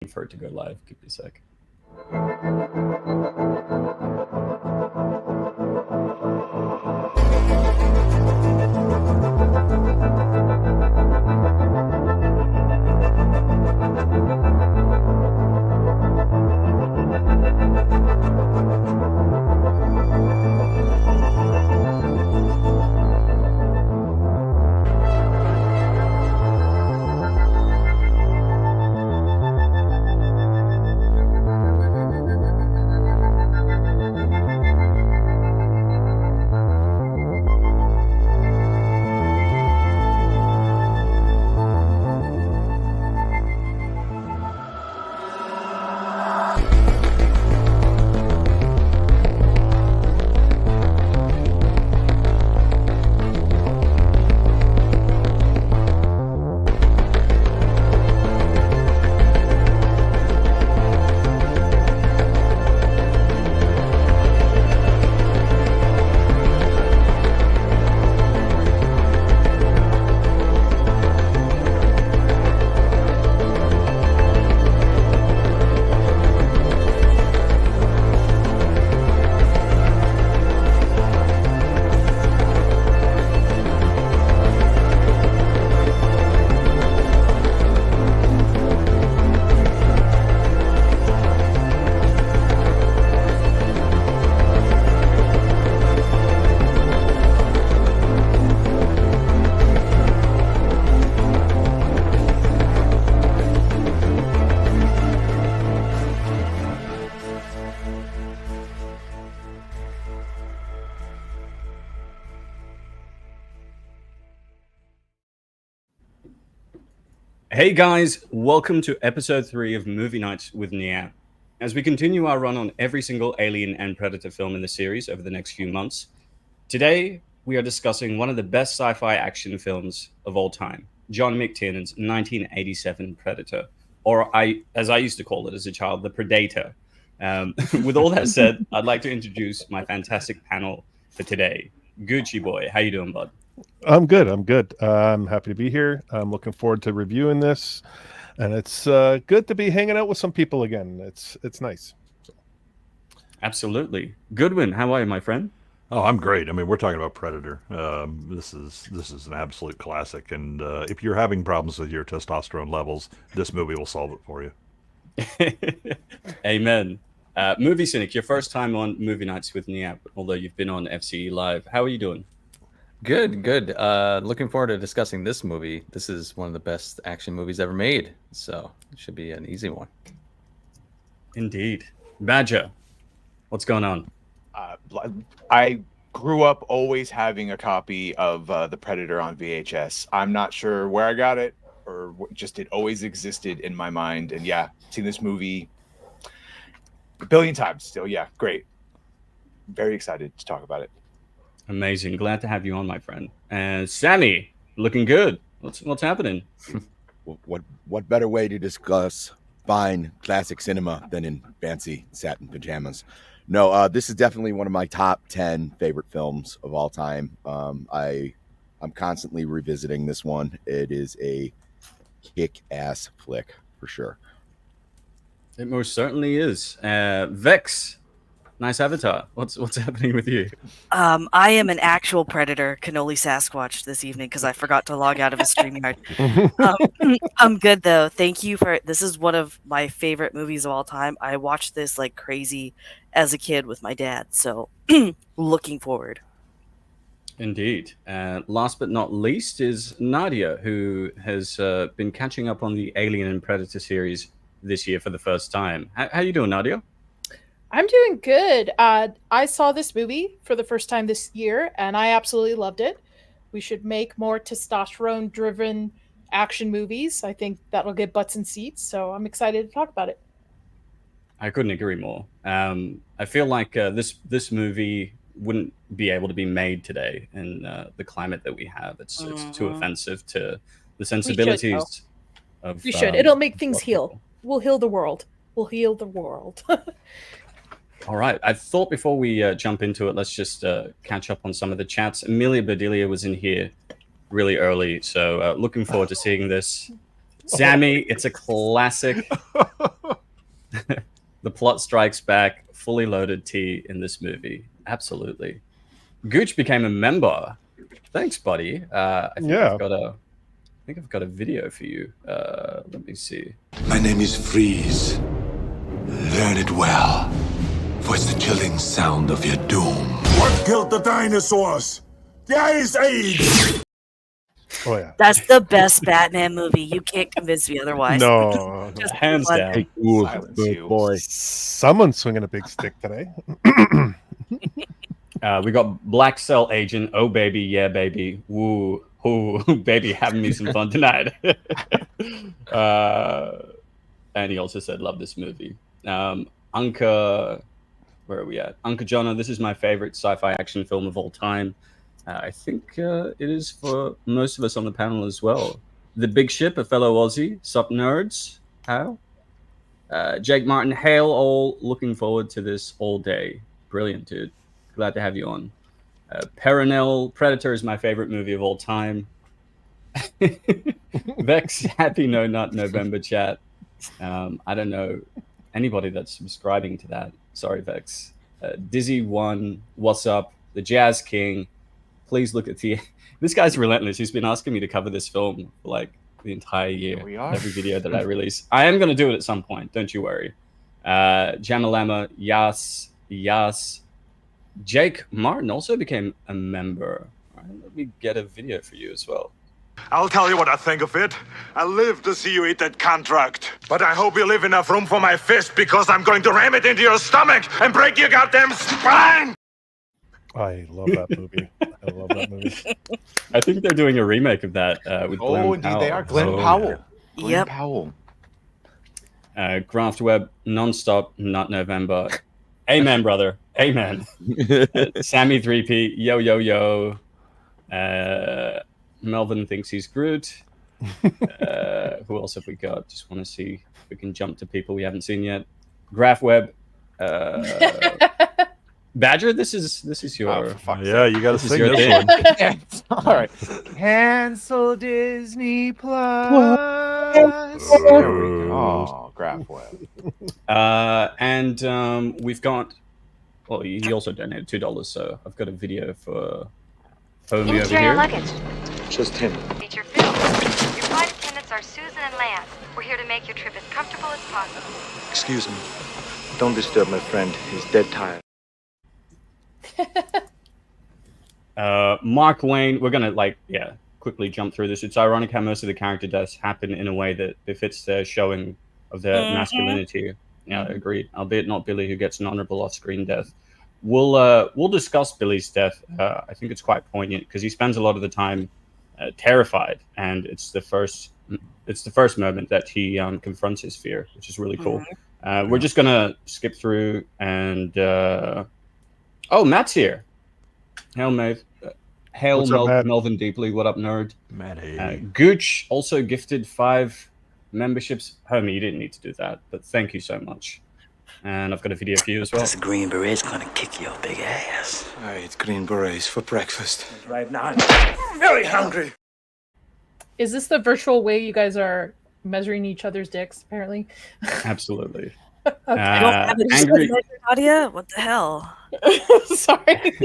for it to go live. Give me a sec. Hey guys, welcome to episode 3 of Movie Nights with Niyat. As we continue our run on every single Alien and Predator film in the series over the next few months, today we are discussing one of the best sci-fi action films of all time, John McTiernan's 1987 Predator, or as I used to call it as a child, The Predator. With all that said, I'd like to introduce my fantastic panel for today. Gucci boy, how you doing, bud? I'm good. I'm happy to be here. I'm looking forward to reviewing this, and it's good to be hanging out with some people again. It's nice. Absolutely. Goodwin, how are you, my friend? Oh, I'm great. I mean, we're talking about Predator. This is an absolute classic, and if you're having problems with your testosterone levels, this movie will solve it for you. Amen. Movie Cynic, your first time on Movie Nights with Niyat, although you've been on FCE Live. How are you doing? Good. Looking forward to discussing this movie. This is one of the best action movies ever made, so it should be an easy one. Indeed. Badger, what's going on? I grew up always having a copy of The Predator on VHS. I'm not sure where I got it, or just it always existed in my mind. And yeah, seen this movie a billion times still. Yeah, great. Very excited to talk about it. Amazing. Glad to have you on, my friend. And Sammy, looking good. What's happening? What better way to discuss fine classic cinema than in fancy satin pajamas? No, this is definitely one of my top 10 favorite films of all time. I'm constantly revisiting this one. It is a kick-ass flick for sure. It most certainly is. Vex, nice avatar. What's happening with you? I am an actual Predator cannoli Sasquatch this evening because I forgot to log out of a StreamYard. I'm good though. Thank you for this is one of my favorite movies of all time. I watched this like crazy as a kid with my dad, so looking forward. Indeed. Last but not least is Nadia, who has been catching up on the Alien and Predator series this year for the first time. How you doing, Nadia? I'm doing good. I saw this movie for the first time this year, and I absolutely loved it. We should make more testosterone-driven action movies. I think that'll get butts in seats, so I'm excited to talk about it. I couldn't agree more. I feel like this movie wouldn't be able to be made today in the climate that we have. It's too offensive to the sensibilities of. We should. It'll make things heal. We'll heal the world. We'll heal the world. All right. I thought before we jump into it, let's just catch up on some of the chats. Amelia Bedelia was in here really early, so looking forward to seeing this. Sammy, it's a classic. The plot strikes back, fully loaded tea in this movie. Absolutely. Gooch became a member. Thanks, buddy. I think I've got a video for you. Let me see. My name is Freeze. Learn it well, for it's the chilling sound of your doom. What killed the dinosaurs? The Ice Age! Oh yeah. That's the best Batman movie. You can't convince me otherwise. No, Just Hands one. down. Ooh, Silence good you. boy. someone's swinging a big stick today. We got Black Cell Agent. Oh baby, yeah baby. Woo, ooh, baby, having me some fun tonight. And he also said, "Love this movie." Unca, where are we at? Unca Jono. This is my favorite sci-fi action film of all time. I think it is for most of us on the panel as well. The Big Ship, a fellow Aussie. Sup nerds? How? Jake Martin, hail all. Looking forward to this all day. Brilliant, dude. Glad to have you on. Perennial, Predator is my favorite movie of all time. Vex, happy No Nut November chat. I don't know anybody that's subscribing to that. Sorry, Vex. Dizzy One, what's up? The Jazz King. Please look at the. This guy's relentless. He's been asking me to cover this film for like the entire year. Here we are. Every video that I release. I am going to do it at some point. Don't you worry. Jamalama, Yas. Jake Martin also became a member. All right, let me get a video for you as well. I'll tell you what I think of it. I live to see you eat that contract. But I hope you leave enough room for my fist, because I'm going to ram it into your stomach and break your goddamn spine! I love that movie. I love that movie. I think they're doing a remake of that with Glenn Oh, indeed Powell. they are. Glenn Oh, Powell. Glenn Yep. Powell. Graft Web, nonstop, not November. Amen, brother. Amen. Sammy 3P, yo. Melvin thinks he's Groot. Who else have we got? Just want to see if we can jump to people we haven't seen yet. Graph Web. Badger, this is your. Oh, for fuck's Yeah, you got to This is sing your this thing. one. Yeah, all right. Cancel Disney Plus. There we go. Oh, Graph Web. And we've got. Well, he also donated $2, so I've got a video for Homie over here. luggage. Just him. Meet your food. Your flight attendants are Susan and Lance. We're here to make your trip as comfortable as possible. Excuse me. Don't disturb my friend. He's dead tired. Mark Wayne, we're gonna quickly jump through this. It's ironic how most of the character deaths happen in a way that befits their showing of their masculinity. Yeah, agreed. Albeit not Billy, who gets an honorable off-screen death. We'll discuss Billy's death. I think it's quite poignant because he spends a lot of the time terrified, and it's the first moment that he confronts his fear, which is really cool. We're just gonna skip through and. Oh, Matt's here. Hail, Maeve. Hail, What's up, Matt? Melvin Deeply. What up, nerd? Matty. Gooch also gifted 5 memberships. Homie, you didn't need to do that, but thank you so much. And I've got a video for you as well. This green beret's gonna kick your big ass. I eat green berets for breakfast. Right now, I'm very hungry. Is this the virtual way you guys are measuring each other's dicks, apparently? Absolutely. I don't have it Angry, measured, Nadia? What the hell? Sorry.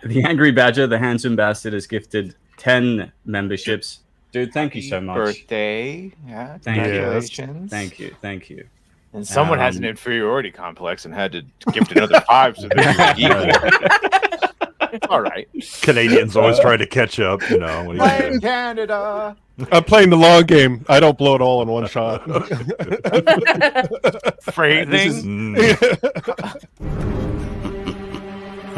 the Angry Badger, the handsome bastard, has gifted 10 memberships. Dude, thank you so much. Birthday. Yeah. Thank you. Congratulations. Thank you. And someone has an inferiority complex and had to gift another 5 so that you were equal. All right. Canadians always try to catch up, you know. When Play you Canada. I'm playing the long game. I don't blow it all in one shot. Phrasing.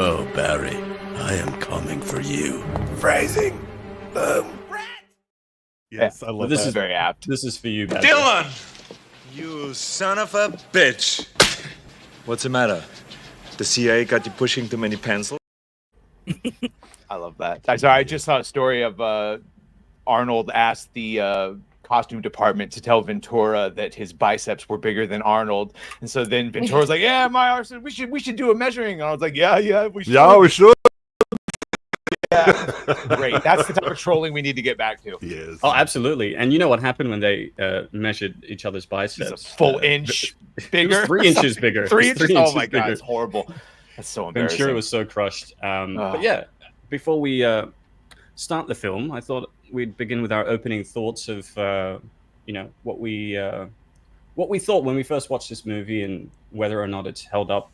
Oh, Barry, I am coming for you. Phrasing. Yes, I love This that. is very apt. This is for you, Badger. Dylan! You son of a bitch. What's the matter? The CIA got you pushing too many pencils? I love that. I just saw a story of Arnold asked the costume department to tell Ventura that his biceps were bigger than Arnold, and so then Ventura's like, "Yeah, my arse, we should do a measuring." And I was like, "Yeah, we should." Yeah, we should. Great. That's the type of trolling we need to get back to. Yes. Oh, absolutely. And you know what happened when they measured each other's biceps? It's a full inch It bigger. was 3 inches bigger. It 3 was inches? 3 Oh inches my God, bigger. it's horrible. That's so embarrassing. Ventura was so crushed. But yeah, before we start the film, I thought we'd begin with our opening thoughts of what we thought when we first watched this movie and whether or not it's held up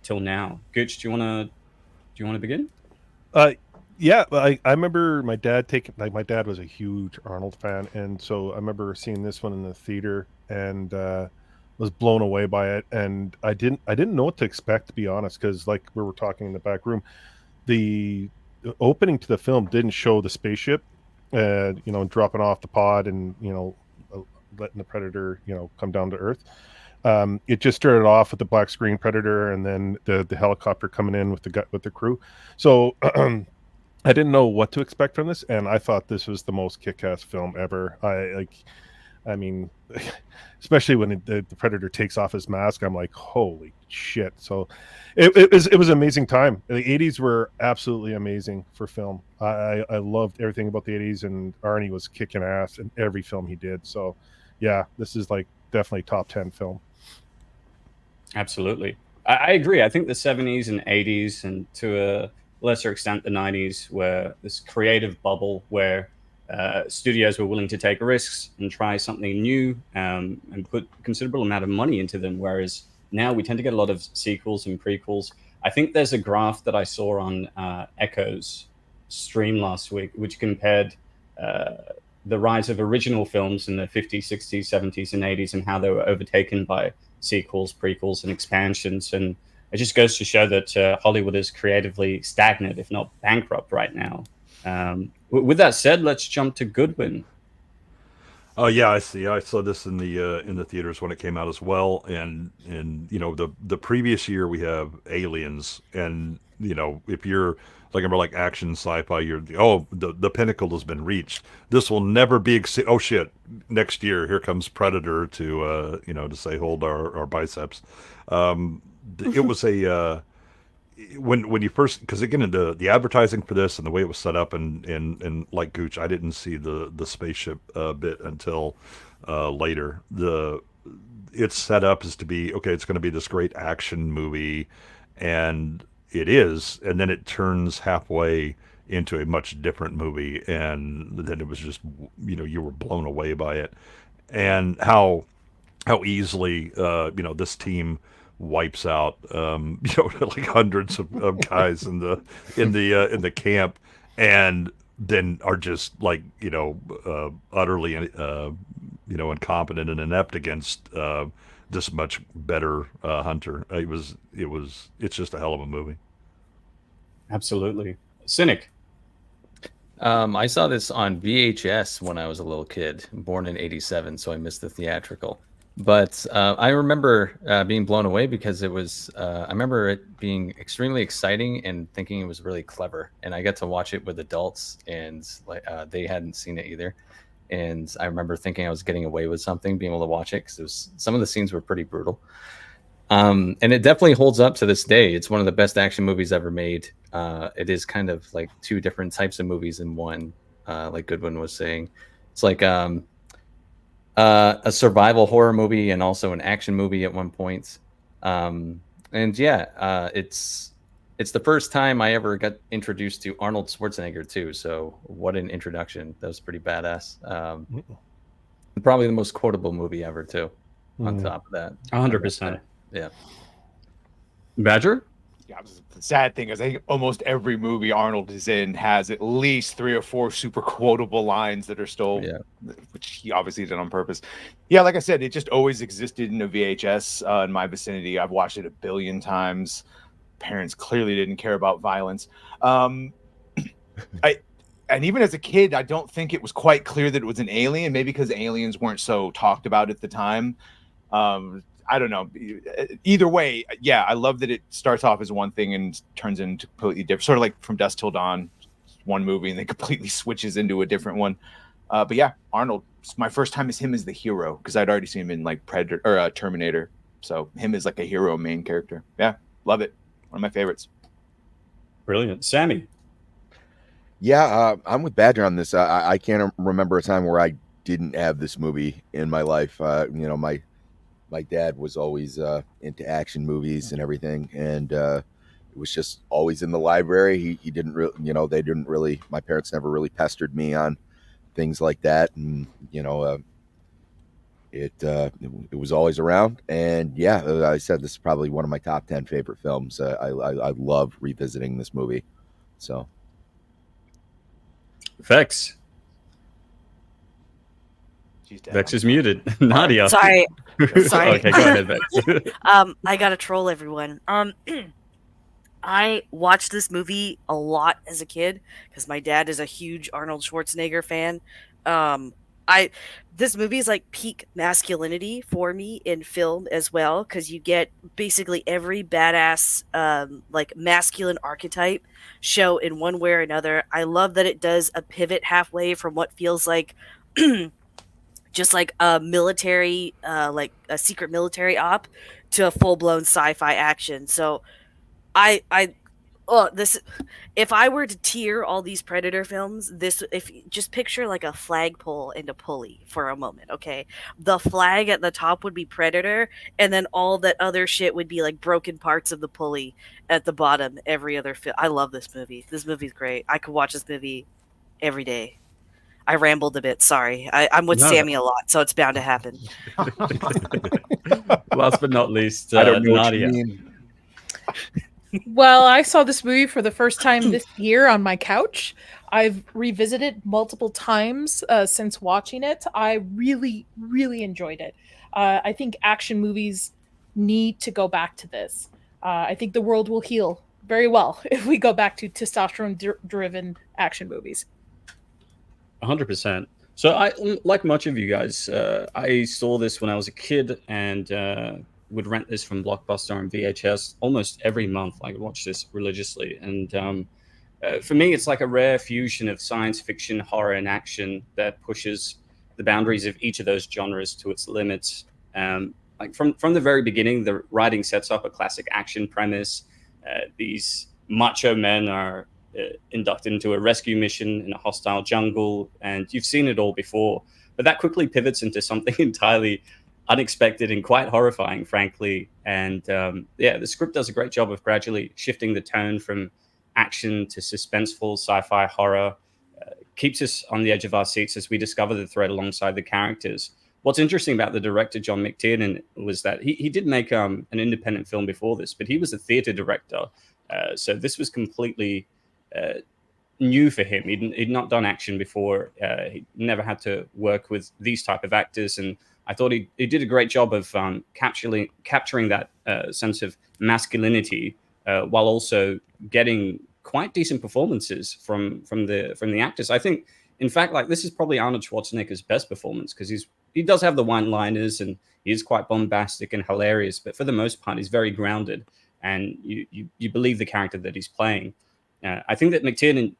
till now. Gooch, do you want to begin? Yeah, I remember my dad my dad was a huge Arnold fan, and so I remember seeing this one in the theater and was blown away by it. And I didn't know what to expect, to be honest, because like we were talking in the back room, the opening to the film didn't show the spaceship, dropping off the pod and letting the Predator come down to Earth. It just started off with the black screen Predator, and then the helicopter coming in with the crew. So I didn't know what to expect from this, and I thought this was the most kick-ass film ever. I mean, especially when the Predator takes off his mask, I'm like, holy shit! So it was an amazing time. The '80s were absolutely amazing for film. I loved everything about the '80s, and Arnie was kicking ass in every film he did. So yeah, this is like definitely top 10 film. Absolutely. I agree. I think the 70s and 80s, and to a lesser extent the 90s, were this creative bubble where studios were willing to take risks and try something new and put a considerable amount of money into them, whereas now we tend to get a lot of sequels and prequels. I think there's a graph that I saw on Echo's stream last week, which compared the rise of original films in the 50s, 60s, 70s, and 80s, and how they were overtaken by sequels, prequels, and expansions. And it just goes to show that Hollywood is creatively stagnant, if not bankrupt, right now. With that said, let's jump to Goodwin. Oh yeah, I see. I saw this in the theaters when it came out as well, and the previous year we have Aliens, and if you're looking for like action sci-fi, the pinnacle has been reached. This will never be oh shit! Next year, here comes Predator to to say hold our biceps. It was a when you first, because again the advertising for this and the way it was set up, and like Gooch, I didn't see the spaceship bit until later. It's set up as to be okay. It's going to be this great action movie, and it is, and then it turns halfway into a much different movie, and then it was just you were blown away by it, and how easily this team wipes out like hundreds of guys in the camp, and then are just like utterly incompetent and inept against this much better hunter. It's just a hell of a movie. Absolutely. Cynic. I saw this on VHS when I was a little kid, born in '87, so I missed the theatrical. But I remember being blown away because it was. I remember it being extremely exciting and thinking it was really clever. And I got to watch it with adults, and they hadn't seen it either. And I remember thinking I was getting away with something, being able to watch it, because some of the scenes were pretty brutal. And it definitely holds up to this day. It's one of the best action movies ever made. It is kind of like two different types of movies in one, like Goodwin was saying. It's like a survival horror movie and also an action movie at one point. It's the first time I ever got introduced to Arnold Schwarzenegger too. So what an introduction. That was pretty badass. Probably the most quotable movie ever too, on top of that. 100%. Yeah. Badger? Yeah, the sad thing is I think almost every movie Arnold is in has at least 3 or 4 super quotable lines that are still, which he obviously did on purpose. Yeah, like I said, it just always existed in a VHS in my vicinity. I've watched it a billion times. Parents clearly didn't care about violence. And even as a kid, I don't think it was quite clear that it was an alien, maybe because aliens weren't so talked about at the time. I don't know. Either way, yeah, I love that it starts off as one thing and turns into completely different. Sort of like From Dusk Till Dawn, one movie, and then completely switches into a different one. But yeah, Arnold. My first time as him as the hero, because I'd already seen him in like Predator or Terminator. So him as like a hero main character. Yeah, love it. One of my favorites. Brilliant. Sammy. Yeah, I'm with Badger on this. I can't remember a time where I didn't have this movie in my life. My dad was always into action movies and everything, and it was just always in the library. He didn't really, they didn't really. My parents never really pestered me on things like that, and it was always around. And yeah, I said this is probably one of my top 10 favorite films. I love revisiting this movie. So. Vex. She's dead. Vex is muted. Nadia. Sorry. Okay, go ahead, Vex. I gotta troll everyone. I watched this movie a lot as a kid because my dad is a huge Arnold Schwarzenegger fan. This movie is like peak masculinity for me in film as well, because you get basically every badass like masculine archetype show in one way or another. I love that it does a pivot halfway from what feels like just like a military, like a secret military op, to a full blown sci-fi action. So this, if I were to tier all these Predator films, if just picture like a flagpole and a pulley for a moment, okay? The flag at the top would be Predator, and then all that other shit would be like broken parts of the pulley at the bottom. Every other film. I love this movie. This movie's great. I could watch this movie every day. I rambled a bit. Sorry. I'm with Sammy a lot, so it's bound to happen. Last but not least, I don't know Nadia. what you mean. Well, I saw this movie for the first time this year on my couch. I've revisited multiple times since watching it. I really, really enjoyed it. I think action movies need to go back to this. I think the world will heal very well if we go back to testosterone-driven action movies. 100%. So I, like much of you guys, I saw this when I was a kid and would rent this from Blockbuster on VHS almost every month. I would watch this religiously. And for me, it's like a rare fusion of science fiction, horror, and action that pushes the boundaries of each of those genres to its limits. Like from the very beginning, the writing sets up a classic action premise. These macho men are inducted into a rescue mission in a hostile jungle, and you've seen it all before. But that quickly pivots into something entirely unexpected and quite horrifying, frankly. And the script does a great job of gradually shifting the tone from action to suspenseful sci-fi horror. Keeps us on the edge of our seats as we discover the threat alongside the characters. What's interesting about the director, John McTiernan, was that he did make an independent film before this, but he was a theater director. So this was completely new for him. He'd not done action before. He never had to work with these type of actors, and I thought he did a great job of capturing that sense of masculinity while also getting quite decent performances from the actors. I think, in fact, like this is probably Arnold Schwarzenegger's best performance, because he does have the one-liners and he is quite bombastic and hilarious, but for the most part, he's very grounded, and you believe the character that he's playing. I think that McTiernan,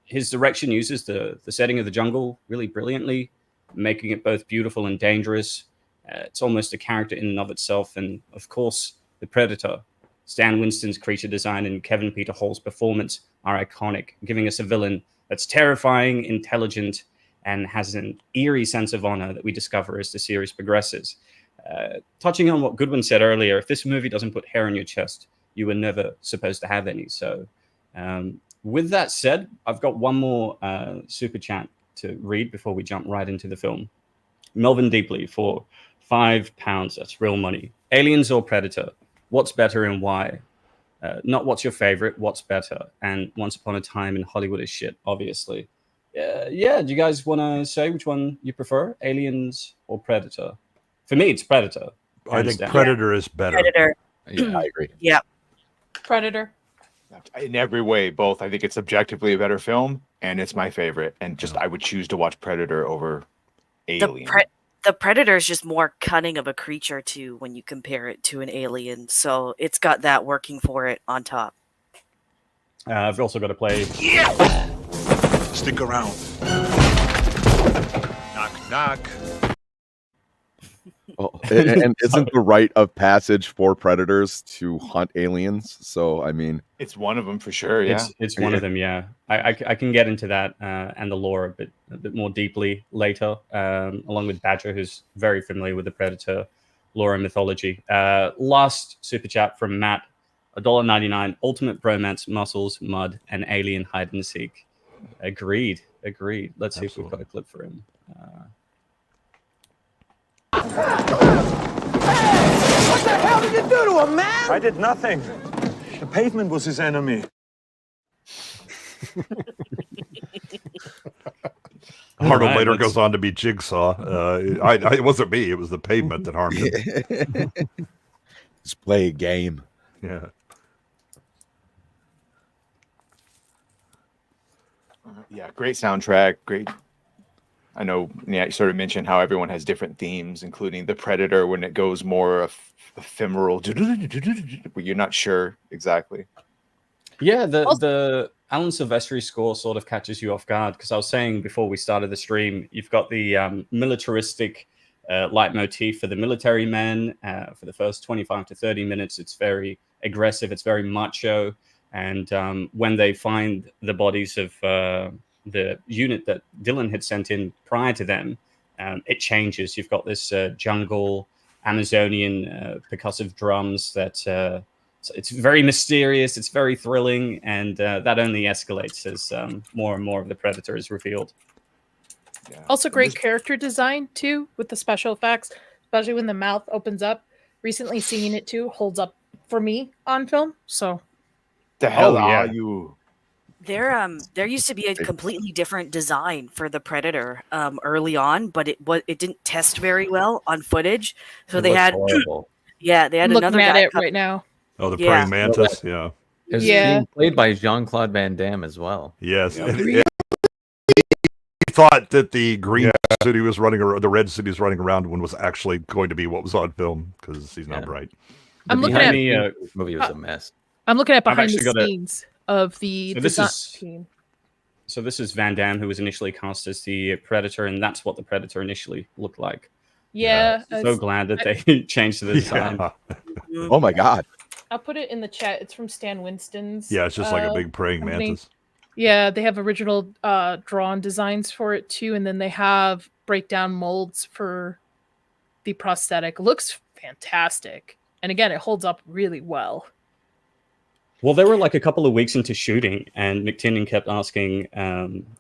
his direction uses the setting of the jungle really brilliantly, making it both beautiful and dangerous. It's almost a character in and of itself. And of course, the Predator, Stan Winston's creature design and Kevin Peter Hall's performance are iconic, giving us a villain that's terrifying, intelligent, and has an eerie sense of honor that we discover as the series progresses. Touching on what Goodwin said earlier, if this movie doesn't put hair on your chest, you were never supposed to have any. So with that said, I've got one more super chat to read before we jump right into the film. Melvin Deeply for £5. That's real money. Aliens or Predator? What's better and why? Not what's your favorite, what's better? And Once Upon a Time in Hollywood is shit, obviously. Do you guys want to say which one you prefer, Aliens or Predator? For me, it's Predator. I think Predator is better. Predator. Yeah, I agree. Yeah. Predator. In every way, both. I think it's objectively a better film, and it's my favorite. And just I would choose to watch Predator over Alien. The Predator is just more cunning of a creature too when you compare it to an alien. So it's got that working for it on top. I've also got to play. Yeah! Stick around. Knock, knock. Oh, and isn't the rite of passage for predators to hunt aliens? So I mean, It's one of them for sure. Yeah. It's one of them, yeah. I can get into that and the lore a bit more deeply later, along with Badger, who's very familiar with the Predator lore and mythology. Last super chat from Matt, $1.99. Ultimate bromance, muscles, mud, and alien hide and seek. Agreed. Let's see if we've got a clip for him. What the hell did you do to him, man? I did nothing. The pavement was his enemy. Arnold later goes on to be Jigsaw. It wasn't me; it was the pavement that harmed him. Let's play a game. Yeah. Yeah, great soundtrack. Great. I know, yeah, you sort of mentioned how everyone has different themes, including the Predator when it goes more ephemeral, where you're not sure exactly. Yeah, the Alan Silvestri score sort of catches you off guard because I was saying before we started the stream, you've got the militaristic leitmotif for the military men for the first 25 to 30 minutes. It's very aggressive, it's very macho, and when they find the bodies of the unit that Dylan had sent in prior to them, it changes. You've got this jungle Amazonian percussive drums that it's very mysterious, it's very thrilling, and that only escalates as more and more of the Predator is revealed. Yeah. Also, great character design too, with the special effects, especially when the mouth opens up. Recently seeing it too holds up for me on film. So, the hell are you? There used to be a completely different design for the Predator early on, but it didn't test very well on footage. So they had yeah, they had I'm another looking at guy it right now. Oh, the praying mantis, yeah. It was being played by Jean-Claude Van Damme as well. Yes. Yeah. He thought that the green suit he was running around, the red suit he was running around when was actually going to be what was on film because he's not bright. I'm looking at the movie was a mess. I'm looking at I've behind actually the got scenes of the design team. So this is Van Damme, who was initially cast as the Predator, and that's what the Predator initially looked like. Yeah. So glad that they changed the design. Oh my god. I'll put it in the chat. It's from Stan Winston's. Yeah, it's just like a big praying company. mantis. Yeah, they have original drawn designs for it too, and then they have breakdown molds for the prosthetic. Looks fantastic, and again, it holds up really well. Well, they were like a couple of weeks into shooting, and McTiernan kept asking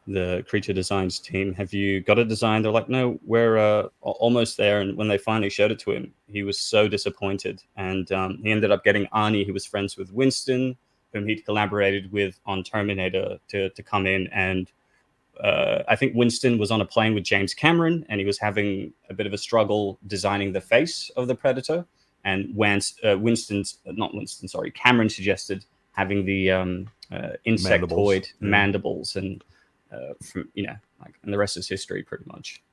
the creature designs team, "Have you got a design?" They're like, "No, we're almost there." And when they finally showed it to him, he was so disappointed, and he ended up getting Arnie, who was friends with Winston, whom he'd collaborated with on Terminator, to come in. And I think Winston was on a plane with James Cameron, and he was having a bit of a struggle designing the face of the Predator. And Cameron suggested having the insectoid mandibles, and and the rest is history, pretty much.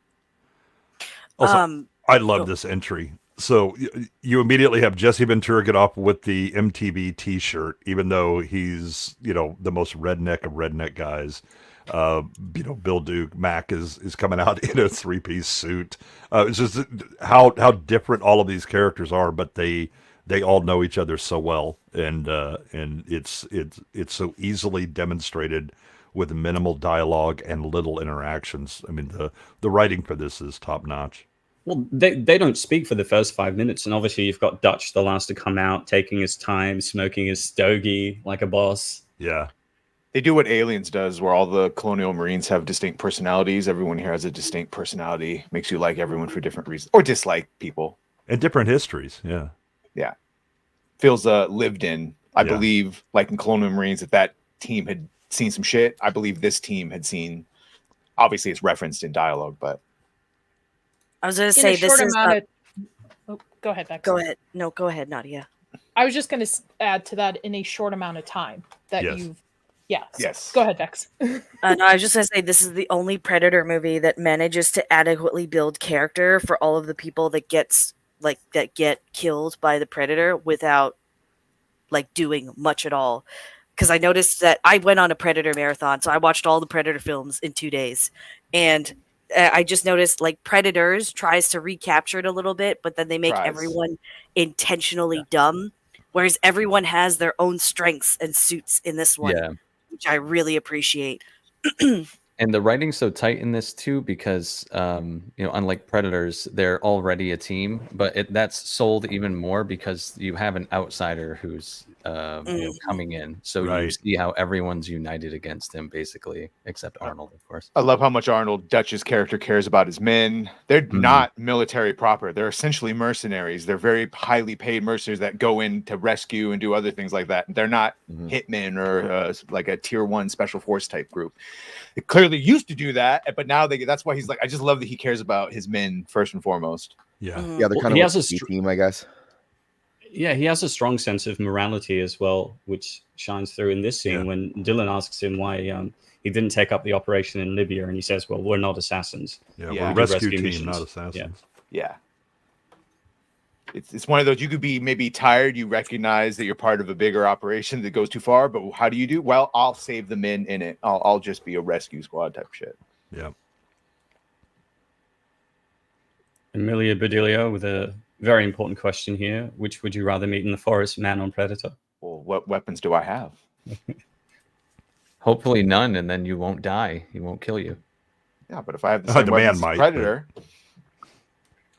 Also, I love this entry. So you immediately have Jesse Ventura get off with the MTV T-shirt, even though he's the most redneck of redneck guys. Bill Duke, Mac is coming out in a 3-piece suit. It's just how different all of these characters are, but they all know each other so well, and it's so easily demonstrated with minimal dialogue and little interactions. I mean, the writing for this is top notch. Well, they don't speak for the first 5 minutes, and obviously you've got Dutch, the last to come out, taking his time, smoking his stogie like a boss. Yeah. They do what Aliens does, where all the colonial Marines have distinct personalities. Everyone here has a distinct personality. Makes you like everyone for different reasons, or dislike people. And different histories, yeah. Yeah. Feels lived in. I believe, like in Colonial Marines, that team had seen some shit. I believe this team had seen, obviously it's referenced in dialogue, but. I was going to say, this is... go ahead, Bex. Go ahead. No, go ahead, Nadia. I was just going to add to that, in a short amount of time that you've... Yes. Go ahead, Dex. No, I was just going to say, this is the only Predator movie that manages to adequately build character for all of the people that get killed by the Predator without doing much at all. Because I noticed that I went on a Predator marathon, so I watched all the Predator films in 2 days. And I just noticed like Predators tries to recapture it a little bit, but then they make Tries. everyone intentionally dumb, whereas everyone has their own strengths and suits in this one, Yeah. which I really appreciate. And the writing's so tight in this too because unlike Predators, they're already a team, but that's sold even more because you have an outsider who's coming in, so you Right. see how everyone's united against him, basically, except Arnold, of course. I love how much Arnold Dutch's character cares about his men. They're not military proper. They're essentially mercenaries. They're very highly paid mercenaries that go in to rescue and do other things like that. They're not hitmen or like a tier 1 special force type group. They clearly used to do that, but now that's why he's like, I just love that he cares about his men first and foremost. Yeah. Yeah, they're kind he of has a team, I guess. Yeah, he has a strong sense of morality as well, which shines through in this scene when Dylan asks him why he didn't take up the operation in Libya, and he says, "Well, we're not assassins. Yeah, We we're a do rescue team, missions." not assassins. Yeah. It's one of those, you could be maybe tired, you recognize that you're part of a bigger operation that goes too far, but how do you do? Well, I'll save the men in it. I'll just be a rescue squad type shit. Yeah. Amelia Bedelia with a very important question here. Which would you rather meet in the forest, man or predator? Well, what weapons do I have? Hopefully none, and then you won't die. He won't kill you. Yeah, but if I have the same weapons as Predator...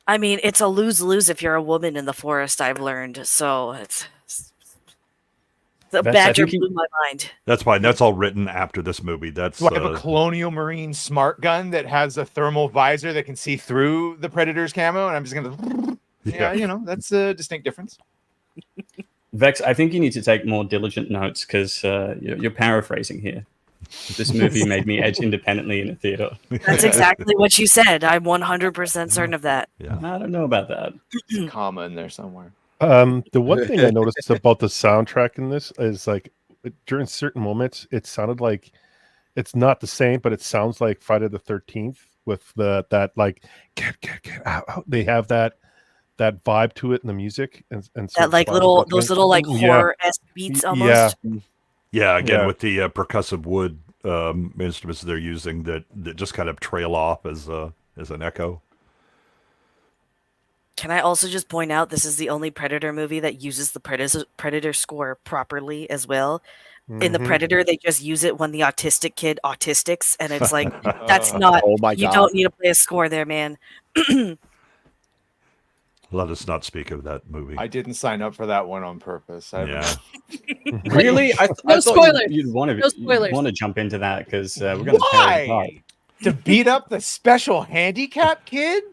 I mean, it's a lose-lose if you're a woman in the forest, I've learned. So it's the badger blew my mind. That's fine. That's all written after this movie. That's Do I have a Colonial Marine smart gun that has a thermal visor that can see through the Predator's camo? And I'm just going to... that's a distinct difference. Vex, I think you need to take more diligent notes because you're paraphrasing here. This movie made me edge independently in a theater. That's exactly what you said. I'm 100% certain of that. Yeah, I don't know about that. There's a comma in there somewhere. The one thing I noticed about the soundtrack in this is like during certain moments, it sounded like it's not the same, but it sounds like Friday the 13th with that like get out. They have that vibe to it in the music and so that like those little like horror-esque beats almost. Yeah, again with the percussive wood instruments they're using that just kind of trail off as an echo. Can I also just point out this is the only Predator movie that uses the Predator score properly as well. In the Predator, they just use it when the autistic kid autistics, and it's like that's not. Oh my you God. don't need to play a score there, man. Let us not speak of that movie. I didn't sign up for that one on purpose. Really? I No thought spoilers. you'd want No spoilers. to jump into that because we're going to Why? To beat up the special handicap kid?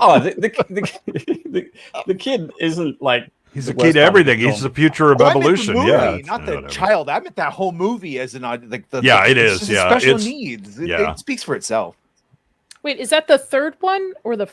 Oh, the kid isn't like he's a key to everything. He's the future of evolution. Not the child. I meant that whole movie as an like the it it's is. just Yeah, special it's, needs. It speaks for itself. Wait, is that the third one or the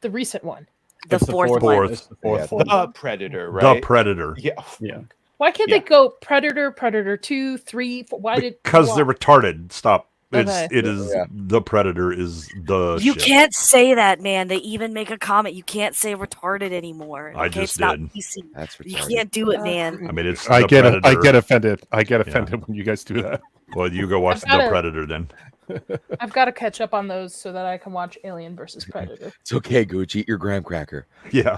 recent one? The fourth one. It's the fourth one. The Predator, right? The Predator. Yeah. Why can't they go Predator, Predator 2, 3, 4? Because they're retarded. Stop. Okay. It is the Predator is the You shit. can't say that, man. They even make a comment. You can't say retarded anymore. I okay? just It's not did. PC. That's You retarded. can't do it, man. I mean, it's I the get Predator. offended. I get offended when you guys do that. Well, you go watch I've gotta- The Predator then. I've got to catch up on those so that I can watch Alien versus Predator. It's okay, Gooch. Eat your graham cracker. Yeah.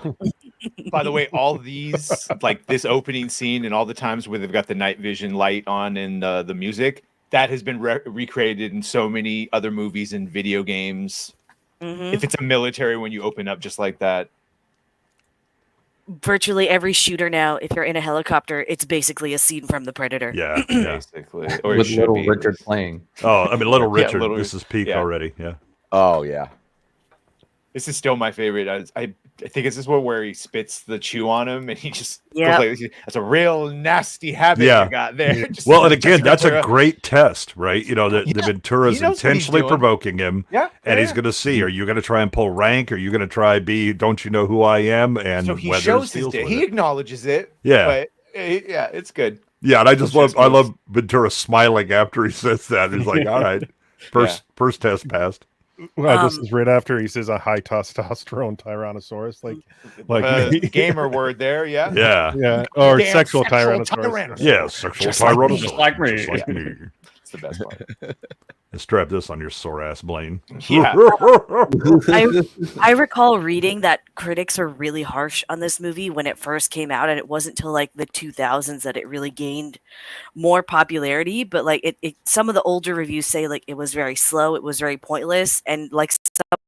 By the way, all these, like this opening scene and all the times where they've got the night vision light on and the music, that has been recreated in so many other movies and video games. If it's a military, when you open up just like that. Virtually every shooter now, if you're in a helicopter, it's basically a scene from The Predator. Yeah. Basically. Or it With should little be. Richard playing. Oh, I mean, Little Richard. Little- this is peak yeah. already. Yeah. Oh yeah. This is still my favorite. I think it's this one where he spits the chew on him and he just Yep. goes like, that's a real nasty habit Yeah. you got there. Just Well, and like again, that's a Ventura. great test, right? You know, the Ventura's he knows what he's intentionally doing. provoking him, Yeah, and he's yeah. going to see: are you going to try and pull rank? Are you going to try be? Don't you know who I am? And So he Weathers shows his deals dick. with He it. acknowledges it. Yeah. But yeah, it's good. Yeah, and I just It's love just Ventura smiling after he says that. He's like, "All right, first test passed." Well, this is right after he says a high testosterone Tyrannosaurus, like gamer word there, yeah. Yeah. yeah, or Damn sexual sexual Tyrannosaurus. Yeah, sexual Just like me. Tyrannosaurus. Just like me. Just like me. the best part. And strap this on your sore ass, Blaine. Yeah. I recall reading that critics are really harsh on this movie when it first came out, and it wasn't until like the 2000s that it really gained more popularity. But like some of the older reviews say like it was very slow, it was very pointless, and like some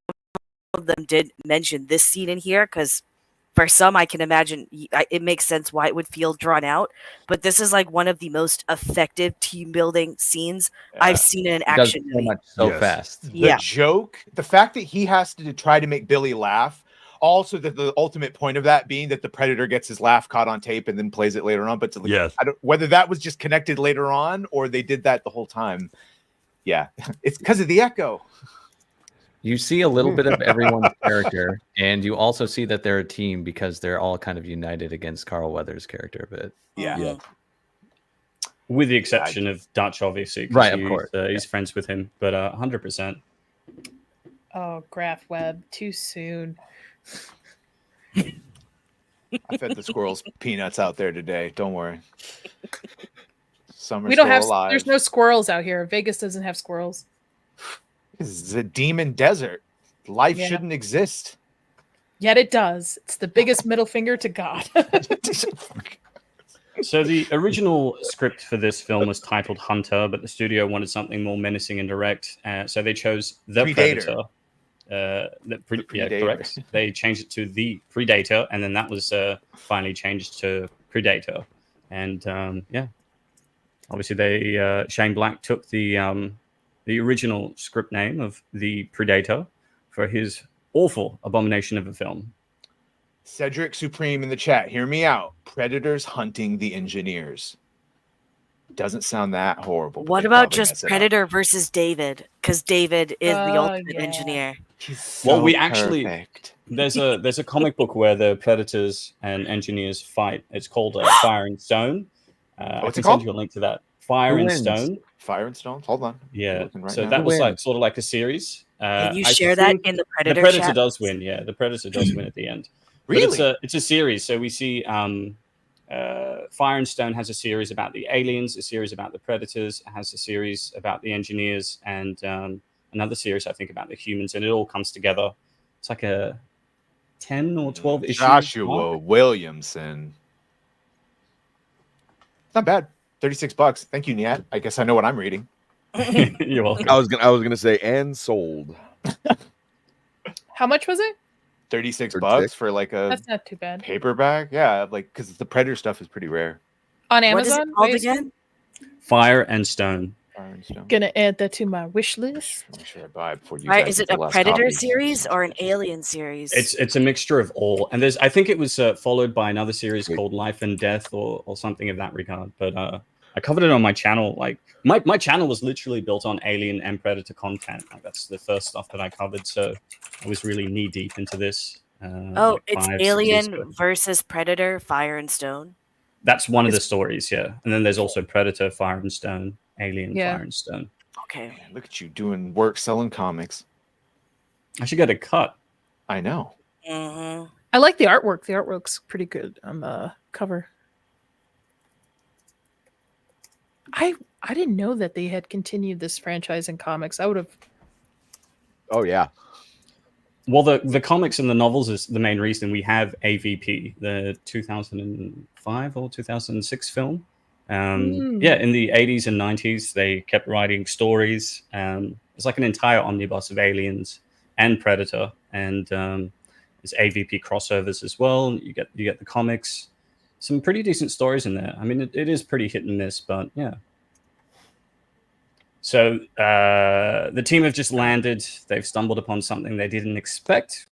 of them did mention this scene in here because for some I can imagine it makes sense why it would feel drawn out. But this is like one of the most effective team building scenes I've seen in an It does action so movie. much so fast. The joke, the fact that he has to try to make Billy laugh, also the ultimate point of that being that the Predator gets his laugh caught on tape and then plays it later on. But yes, I don't, whether that was just connected later on or they did that the whole time. Yeah, it's because of the echo. You see a little bit of everyone's character, and you also see that they're a team because they're all kind of united against Carl Weathers' character a bit. Yeah. With the exception of Dutch, obviously. Right, of course. He's friends with him, but 100%. Oh, Graph Web, too soon. I fed the squirrels peanuts out there today. Don't worry. Some are We don't still have. alive. There's no squirrels out here. Vegas doesn't have squirrels. This is a demon desert. Life Yeah. shouldn't exist. Yet it does. It's the biggest middle finger to God. So the original script for this film was titled Hunter, but the studio wanted something more menacing and direct, so they chose The Predator. Predator. Yeah, Predator. correct. They changed it to The Predator, and then that was finally changed to Predator. And obviously Shane Black took the original script name of The Predator for his awful abomination of a film. Cedric Supreme in the chat, hear me out. Predators hunting the engineers. Doesn't sound that horrible. but What they about probably just mess it up. Predator versus David? Because David is the Oh, ultimate yeah. engineer. Well, So we actually perfect. there's a comic book where the Predators and engineers fight. It's called Fire and Stone. I What's can it called? send you a link to that. Fire Who and wins? Stone. Fire and Stone. Hold on. Yeah. Looking right So now. that Who was like wins? sort of like a series. Can you I share that think in the the Predator Predator chat? does win. Yeah, the Predator does win at the end. Really? But it's a series. So we see Fire and Stone has a series about the aliens, a series about the Predators, it has a series about the engineers, and another series I think about the humans, and it all comes together. It's like a 10 or 12 issue. Joshua Williamson. Not bad. $36. Thank you, Niyat. I guess I know what I'm reading. You're welcome. I was gonna say and sold. How much was it? 36 36. bucks for like a That's not too bad. paperback. Yeah, like because the Predator stuff is pretty rare. On What is it Amazon? called Wait, again? Fire and Stone. Fire and Stone. Gonna add that to my wish list. Make sure I buy it before you Right, guys is get it the a last Predator copy. series or an Alien series? It's a mixture of all, and I think it was followed by another series called Life and Death or something of that regard. But I covered it on my channel. Like my channel was literally built on Alien and Predator content. Like that's the first stuff that I covered. So I was really knee deep into this. Oh, like it's 5-6 years Alien ago. versus Predator, Fire and Stone. That's one of the stories, yeah. And then there's also Predator, Fire and Stone, Alien, Yeah. Fire and Stone. Okay. Man, look at you doing work selling comics. I should get a cut. I know. Mm-hmm. I like the artwork. The artwork's pretty good on the cover. I didn't know that they had continued this franchise in comics. I would have. Oh yeah. Well, the comics and the novels is the main reason we have AVP, the 2005 or 2006 film. Yeah, in the 80s and 90s, they kept writing stories. It's like an entire omnibus of Aliens and Predator, and there's AVP crossovers as well. You get the comics, some pretty decent stories in there. I mean, it is pretty hit and miss, but yeah. So the team have just landed. They've stumbled upon something they didn't expect,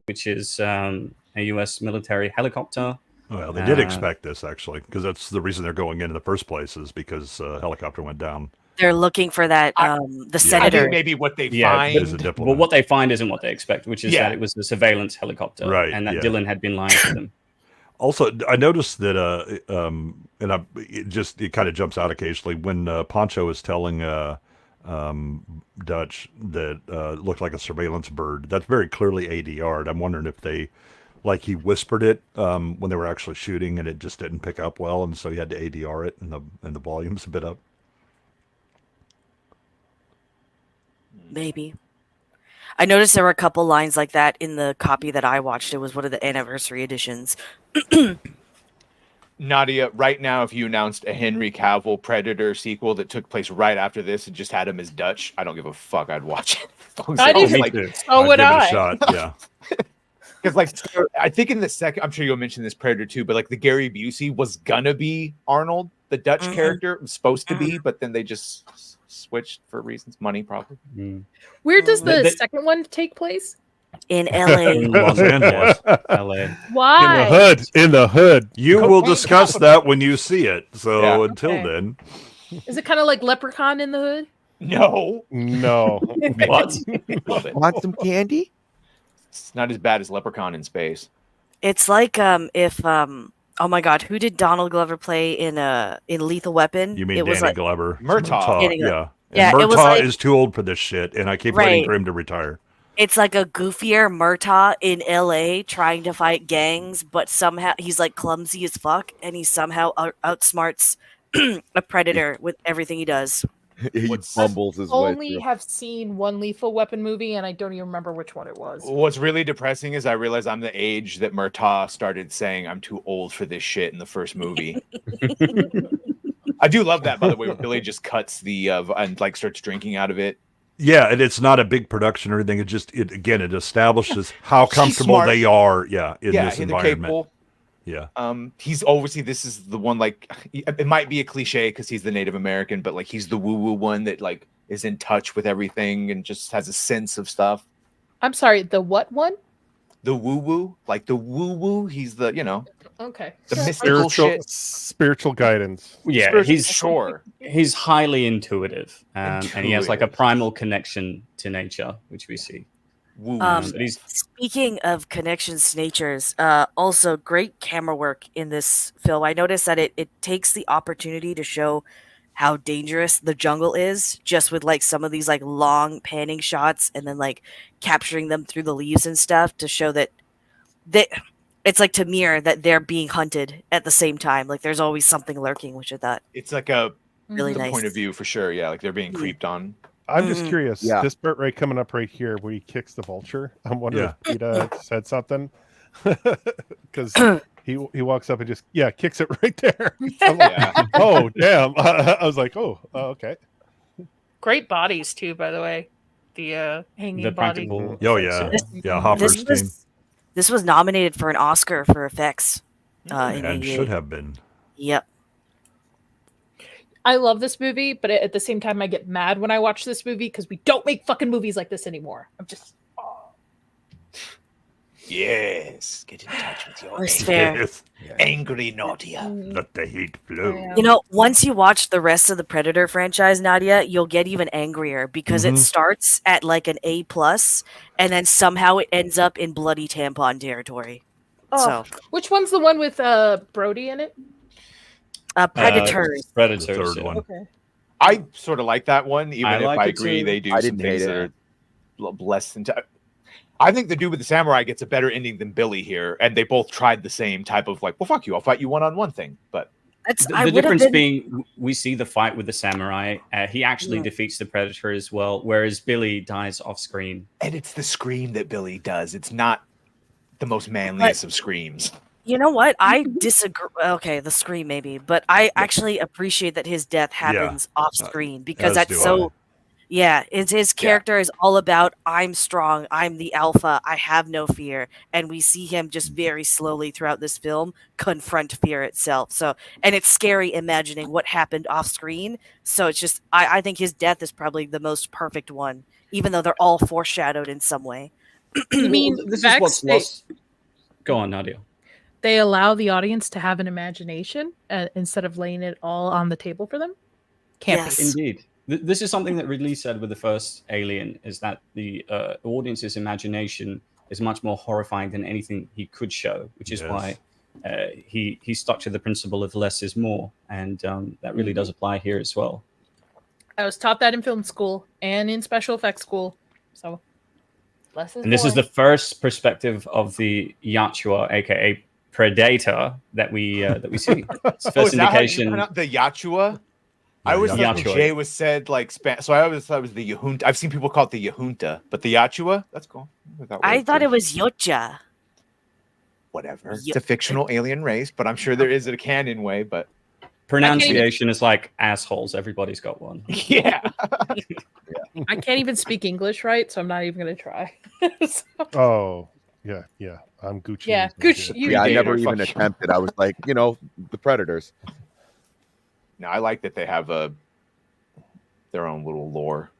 which is a U.S. military helicopter. Well, they did expect this, actually, because that's the reason they're going in the first place is because a helicopter went down. They're looking for that the I senator. think maybe what they Yeah, find. As a diplomat. Well, what they find isn't what they expect, which is Yeah. that it was a surveillance helicopter, Right, and that yeah. Dylan had been lying to them. Also, I noticed that, it kind of jumps out occasionally when Poncho is telling Dutch that looked like a surveillance bird. That's very clearly ADR'd. I'm wondering if he whispered it when they were actually shooting, and it just didn't pick up well, and so he had to ADR it, and the volume's a bit up. Maybe. I noticed there were a couple lines like that in the copy that I watched. It was one of the anniversary editions. Nadia, right now, if you announced a Henry Cavill Predator sequel that took place right after this and just had him as Dutch, I don't give a fuck. I'd watch it. I didn't. me Like, too. So I'd would give it a I. shot. Yeah. because like I think in the second, I'm sure you'll mention this Predator too, but like the Gary Busey was gonna be Arnold, the Dutch Mhm. character, was supposed to be, but then they just switched for reasons, money probably. Where does the The- second one take place? In LA. In Los Angeles. LA. Why? In the hood. You will Cocaine discuss capital. that when you see it. So Yeah. until Okay. then, Is it kind of like Leprechaun in the Hood? No, No. What? love it. Want some candy? It's not as bad as Leprechaun in space. It's like if oh my god, who did Donald Glover play in Lethal Weapon? you mean it was Danny like Glover. Murtaugh. Danny Yeah. Yeah, And it was Murtaugh like- is too old for this shit, and I keep waiting Right. for him to retire. it's like a goofier Murtaugh in LA trying to fight gangs, but somehow he's like clumsy as fuck, and he somehow outsmarts a predator with everything he does. He What's- fumbles his way Only through. have seen one Lethal Weapon movie, and I don't even remember which one it was. What's really depressing is I realize I'm the age that Murtaugh started saying I'm too old for this shit in the first movie. I do love that, by the way, where Billy just cuts the and like starts drinking out of it. Yeah, and it's not a big production or anything. It establishes how comfortable smart. they are. Yeah, in Yeah, this they're environment. capable. Yeah, He's obviously this is the one like it might be a cliche because he's the Native American, but like he's the woo-woo one that like is in touch with everything and just has a sense of stuff. I'm sorry, the what one? The woo-woo, like the woo-woo, he's the Okay. the Sure. mystical shit. Spiritual guidance. Yeah, Spiritual- he's sure. he's highly intuitive, and he has like a Intuitive. primal connection to nature, which we see. Woo-woo. But he's Speaking of connections to natures, also great camera work in this film. I noticed that it takes the opportunity to show how dangerous the jungle is, just with like some of these like long panning shots and then like capturing them through the leaves and stuff to show that it's like to mirror that they're being hunted at the same time. Like there's always something lurking, which I thought It's like a really the nice. point of view for sure. Yeah, like they're being Yeah. creeped on. I'm just Mhm. curious. Yeah. This part right coming up right here where he kicks the vulture. I'm wondering Yeah. if Peter said something. Because he walks up and just kicks it right there. I'm like, Yeah. oh damn. I was like, okay. Great bodies too, by the way. The hanging the body. practical. Oh effects, yeah, yeah. Hopper's team. This was nominated for an Oscar for effects. In And 88. should have been. Yep. I love this movie, but at the same time, I get mad when I watch this movie because we don't make fucking movies like this anymore. I'm just. Yes, get in touch with your That's fair. Yes. angry Nadia. Let the heat flow. Yeah. You know, once you watch the rest of the Predator franchise, Nadia, you'll get even angrier because it Mhm. starts at like an A+, and then somehow it ends up in bloody tampon territory. Oh, So, which one's the one with Brody in it? Predators. Predators. The third yeah. one. Okay. I sort of like that one, even I if like I it agree too. they do I some didn't things hate that it. are less than. I think the dude with the samurai gets a better ending than Billy here, and they both tried the same type of like, well, fuck you, I'll fight you one-on-one thing. But That's The, I the would have difference been. being we see the fight with the samurai. He actually Yeah. defeats the predator as well, whereas Billy dies off screen. and it's the scream that Billy does. It's not the most manliest of screams. You know what? I disagree. Okay, the scream maybe, but I actually appreciate that his death happens off screen because as that's do so. Yeah, it's his character is all about I'm strong, I'm the alpha, I have no fear, and we see him just very slowly throughout this film confront fear itself. So, and it's scary imagining what happened off screen. So it's just I think his death is probably the most perfect one, even though they're all foreshadowed in some way. You mean This is what's backstage, lost. Go on, Nadia. they allow the audience to have an imagination instead of laying it all on the table for them? Can't Yes. be. Indeed. This is something that Ridley said with the first Alien, is that the audience's imagination is much more horrifying than anything he could show, which is Yes. why he stuck to the principle of less is more, and that really does apply here as well. I was taught that in film school and in special effects school. So less is And this is more. the first perspective of the Yachua, aka Predator, that we see. It's the Oh, first is that how you indication. pronounce the Yachua? I always thought the Yachua. J was said like so I always thought it was the Yahunta. I've seen people call it the Yahunta, but the Yachua, that's cool. I thought it was Yocha. Whatever. It's a fictional alien race, but I'm sure there is a canon way, but Pronunciation is like assholes. Everybody's got one. yeah. I can't even speak English right, so I'm not even going to try. So- Oh, yeah. I'm Gucci. Yeah, Gucci. You Yeah, I did. never even attempted. I was like, the Predators. No, I like that they have their own little lore.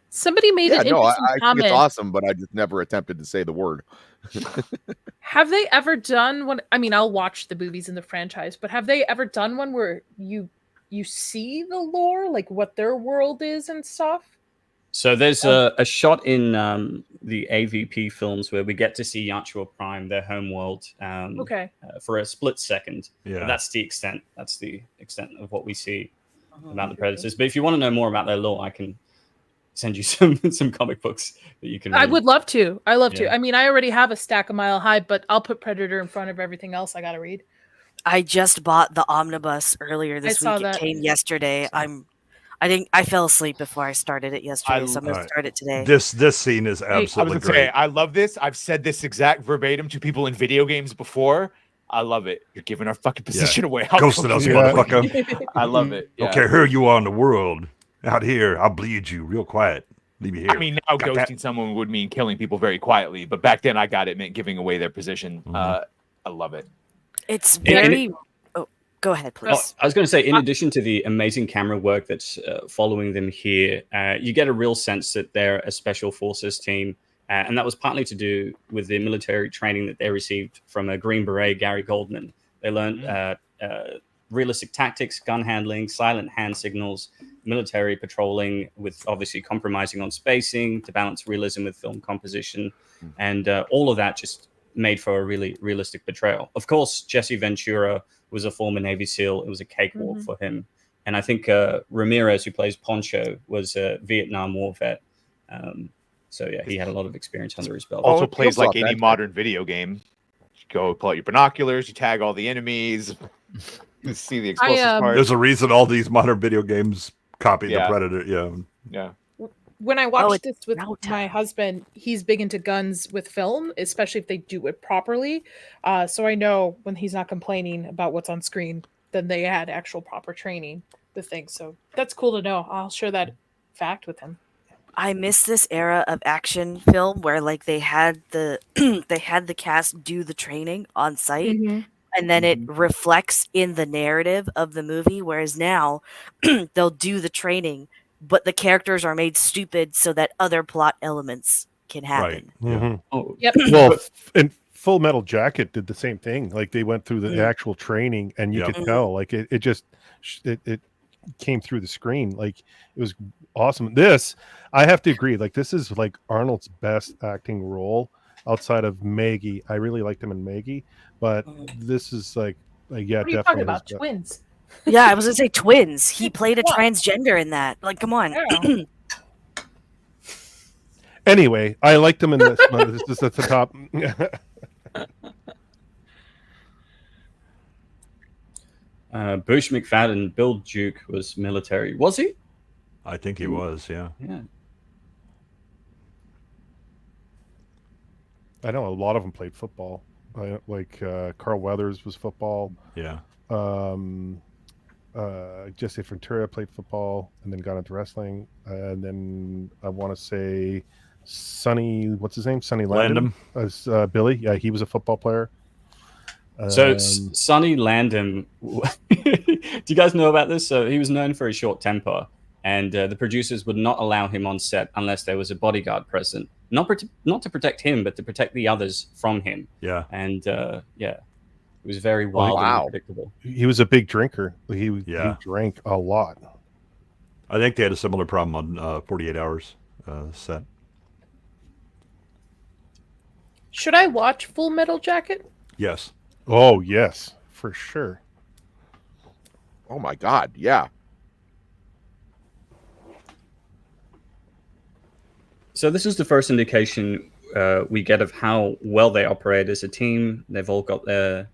Somebody made Yeah, an no, I interesting think comment. it's awesome, but I just never attempted to say the word. Have they ever done one? I mean, I'll watch the movies in the franchise, but have they ever done one where you see the lore, like what their world is and stuff? So there's a shot in the AVP films where we get to see Yachua Prime, their home world, Okay. for a split second. Yeah. But that's the extent. That's the extent of what we see about the Predators. But if you want to know more about their lore, I can send you some comic books that you can read. I would love to. I love to. Yeah. I mean, I already have a stack a mile high, but I'll put Predator in front of everything else I got to read. I just bought the omnibus earlier this saw week. that. It came yesterday. I fell asleep before I started it yesterday, so I'm gonna Alright. start it today. This scene is I was absolutely gonna great. say, I love this. I've said this exact verbatim to people in video games before. I love it. You're giving our fucking position away. How Ghosting cool us, is it? motherfucker. I love it. Don't Yeah. care who you are in the world. Out here, I'll bleed you real quiet. Leave me here. I mean, now Got ghosting that? someone would mean killing people very quietly, but back then I got it meant giving away their position. I love it. It's very. Oh, go ahead, Oh, please. I was going to say, in addition to the amazing camera work that's following them here, you get a real sense that they're a special forces team. And that was partly to do with the military training that they received from a Green Beret, Gary Goldman. They learned realistic tactics, gun handling, silent hand signals, military patrolling, with obviously compromising on spacing to balance realism with film composition. And all of that just made for a really realistic portrayal. Of course, Jesse Ventura was a former Navy SEAL. It was a cakewalk for him. And I think Ramirez, who plays Poncho, was a Vietnam War vet. So yeah, he had a lot of experience under his belt. Also it plays feels like any authentic. modern video game. You go pull out your binoculars, you tag all the enemies, you see the explosive part. There's a reason all these modern video games copy Yeah. the Predator. Yeah. Yeah. When I watched it's this with Rauta. my husband, he's big into guns with film, especially if they do it properly. So I know when he's not complaining about what's on screen, then they had actual proper training with things. So that's cool to know. I'll share that fact with him. I miss this era of action film where like they had the they had the cast do the training on site, and then it reflects in the narrative of the movie. Whereas now they'll do the training, but the characters are made stupid so that other plot elements can happen. Mhm. Oh, Yep. Well, and Full Metal Jacket did the same thing. Like they went through the actual training, and you Yeah. could tell, like it just it came through the screen. Like it was awesome. This, I have to agree. Like this is like Arnold's best acting role outside of Maggie. I really liked him in Maggie, but this is like yeah, What are you talking definitely. about? his best. Twins. Yeah, I was gonna say twins. He played a What? transgender in that. Like, come on. Yeah. Anyway, I liked him in this. This is at the top. Bush McFadden, Bill Duke was military. Was he? I think he was. Yeah. Yeah. I know a lot of them played football. Like Carl Weathers was football. Yeah. Jesse Ventura played football and then got into wrestling. And then I want to say Sonny, what's his name? Sonny Landham. As Billy. Yeah, he was a football player. So Sonny Landham, do you guys know about this? So he was known for his short temper, and the producers would not allow him on set unless there was a bodyguard present, not to protect him, but to protect the others from him. Yeah. And yeah, it was very wild and unpredictable. He was a big drinker. He Yeah. drank a lot. I think they had a similar problem on 48 Hours set. Should I watch Full Metal Jacket? Yes. Oh yes, for sure. Oh my God, yeah. So this is the first indication we get of how well they operate as a team. They've all got their,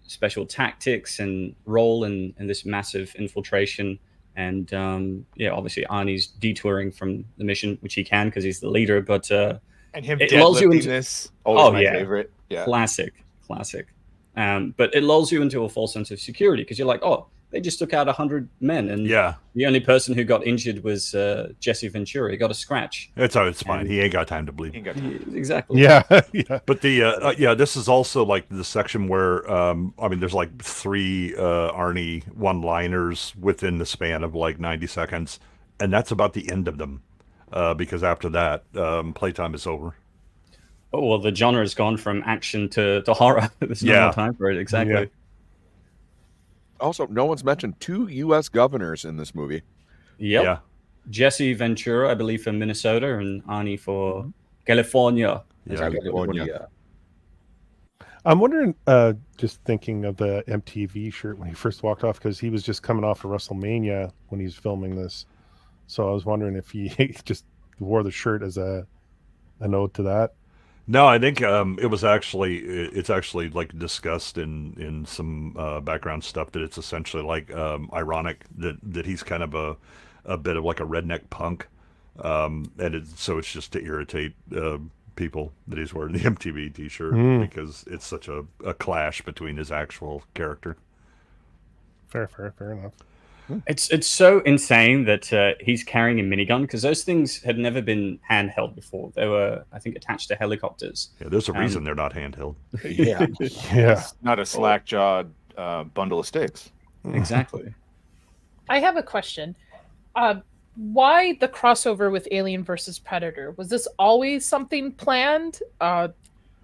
special tactics and role in this massive infiltration. And obviously Arnie's detouring from the mission, which he can because he's the leader. But And him it lulls you deadlifting into this, always my favorite. Yeah. classic. But it lulls you into a false sense of security because you're like, oh, they just took out 100 men, and the only person who got injured was Jesse Ventura. He got a scratch. It's fine. He ain't got time to bleed. Exactly. Yeah. But this is also like the section where there's like 3 Arnie one-liners within the span of like 90 seconds, and that's about the end of them, because after that, playtime is over. Oh well, the genre has gone from action to horror. There's no more time for it. Exactly. Yeah. Also, no one's mentioned 2 U.S. governors in this movie. Yep. Yeah. Jesse Ventura, I believe, for Minnesota, and Arnie for California. California. I'm wondering, just thinking of the MTV shirt when he first walked off, because he was just coming off of WrestleMania when he's filming this. So I was wondering if he just wore the shirt as a ode to that. No, I think it's actually like discussed in some background stuff that it's essentially like ironic that he's kind of a bit of like a redneck punk, and it's just to irritate people that he's wearing the MTV T-shirt because it's such a clash between his actual character. Fair enough. It's so insane that he's carrying a minigun because those things had never been handheld before. They were, I think, attached to helicopters. Yeah, there's a reason they're not handheld. Yeah. It's not a slack-jawed bundle of sticks. Exactly. I have a question. Why the crossover with Alien versus Predator? Was this always something planned? No.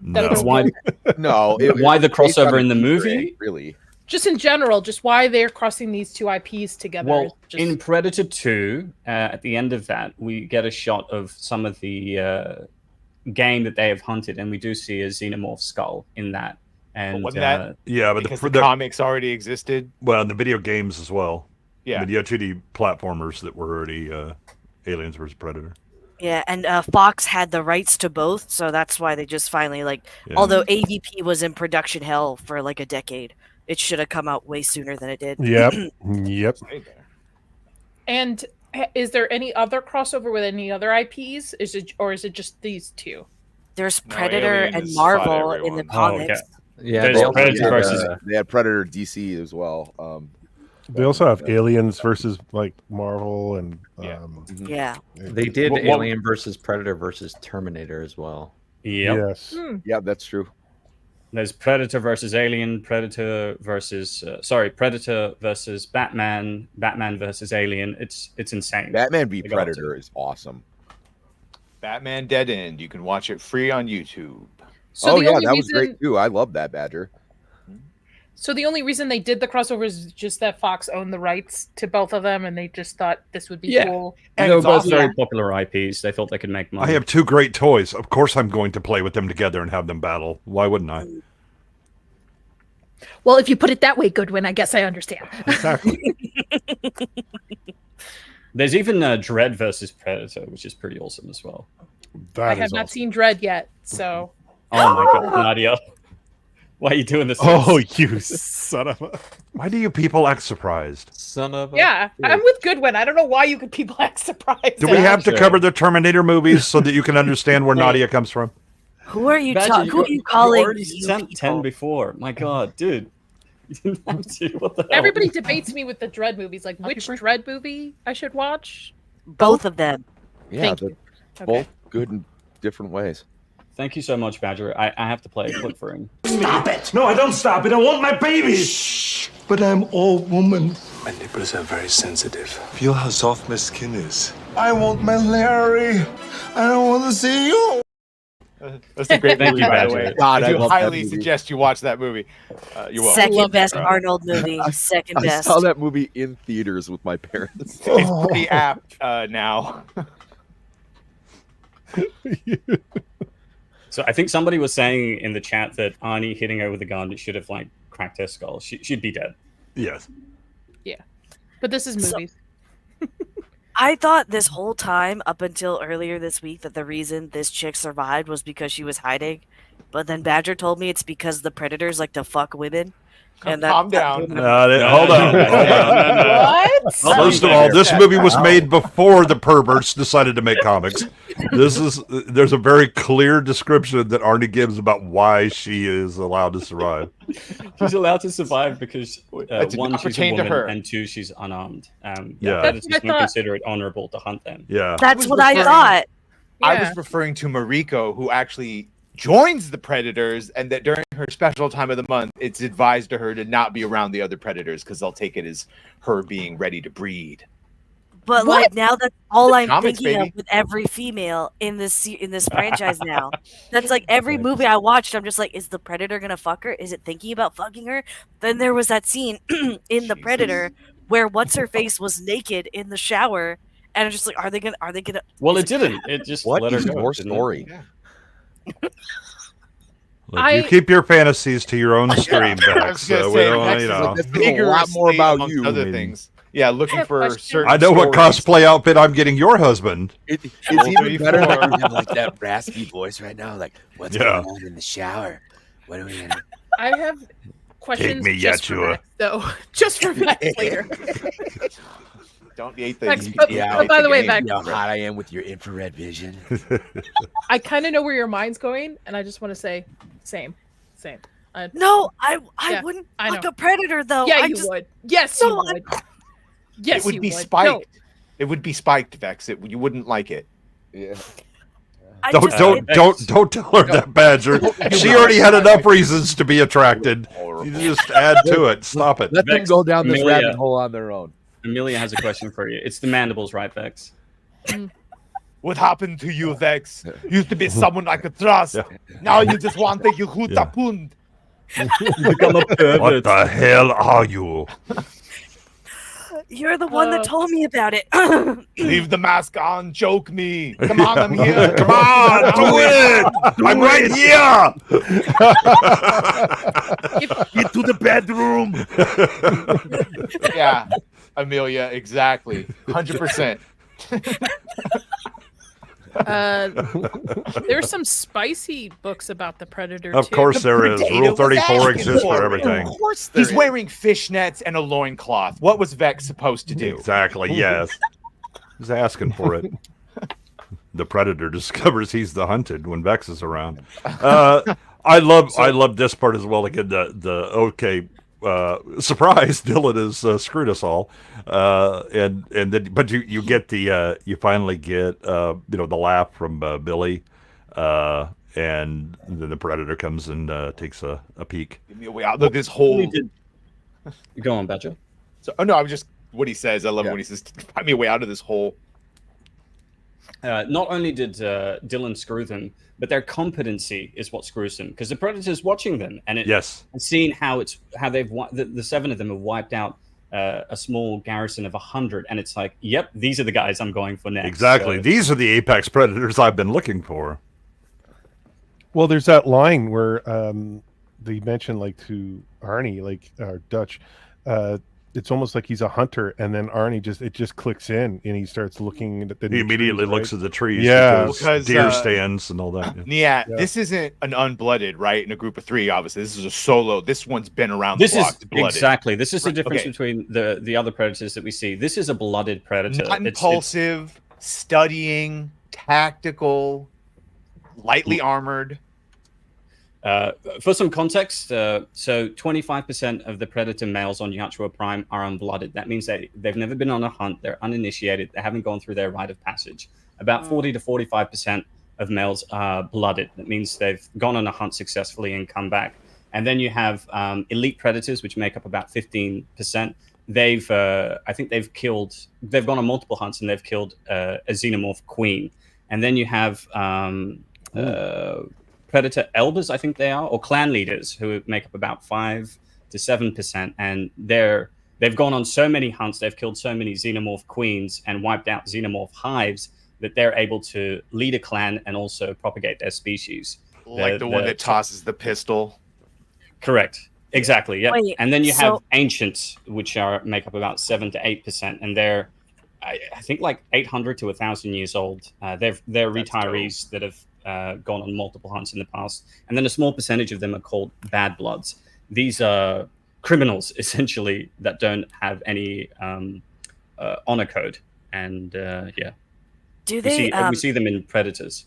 Why the crossover in the movie? Really? Just in general, just why they're crossing these 2 IPs together. Well, just... in Predator 2, at the end of that, we get a shot of some of the game that they have hunted, and we do see a xenomorph skull in that. And wasn't that but the comics already existed? Well, and the video games as well. Yeah. But you had 2D platformers that were already Aliens versus Predator. Yeah, and Fox had the rights to both, so that's why they just finally although AVP was in production hell for like a decade. It should have come out way sooner than it did. Yep. And is there any other crossover with any other IPs? Is it just these 2? There's Predator and Marvel in the comics. There's Predator versus. They had Predator DC as well. They also have Aliens versus like Marvel and They did Alien versus Predator versus Terminator as well. Yep. Yes. Yeah, that's true. There's Predator versus Alien, Predator versus Batman, Batman versus Alien. It's insane. Batman v Predator is awesome. Batman Dead End. You can watch it free on YouTube. So that was great too. I love that, Badger. So the only reason they did the crossover is just that Fox owned the rights to both of them, and they just thought this would be cool. And they were both very popular IPs. They thought they could make money. I have 2 great toys. Of course I'm going to play with them together and have them battle. Why wouldn't I? Well, if you put it that way, Goodwin, I guess I understand. Exactly. There's even Dread versus Predator, which is pretty awesome as well. I have not seen Dread yet, so. Oh my god, Nadia. Why are you doing this? Oh, you son of a... Why do you people act surprised? Son of a... Yeah, I'm with Goodwin. I don't know why you could people act surprised. Do we have to cover the Terminator movies so that you can understand where Nadia comes from? Who are you Badger, who are you calling? You already sent 10 before. My god, dude. You didn't have to. What the hell? Everybody debates me with the Dread movies. Like, which Dread movie I should watch? Both of them. Yeah, Thank they're you. both good in different ways. Thank you so much, Badger. I have to play a clip for him. Stop it! No, I don't stop it. I want my baby. Shh. But I'm all woman. My nipples are very sensitive. Feel how soft my skin is. I want my Larry. I don't want to see you. That's a great Thank movie, you, by the Badger. way. God, I I do love that highly movie. suggest you watch that movie. You're welcome. Second best Arnold movie. Second I best. saw that movie in theaters with my parents. It's pretty apt now. So I think somebody was saying in the chat that Arnie hitting her with a gun should have like cracked her skull. She'd be dead. Yes. Yeah. But this is movies. I thought this whole time up until earlier this week that the reason this chick survived was because she was hiding but then Badger told me it's because the predators like to fuck women. And that, Calm down. Hold on. What? First of all, this movie was made before the perverts decided to make comics. There's a very clear description that Arnie gives about why she is allowed to survive. She's allowed to survive because did one, not she's a pertain to woman, her. and two, she's unarmed. Yeah. Predators That's what I don't thought. consider it honorable to hunt them. Yeah. that's was what I referring- thought. I Yeah. was referring to Mariko, who actually joins the predators, and that during her special time of the month, it's advised to her to not be around the other predators because they'll take it as her being ready to breed. But What? like now that's all I'm Comics, thinking baby. of with every female in this franchise now. That's like every movie I watched, I'm just like, is the predator gonna fuck her? Is it thinking about fucking her? Then there was that scene in The Jesus. Predator where what's her face was naked in the shower, and I'm just like, are they gonna? Well, is it didn't. It just What let her is go. your didn't it? story? Look, you keep your fantasies to your own stream, I Vex. was gonna So we say, don't, Vex you is know. This is a lot more vigorously, about amongst you. other I mean- things. Yeah, looking have for questions. certain. I know what stories. cosplay outfit I'm getting your husband. It's Well, even better that before- you have like that raspy voice right now. Like, what's Yeah. going on in the shower? What are we gonna? I have questions me, just for Yachua. Vex, though. Just for Vex later. Don't eat the. Vex, you- but- you yeah, but ate by the way, game. Vex, You know how hot I am with your infrared vision. I kind of know where your mind's going, and I just want to say, same. No, I Yeah, wouldn't I fuck know. a predator though. Yeah, I you just, would. Yes, No, you would. Yes, It would you be would. spiked. No, It would be spiked, Vex. You wouldn't like it. Yeah. I Don't just, don't don't tell her that, Badger. She already had enough reasons to be attracted. You just add to it. Stop it. Let them Vex, go down this Amelia. rabbit hole on their own. Amelia has a question for you. It's the mandibles, right, Vex? What happened to you, Vex? Used to be someone I could trust. Yeah. Now you just want to you hoot Yeah. a pund. Become a pervert. What the hell are you? You're the one that told me about it. Leave the mask on. Joke me. Come on, I'm here. Come on, do it! I'm right here. Get to the bedroom. Yeah, Amelia, exactly. 100%. there's some spicy books about the predator. Of too. course there is. Predator Rule was 34 asking exists for for it. everything. Of course, He's wearing fishnets and a loincloth. What was Vex supposed to do? Exactly, yes. He's asking for it. The predator discovers he's the hunted when Vex is around. I love this part as well. Again, surprise, Dylan has screwed us all. And then but you get the you finally get the laugh from Billy. And then the predator comes and takes a peek. Give me a way out of this hole. Go on, Badger. So, no, I'm just what he says. I love it when he says, "Find me a way out of this hole." Not only did Dylan screw them, but their competency is what screws them, because the predator's watching them and seeing how they've the seven of them have wiped out a small garrison of 100, and it's like, yep, these are the guys I'm going for next. Exactly, So, these are the apex predators I've been looking for. Well, there's that line where they mention like to Arnie, like Dutch, it's almost like he's a hunter, and then Arnie just clicks in and he starts looking at the He immediately trees, looks right? at the trees, Yeah, because deer stands and all that. Yeah, this isn't an unblooded, right? In a group of three, obviously, this is a solo. This one's been around. This the block. is It's blooded. exactly. This is the difference Okay. between the other predators that we see. This is a blooded predator. Not It's- impulsive, studying, tactical, lightly armored. For some context, so 25% of the predator males on Yachua Prime are unblooded. That means they've never been on a hunt. They're uninitiated. They haven't gone through their rite of passage. About 40 to 45% of males are blooded. That means they've gone on a hunt successfully and come back. And then you have elite predators, which make up about 15%. They've gone on multiple hunts and they've killed a xenomorph queen. And then you have predator elders, I think they are, or clan leaders, who make up about 5 to 7%, and they've gone on so many hunts, they've killed so many xenomorph queens and wiped out xenomorph hives that they're able to lead a clan and also propagate their species. Like the one that tosses the pistol. Correct. Exactly. Yeah. Wait, And then you have so- ancients, which make up about 7 to 8%, and they're I think like 800 to 1,000 years old. They're retirees that have gone on multiple hunts in the past, and then a small percentage of them are called bad bloods. These are criminals essentially that don't have any honor code, and Do they? we see them in Predators.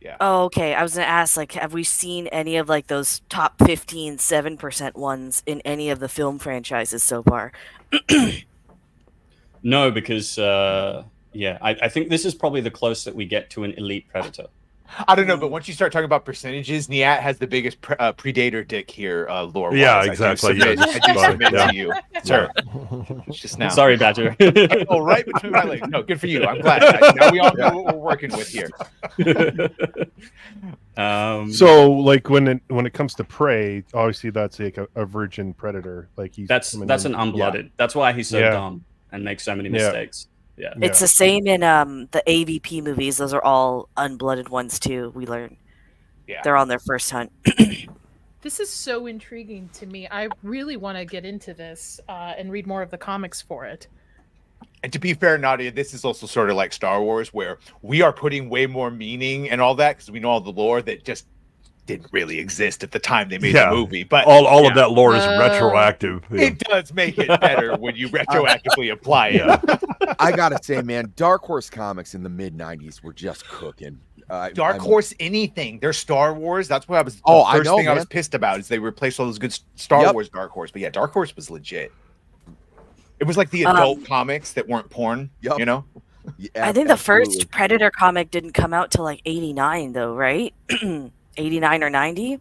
Yeah. Oh, okay. I was gonna ask, like, have we seen any of like those top 15, 7% ones in any of the film franchises so far? No, because I think this is probably the closest that we get to an elite predator. I don't know, but once you start talking about percentages, Niyat has the biggest predator dick here, lore. Yeah, exactly. I do submit to you, sir. Just now. Sorry, Badger. Oh, right between my legs. No, good for you. I'm glad. Now we all know what we're working with here. So, like when it comes to prey, obviously that's like a virgin predator. Like that's an unblooded. That's why he's so dumb and makes so many mistakes. Yeah. It's the same in the AVP movies. Those are all unblooded ones too. We learn. Yeah. They're on their first hunt. This is so intriguing to me. I really want to get into this and read more of the comics for it. And to be fair, Nadia, this is also sort of like Star Wars, where we are putting way more meaning and all that because we know all the lore that just didn't really exist at the time they made the movie. But all of that lore is retroactive. It does make it better when you retroactively apply it. I gotta say, man, Dark Horse comics in the mid-90s were just cooking. Dark Horse anything. They're Star Wars. That's what I was. I First know, thing I man. was pissed about is they replaced all those good Star Wars Dark Horse. But yeah, Dark Horse was legit. It was like the adult comics that weren't porn. You know. Yeah, I think the first Predator comic didn't come out till like 89 though, right? 89 or 90.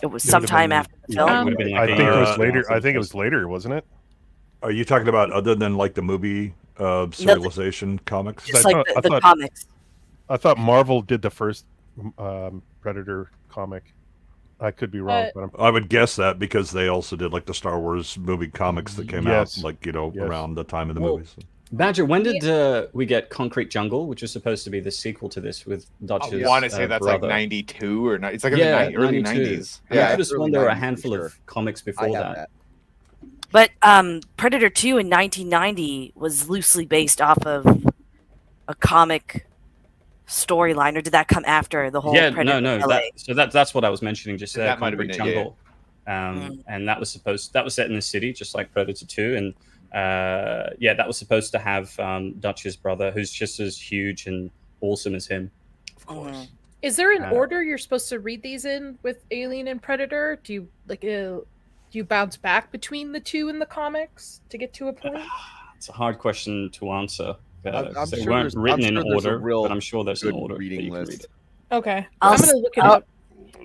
It was sometime after the film. I think it was later. I think it was later, wasn't it? Are you talking about other than like the movie serialization comics? Just like the comics. I thought Marvel did the first Predator comic. I could be wrong, but I would guess that because they also did like the Star Wars movie comics that came out like around the time of the movies. Badger, when did we get Concrete Jungle, which was supposed to be the sequel to this with Dutch's I want to say that's brother. like 92 or it's like in the early 90s. Yeah, I could have sworn there were a handful of comics before that. But Predator 2 in 1990 was loosely based off of a comic storyline, or did that come after the whole Predator? No. That's what I was mentioning just there. That might have been Concrete Jungle. And that was set in the city, just like Predator 2, and that was supposed to have Dutch's brother, who's just as huge and awesome as him. Of course. Is there an order you're supposed to read these in with Alien and Predator? Do you bounce back between the two in the comics to get to a point? It's a hard question to answer. I'm they sure weren't written in order, real but I'm sure there's an good order. reading list. Okay, I'm gonna look it up.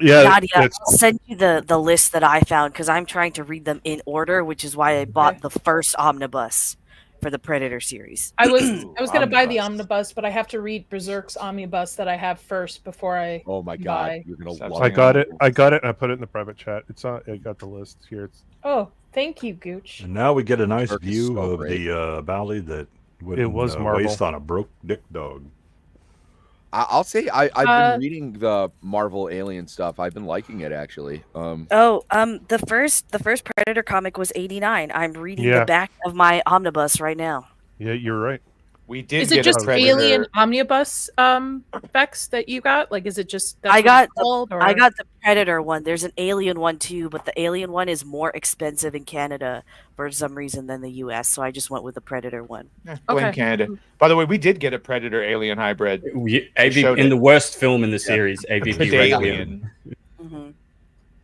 Yeah, Nadia, I'll send you the list that I found because I'm trying to read them in order, which is why I bought the first omnibus for the Predator series. I was gonna buy the omnibus, but I have to read Berserk's omnibus that I have first before I. Oh my god, you're gonna love I got it. I put it in the private chat. It's on. I got the list here. Oh, thank you, Gooch. And now we get a nice view of the valley that was waste on a broke dick dog. I'll say I've been reading the Marvel Alien stuff. I've been liking it actually. The first Predator comic was 89. I'm reading the back of my omnibus right now. Yeah, you're right. We did. Is it just Alien Omnibus specs that you got? Like, is it just? I got the Predator one. There's an Alien one too, but the Alien one is more expensive in Canada for some reason than the U.S. So I just went with the Predator one. In Canada. By the way, we did get a Predator Alien hybrid. In the worst film in the series, AVP Alien.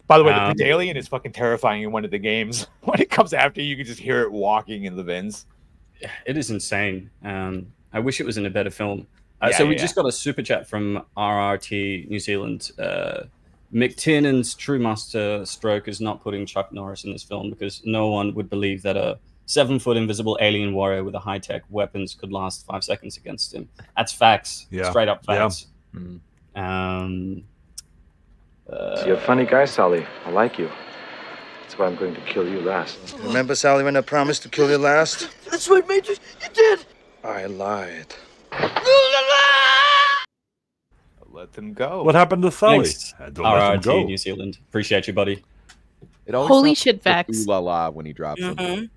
By the way, the Predalien is fucking terrifying in one of the games. When it comes after you, can just hear it walking in the vents. It is insane. I wish it was in a better film. We just got a super chat from RRT New Zealand. McTiernan's true master stroke is not putting Chuck Norris in this film because no one would believe that a 7-foot invisible alien warrior with a high-tech weapons could last 5 seconds against him. That's facts. Yeah. Straight up facts. Yeah. You're a funny guy, Sally. I like you. That's why I'm going to kill you last. Remember, Sally, when I promised to kill you last? That's right, Major. You did. I lied. Let them go. What happened to Sally? Thanks, RRT New Zealand. Appreciate you, buddy. Holy shit, Vex. Ooh la la when he drops them.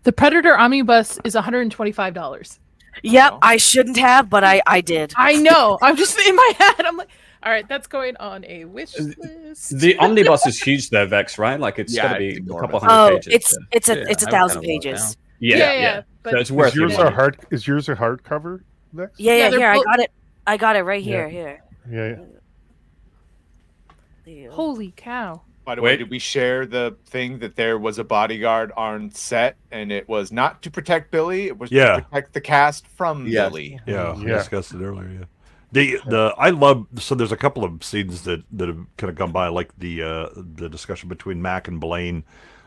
The Predator Omnibus is $125. Yep, I shouldn't have, but I did. I know. I'm just in my head. I'm like, All right, that's going on a wish list. The omnibus is huge though, Vex, right? Like it's got to be a couple hundred pages. It's yeah. it's a 1,000 pages. Yeah. But So it's worth Is yours your a money. hardcover, Vex? Yeah, they're here I both- got it. I got it right Yeah. here. Yeah. Holy cow! By the way, did we share the thing that there was a bodyguard on set, and it was not to protect Billy; it was to protect the cast from Billy. Yeah, we discussed it earlier. Yeah. I love, so there's a couple of scenes that have kind of come by, like the discussion between Mac and Blaine,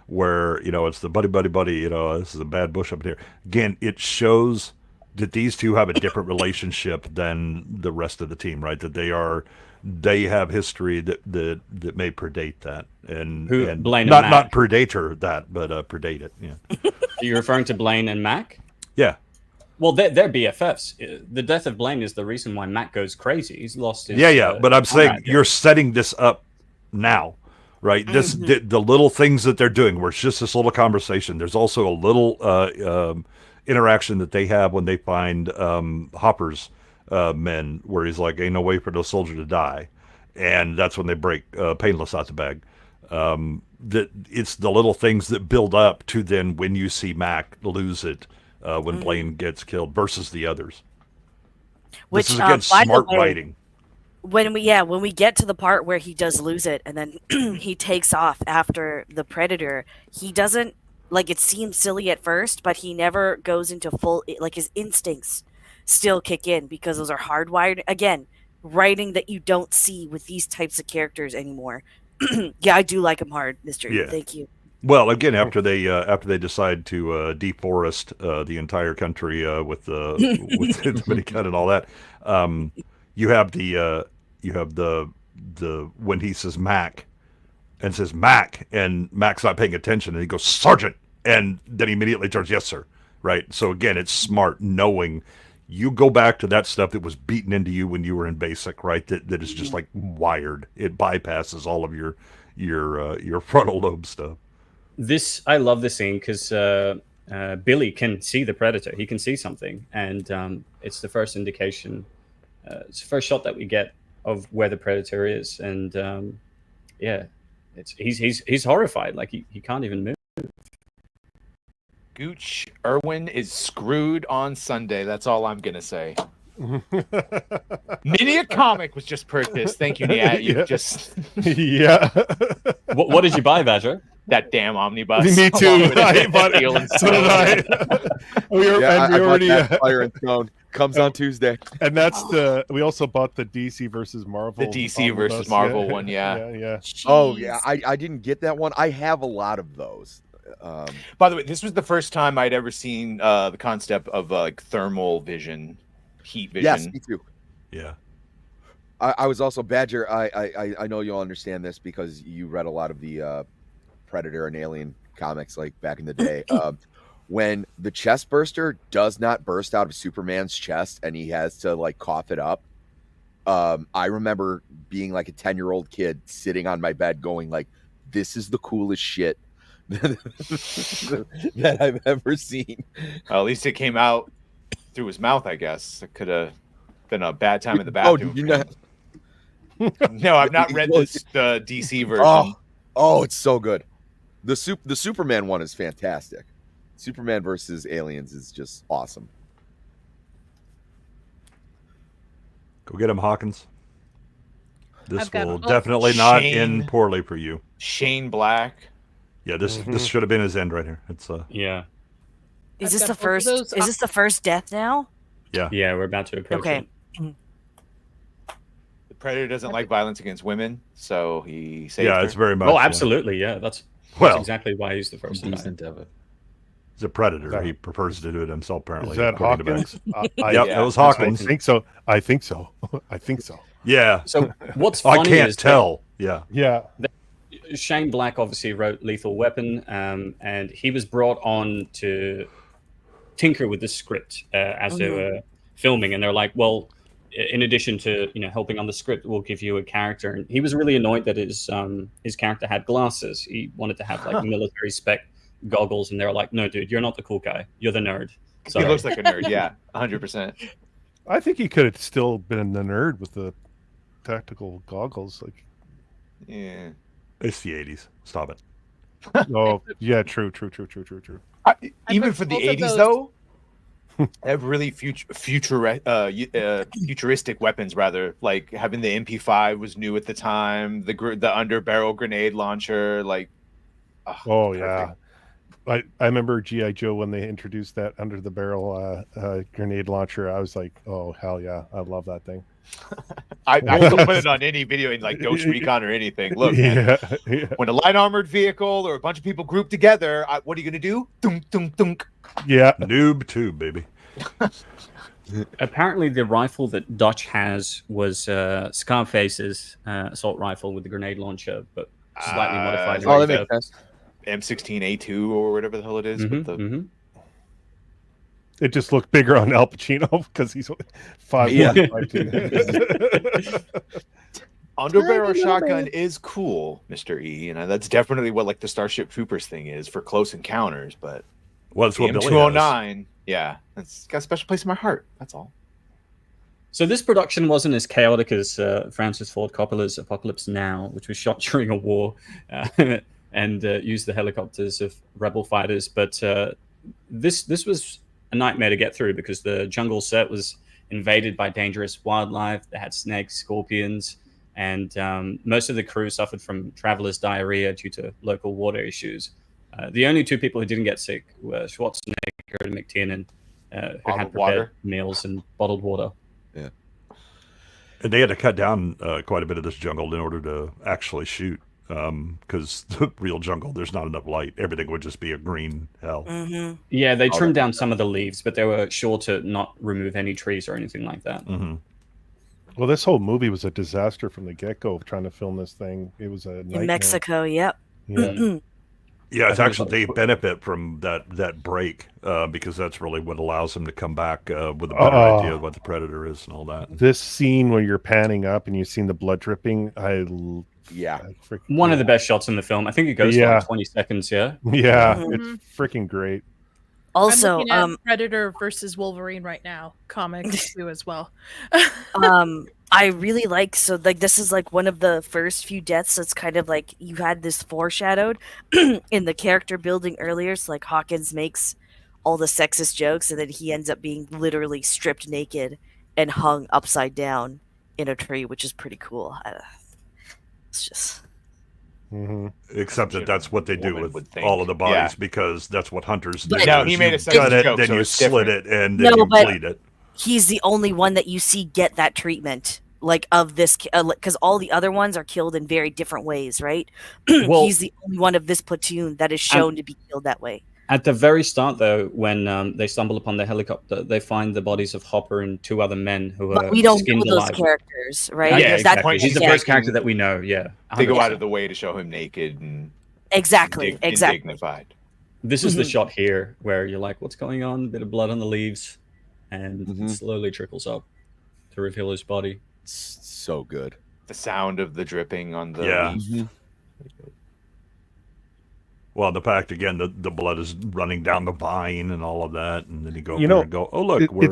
where it's the buddy, this is a bad bush up here. Again, it shows that these two have a different relationship than the rest of the team, right? That they have history that may predate that, and Blaine not and Mac? not predator that, but predate it. Yeah. Are you referring to Blaine and Mac? Yeah. Well, they're BFFs. The death of Blaine is the reason why Mac goes crazy. He's lost his. But I'm saying comrade. you're setting this up now, right? This the little things that they're doing, where it's just this little conversation. There's also a little interaction that they have when they find Hopper's men, where he's like, "Ain't no way for no soldier to die," and that's when they break Painless out the bag. That it's the little things that build up to then when you see Mac lose it. When Blaine gets killed versus the others. Which this is again by the smart way, writing. When we get to the part where he does lose it and then he takes off after the predator, he doesn't, like, it seems silly at first, but he never goes into full, like, his instincts still kick in because those are hardwired. Again, writing that you don't see with these types of characters anymore. Yeah, I do like him hard, Mr. Yeah. Thank you. Well, again, after they decide to deforest the entire country with the minigun and all that, you have the when he says Mac and says Mac, and Mac's not paying attention, and he goes Sergeant, and then he immediately turns yes sir, right? So again, it's smart knowing you go back to that stuff that was beaten into you when you were in basic, right? That is just like wired. It bypasses all of your frontal lobe stuff. I love this scene because Billy can see the predator. He can see something, and it's the first indication. It's the first shot that we get of where the predator is, and he's horrified. Like he can't even move. Gooch Irwin is screwed on Sunday. That's all I'm gonna say. Mini a comic was just purchased. Thank you, Niyat. You just What did you buy, Badger? That damn omnibus. Me too. I bought it. Steel and So did I. we already Fire and Stone comes on Tuesday, and that's we also bought the DC versus Marvel. The DC versus Marvel one, yeah. Oh yeah, I didn't get that one. I have a lot of those. By the way, this was the first time I'd ever seen the concept of like thermal vision, heat vision. Yes, me too. Yeah. I was also Badger. I know you'll understand this because you read a lot of the Predator and Alien comics like back in the day. When the chest burster does not burst out of Superman's chest and he has to like cough it up. I remember being like a 10-year-old kid sitting on my bed going like, this is the coolest shit that I've ever seen. At least it came out through his mouth, I guess. It could have been a bad time in the bathroom. Oh, did you not? No, I've not read the DC version. Oh, it's so good. The Superman one is fantastic. Superman versus Aliens is just awesome. Go get him, Hawkins. This I've got- will oh, definitely not Shane. end poorly for you. Shane Black. Yeah, this should have been his end right here. It's Yeah. Is I've this got the both of first? those. Is this the first death now? yeah. Yeah, we're about to approach Okay. it. The Predator doesn't like violence against women, so he saved Yeah, her. it's very much. Oh, absolutely. Yeah, that's Well- exactly why he's the first to die. Decent of it. He's a predator. That- He prefers to do it himself. Apparently, Is that according to Hawkins? Banks. I Yep, yeah, it was I Hawkins. think so. I think so. I think so. Yeah. So what's I funny can't is that tell. Yeah. Yeah. Shane Black obviously wrote Lethal Weapon, and he was brought on to tinker with the script as they were filming. And they're like, well, in addition to helping on the script, we'll give you a character. And he was really annoyed that his character had glasses. He wanted to have like military spec goggles, and they're like, no, dude, you're not the cool guy. You're the nerd. He Sorry. looks like a nerd. Yeah, 100%. I think he could have still been the nerd with the tactical goggles. Like, Yeah. It's the 80s. Stop it. oh yeah, true. Even for the both of 80s, those- though, they have really futuristic weapons. Rather, like having the MP5 was new at the time. The underbarrel grenade launcher, like. Oh perfect. yeah. I remember G.I. Joe when they introduced that under the barrel grenade launcher. I was like, oh hell yeah, I love that thing. I still put it on any video in like Ghost Recon or anything. Look, man, when a light armored vehicle or a bunch of people group together, what are you gonna do? Thunk, thunk, thunk. Yeah, noob tube, baby. Apparently, the rifle that Dutch has was Scarface's assault rifle with the grenade launcher, but slightly modified. Oh, that makes sense. M16A2 or whatever the hell it is. With the it just looked bigger on Al Pacino because he's 5'1", 5'2". Underbarrel shotgun is cool, Mr. E, and that's definitely what like the Starship Troopers thing is for close encounters. But well, it's what the Billy M209, yeah, it's got a special place in my heart. That's all. So this production wasn't as chaotic as Francis Ford Coppola's Apocalypse Now, which was shot during a war and used the helicopters of rebel fighters. But this was a nightmare to get through because the jungle set was invaded by dangerous wildlife. They had snakes, scorpions, and most of the crew suffered from traveler's diarrhea due to local water issues. The only two people who didn't get sick were Schwarzenegger and McTiernan, who had prepared meals and bottled water. Yeah. And they had to cut down quite a bit of this jungle in order to actually shoot. Because the real jungle, there's not enough light. Everything would just be a green hell. Mm-hmm. Yeah, they trimmed down some of the leaves, but they were sure to not remove any trees or anything like that. Mm-hmm. Well, this whole movie was a disaster from the get-go trying to film this thing. It was a nightmare. In Mexico, yep. Yeah. Yeah, it's actually they benefit from that break because that's really what allows them to come back with a better idea of what the predator is and all that. This scene where you're panning up and you've seen the blood dripping, One of the best shots in the film. I think it goes for like 20 seconds. Yeah. Yeah, Mhm. it's freaking great. Also, I'm looking at Predator versus Wolverine right now, comics too as well. I really like this is like one of the first few deaths that's kind of like you had this foreshadowed in the character building earlier. So like Hawkins makes all the sexist jokes and then he ends up being literally stripped naked and hung upside down in a tree, which is pretty cool. It's just Except that's what they do with all of the bodies because that's what hunters do. No, he made a cut it, joke, then so you it's slit different. it, and then you bleed it. He's the only one that you see get that treatment, like of this, because all the other ones are killed in very different ways, right? Well- He's the only one of this platoon that is shown to be killed that way. At the very start, though, when they stumble upon the helicopter, they find the bodies of Hopper and two other men who are But we don't skinned know those alive. characters, right? Yeah, That's exactly. He's the yeah. first character that we know. Yeah, They go 100%. out of the way to show him naked and Exactly. dignified. This is the Mhm. shot here where you're like, "What's going on?" A bit of blood on the leaves, and it slowly trickles up to reveal his body. So good. The sound of the dripping on the Yeah. Well, the fact again, the blood is running down the vine and all of that, and then you go there and go, "Oh look, we're."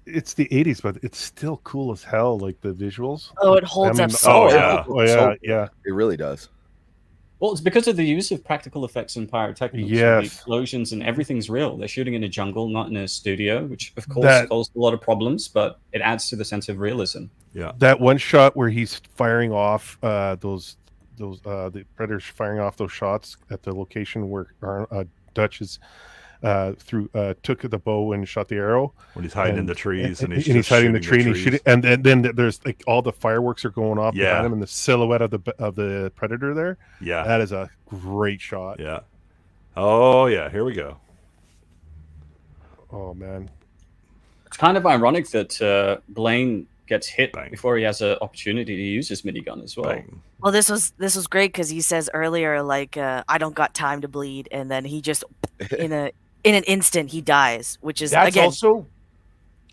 It's the 80s, but it's still cool as hell. Like the visuals. Oh, it holds up so well. Oh yeah, yeah. It really does. Well, it's because of the use of practical effects and pyrotechnics. Yes. The explosions and everything's real. They're shooting in a jungle, not in a studio, which of course That- caused a lot of problems, but it adds to the sense of realism. Yeah. That one shot where he's firing off the predators firing off those shots at the location where Dutch is took the bow and shot the arrow when he's hiding in the trees and he's he's just hiding in the shooting tree the and he's trees. shooting, and then there's like all the fireworks are going off Yeah. behind him and the silhouette of the predator there. Yeah. That is a great shot. Yeah. Oh yeah, here we go. Oh man. It's kind of ironic that Blaine gets hit before he has an opportunity to use his minigun as well. Well, this was great because he says earlier, like, I don't got time to bleed, and then he just in an instant he dies, which is That's again also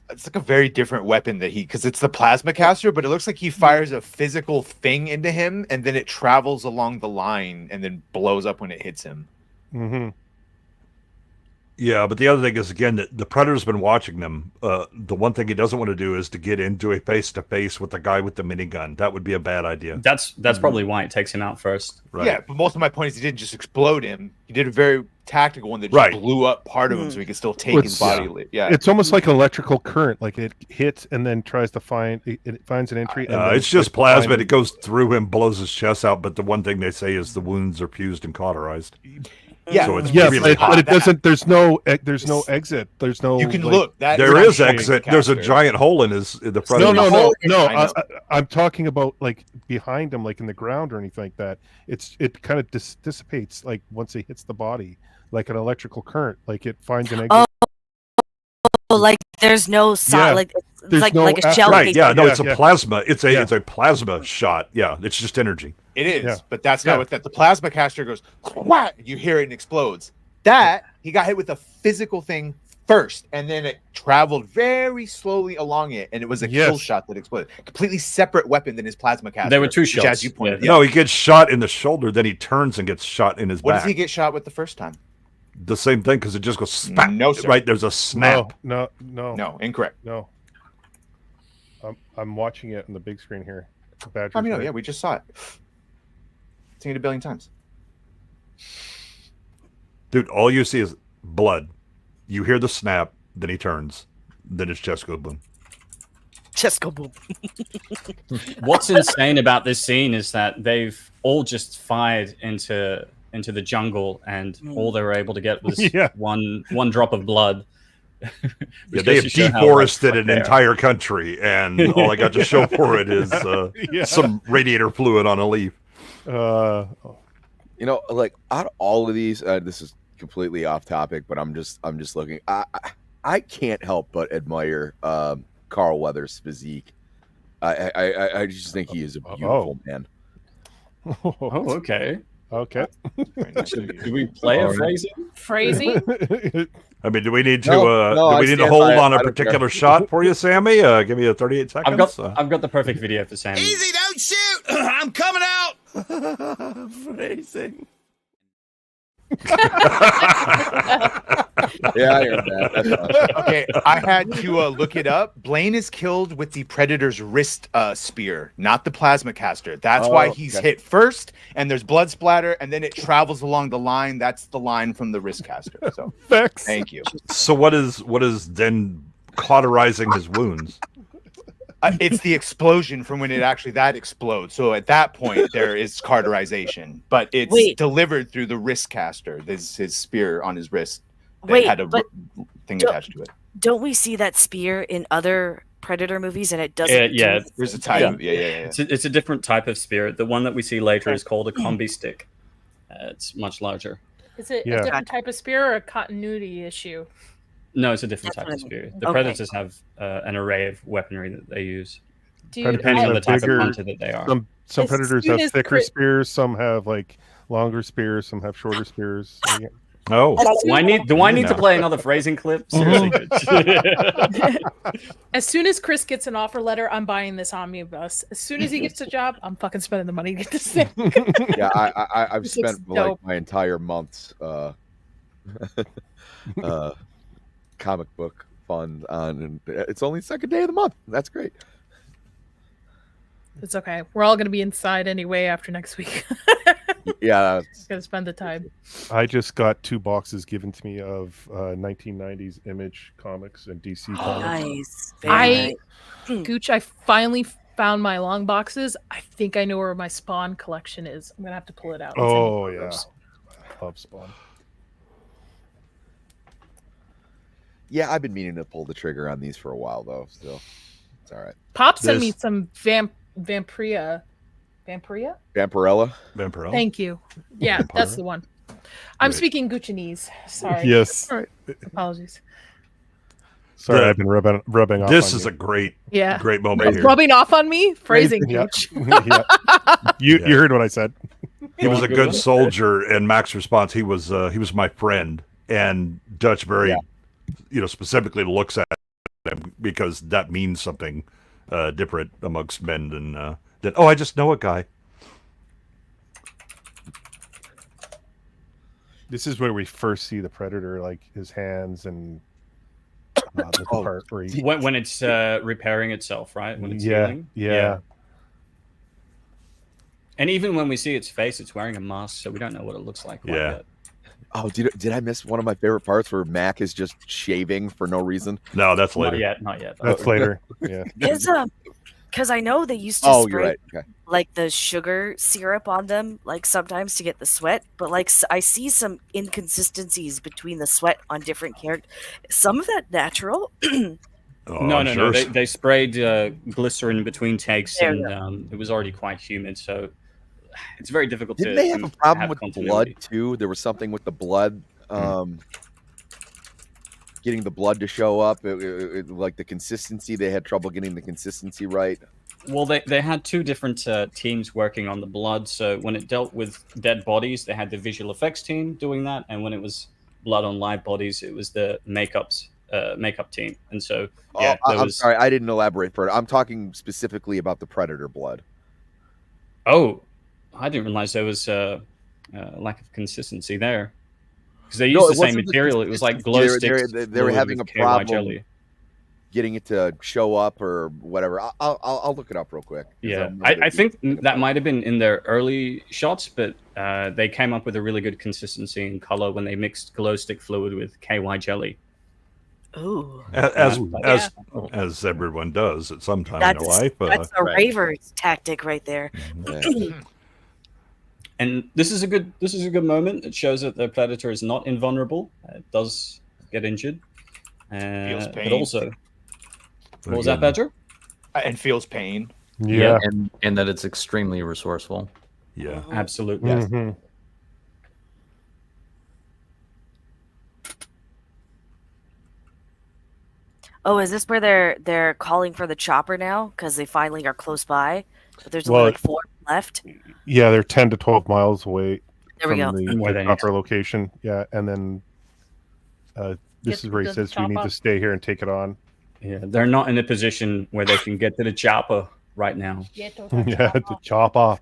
it's like a very different weapon that because it's the plasma caster, but it looks like he fires a physical thing into him and then it travels along the line and then blows up when it hits him. Mm-hmm. Yeah, but the other thing is, again, that the Predator's been watching them. The one thing he doesn't want to do is to get into a face-to-face with the guy with the minigun. That would be a bad idea. That's probably why it takes him out first. Right. Yeah, but most of my point is he didn't just explode him. He did a very tactical one that just blew up part of him so he could still take his body. Yeah, it's almost like an electrical current. Like it hits and then tries to find it finds an entry. And then it's just plasma. It goes through him, blows his chest out. But the one thing they say is the wounds are fused and cauterized. Yeah, so it's yes, really but it doesn't. There's no exit. There's no. You can look. There is exit. There's a giant hole in the front. No. I'm talking about like behind him, like in the ground or anything like that. It kind of dissipates like once it hits the body, like an electrical current. Like it finds an exit. Oh, like there's no Yeah. like There's like no like a shell. Right? Yeah. No, Yeah, it's a yeah. plasma. It's a Yeah. it's a plasma shot. Yeah. It's just energy. It is, Yeah. but that's not what that. The plasma caster goes, whack, you hear it and explodes. That he got hit with a physical thing first, and then it traveled very slowly along it, and it was a kill shot that exploded. Completely separate weapon than his plasma caster. There were two which, shots. as you pointed out. No, he gets shot in the shoulder, then he turns and gets shot in his What back. does he get shot with the first time? The same thing, because it just goes snap. No, sir. Right? There's a snap. No. No, incorrect. No. I'm watching it on the big screen here. Badger's I mean, right. yeah, we just saw it. Seen it a billion times. Dude, all you see is blood. You hear the snap, then he turns. Then his chest goes boom. Chest go boom. What's insane about this scene is that they've all just fired into the jungle, and all they were able to get was one drop of blood. Yeah, they have deforested an entire country, and all I got to show for it is some radiator fluid on a leaf. You know, like out of all of these, this is completely off topic, but I'm just looking. I can't help but admire Carl Weathers' physique. I just think he is a beautiful man. Oh, okay. Okay. Do we play a phrasing? Phrasing? I mean, do we need to No, do I we need to stand hold by it. on I a don't particular care. shot for you, Sammy? Give me a 38 seconds. I've got the perfect video for Sammy. Easy, don't shoot! I'm coming out! Phrasing. Yeah, I heard that. That's awesome. Okay, I had to look it up. Blaine is killed with the Predator's wrist spear, not the plasma caster. That's why he's hit first, and there's blood splatter, and then it travels along the line. That's the line from the wrist caster. So, thank you. So what is then cauterizing his wounds? It's the explosion from when it actually that explodes. So at that point, there is cauterization, but it's delivered through the wrist caster. There's his spear on his wrist that had a thing attached to it. Don't we see that spear in other Predator movies, and it doesn't? Yeah, there's a type. Yeah. It's a different type of spear. The one that we see later is called a combi stick. It's much larger. Is it a different type of spear or a continuity issue? No, it's a different type of spear. The Predators have an array of weaponry that they use, depending on the type of hunter that they are. Some Predators have thicker spears, some have like longer spears, some have shorter spears. Oh, do I need to play another phrasing clip? Seriously. As soon as Chris gets an offer letter, I'm buying this omnibus. As soon as he gets a job, I'm fucking spending the money to get this thing. Yeah, I've spent like my entire month's comic book fund on, and it's only the second day of the month. That's great. It's okay. We're all going to be inside anyway after next week. Yeah, gonna spend the time. I just got 2 boxes given to me of 1990s Image comics and DC comics. Nice. Gooch, I finally found my long boxes. I think I know where my Spawn collection is. I'm gonna have to pull it out. Oh yeah, I love Spawn. Yeah, I've been meaning to pull the trigger on these for a while though. Still, it's all right. Pop sent me some Vampirella. Thank you. Yeah, that's the one. I'm speaking Guchanese. Sorry. Yes. All right. Apologies. Sorry, I've been rubbing off. This on is you. a great Yeah. moment here. Rubbing off on me? Phrasing. Yeah. Gooch. You heard what I said. He was a good soldier, and Mac's response, he was my friend, and Dutch very, specifically looks at him because that means something different amongst men than I just know a guy. This is where we first see the Predator, like his hands and the part where he... when it's repairing itself, right? When it's healing. Yeah. And even when we see its face, it's wearing a mask, so we don't know what it looks like quite yet. Oh, did I miss one of my favorite parts where Mac is just shaving for no reason? No, that's later. Not yet. That's later. Yeah. Because I know they used to Oh, spray you're right. Okay. like the sugar syrup on them, like sometimes to get the sweat. But like I see some inconsistencies between the sweat on different characters. Some of that natural. No. They sprayed glycerin between takes, and it was already quite humid, so it's very difficult. Didn't they have a problem with the blood too? There was something with the blood. Getting the blood to show up, like the consistency, they had trouble getting the consistency right. Well, they had two different teams working on the blood. So when it dealt with dead bodies, they had the visual effects team doing that, and when it was blood on live bodies, it was the makeup team. And so, yeah, I'm sorry, I didn't elaborate further. I'm talking specifically about the Predator blood. Oh, I didn't realize there was a lack of consistency there. Because they used the same material. It was like glow sticks. They were having a problem getting it to show up or whatever. I'll look it up real quick. Yeah, I think that might have been in their early shots, but they came up with a really good consistency in color when they mixed glow stick fluid with KY jelly. Ooh. As everyone does at some time in their life. That's a raver's tactic right there. And this is a good moment. It shows that the Predator is not invulnerable. It does get injured. Feels pain. But also, what was that, Pedro? And feels pain. Yeah. And that it's extremely resourceful. Yeah. Absolutely. Mm-hmm. Oh, is this where they're calling for the chopper now? Because they finally are close by. But there's only like 4 left. Yeah, they're 10 to 12 miles away from the chopper location. Yeah, and then this is where he says we need to stay here and take it on. Yeah, they're not in a position where they can get to the chopper right now. Yeah, the chopper.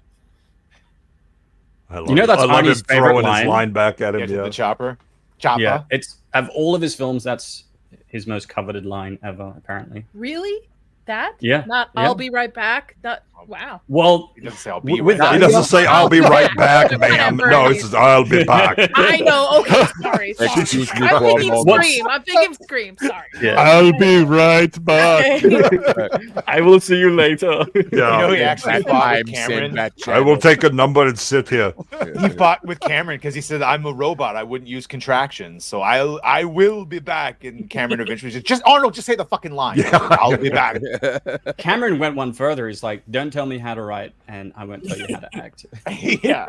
You know that's Arnie's favorite line. His line back at him. Yeah, the chopper. Chopper. Yeah, it's of all of his films, that's his most coveted line ever, apparently. Really? That? Yeah. Not I'll be right back. That wow. Well, he doesn't say I'll be right back. He doesn't say I'll be right back, ma'am. No, he says I'll be back. I know. Okay, sorry. I'm thinking Scream. I'm thinking Scream. Sorry. Yeah. I'll be right back. I will see you later. Yeah. You know, he actually fought with Cameron. I will take a number and sit here. He fought with Cameron because he said, "I'm a robot. I wouldn't use contractions, so I will be back." And Cameron eventually said, "Just Arnold, just say the fucking line. Yeah. I'll be back." Cameron went one further. He's like, "Don't tell me how to write, and I won't tell you how to act." Yeah.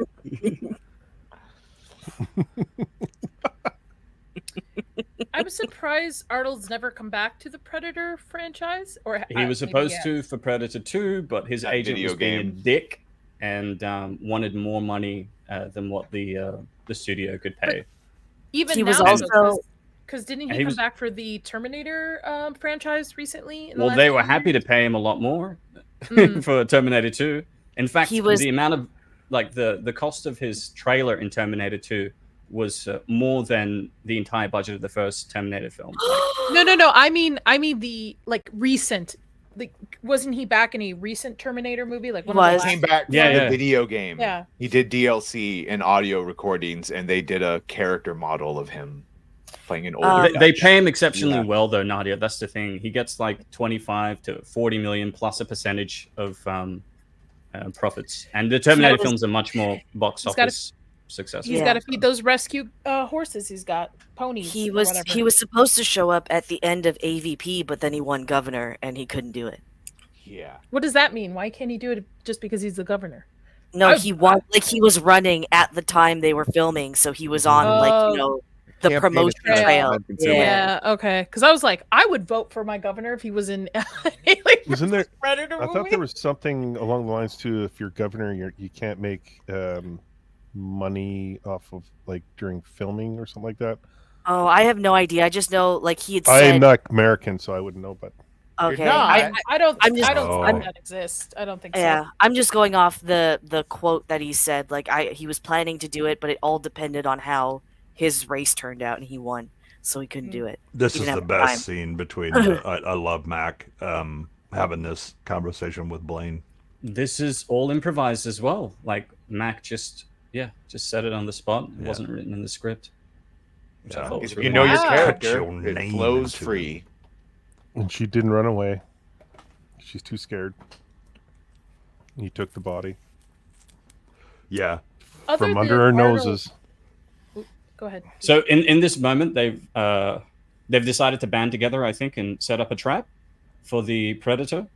I'm surprised Arnold's never come back to the Predator franchise. Or he was supposed to for Predator 2, but his agent was being a dick and wanted more money than what the studio could pay. Even he now, was also because didn't he come back for the Terminator franchise recently? Well, they were happy to pay him a lot more for Terminator 2. In fact, the amount of the cost of his trailer in Terminator 2 was more than the entire budget of the first Terminator film. No. I mean the recent. Wasn't he back in a recent Terminator movie? Like he came back from the video game. Yeah, he did DLC and audio recordings, and they did a character model of him playing an older. They pay him exceptionally well, though, Nadia. That's the thing. He gets like 25 to 40 million plus a percentage of profits, and the Terminator films are much more box office successful. He's got to feed those rescue horses. He's got ponies. He was supposed to show up at the end of AVP, but then he won governor and he couldn't do it. Yeah. What does that mean? Why can't he do it just because he's the governor? No, he won. Like he was running at the time they were filming, so he was on the promotion trail. Yeah. Okay. Because I was like, I would vote for my governor if he was in. Wasn't there? Predator I thought there was something along the lines too. If you're governor, you can't make money off of during filming or something like that. Oh, I have no idea. I just know he had said. I am not American, so I wouldn't know. But okay, I don't. I'm just, I don't think that exists. I don't think so. Yeah, I'm just going off the quote that he said. He was planning to do it, but it all depended on how his race turned out and he won, so he couldn't do it. This He is didn't the have best time. scene between. I love Mac having this conversation with Blaine. This is all improvised as well. Like Mac just said it on the spot. It wasn't written in the script. Which I thought was If really you know your nice. character, your it name flows into free. And she didn't run away. She's too scared. He took the body. Yeah. From under her noses. Go ahead. So in this moment, they've decided to band together, I think, and set up a trap for the predator.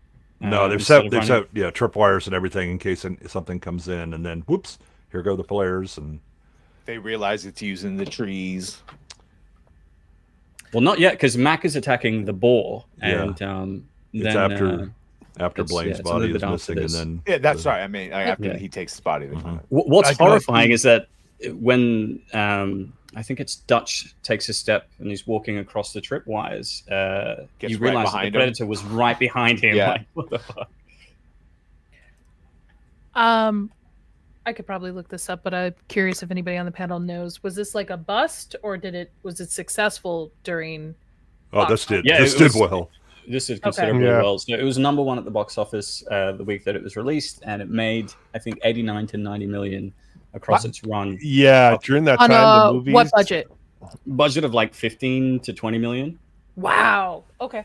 No, they've set tripwires and everything in case something comes in, and then whoops, here go the players, and they realize it's using the trees. Well, not yet, because Mac is attacking the boar, and it's then after Blaine's body is missing, and then that's right. I mean, after he takes the body. What's horrifying is that when I think it's Dutch takes a step and he's walking across the tripwires, you realize that the predator was right behind him. Yeah. Like, what the fuck? I could probably look this up, but I'm curious if anybody on the panel knows. Was this like a bust, or was it successful during? Oh, this did well. This did considerably well. So it was #1 at the box office the week that it was released, and it made, I think, 89 to 90 million across its run. Yeah, during that time, the movies. What budget? Budget of like 15 to 20 million. Wow. Okay.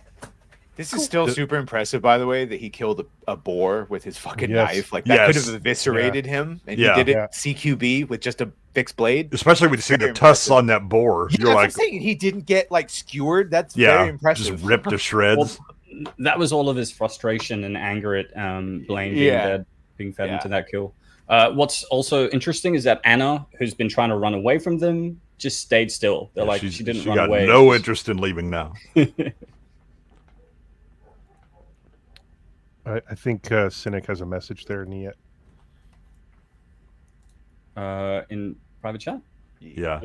This is still super impressive, by the way, that he killed a boar with his fucking knife. Like that could have eviscerated him, and he did it CQB with just a fixed blade. Especially when you see the tusks on that boar, you're like, I'm saying he didn't get like skewered. That's very impressive. Just ripped to shreds. Well, that was all of his frustration and anger at Blaine being dead, being fed into that kill. What's also interesting is that Anna, who's been trying to run away from them, just stayed still. They're like, she didn't run away. She got no interest in leaving now. I think Cynic has a message there, Niyat. In private chat? Yeah.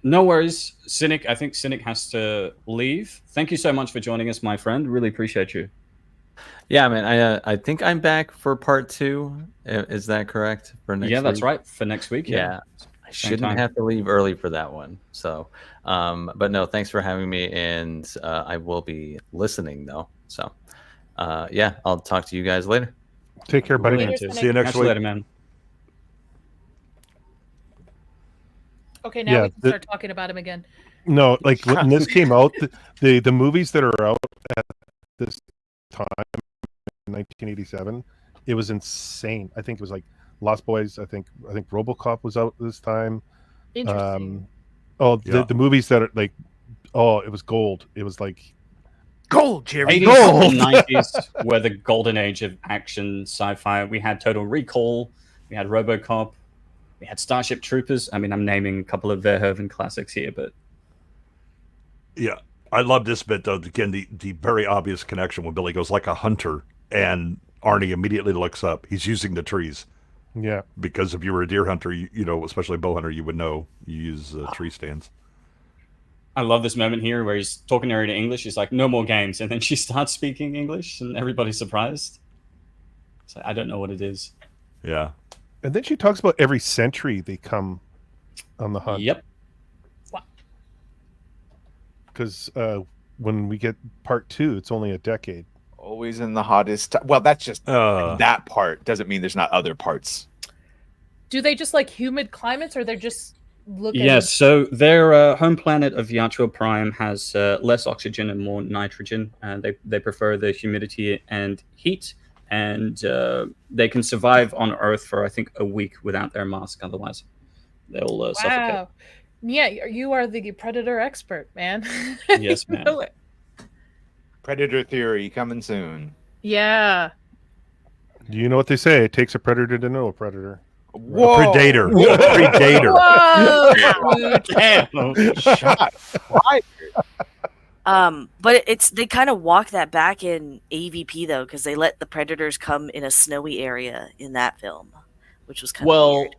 No worries, Cynic. I think Cynic has to leave. Thank you so much for joining us, my friend. Really appreciate you. Yeah, man. I think I'm back for part 2. Is that correct? For next week? That's right. For next week. Yeah. I shouldn't have to leave early for that one. So, but no, thanks for having me, and I will be listening though. So, I'll talk to you guys later. Take care, buddy. Really See you next week, later, man. Okay, now we can start talking about him again. No, like when this came out, the movies that are out at this time, in 1987, it was insane. I think it was like Lost Boys. I think RoboCop was out this time. Interesting. The movies that are like, it was gold. It was like gold, Jerry. 80s and 90s were the golden age of action sci-fi. We had Total Recall. We had RoboCop. We had Starship Troopers. I mean, I'm naming a couple of Verhoeven classics here, but yeah, I love this bit though. Again, the very obvious connection when Billy goes like a hunter, and Arnie immediately looks up. He's using the trees. Yeah, because if you were a deer hunter, you know, especially a bow hunter, you would know you use tree stands. I love this moment here where he's talking to her in English. He's like, "No more games," and then she starts speaking English, and everybody's surprised. So I don't know what it is. Yeah. And then she talks about every century they come on the hunt. Yep. Because when we get part 2, it's only a decade. Always in the hottest. Well, that's just that part. Doesn't mean there's not other parts. Do they just like humid climates, or they're just looking? Yes. So their home planet of Yatra Prime has less oxygen and more nitrogen. They prefer the humidity and heat. And they can survive on Earth for, I think, a week without their mask. Otherwise, they'll suffocate. Yeah, you are the predator expert, man. Yes, man. Predator theory coming soon. Yeah. Do you know what they say? It takes a predator to know a predator. Whoa. A predator. Whoa. A predator. Whoa. Damn. Shot fired. But they kind of walk that back in AVP though, because they let the predators come in a snowy area in that film, which was kind of weird.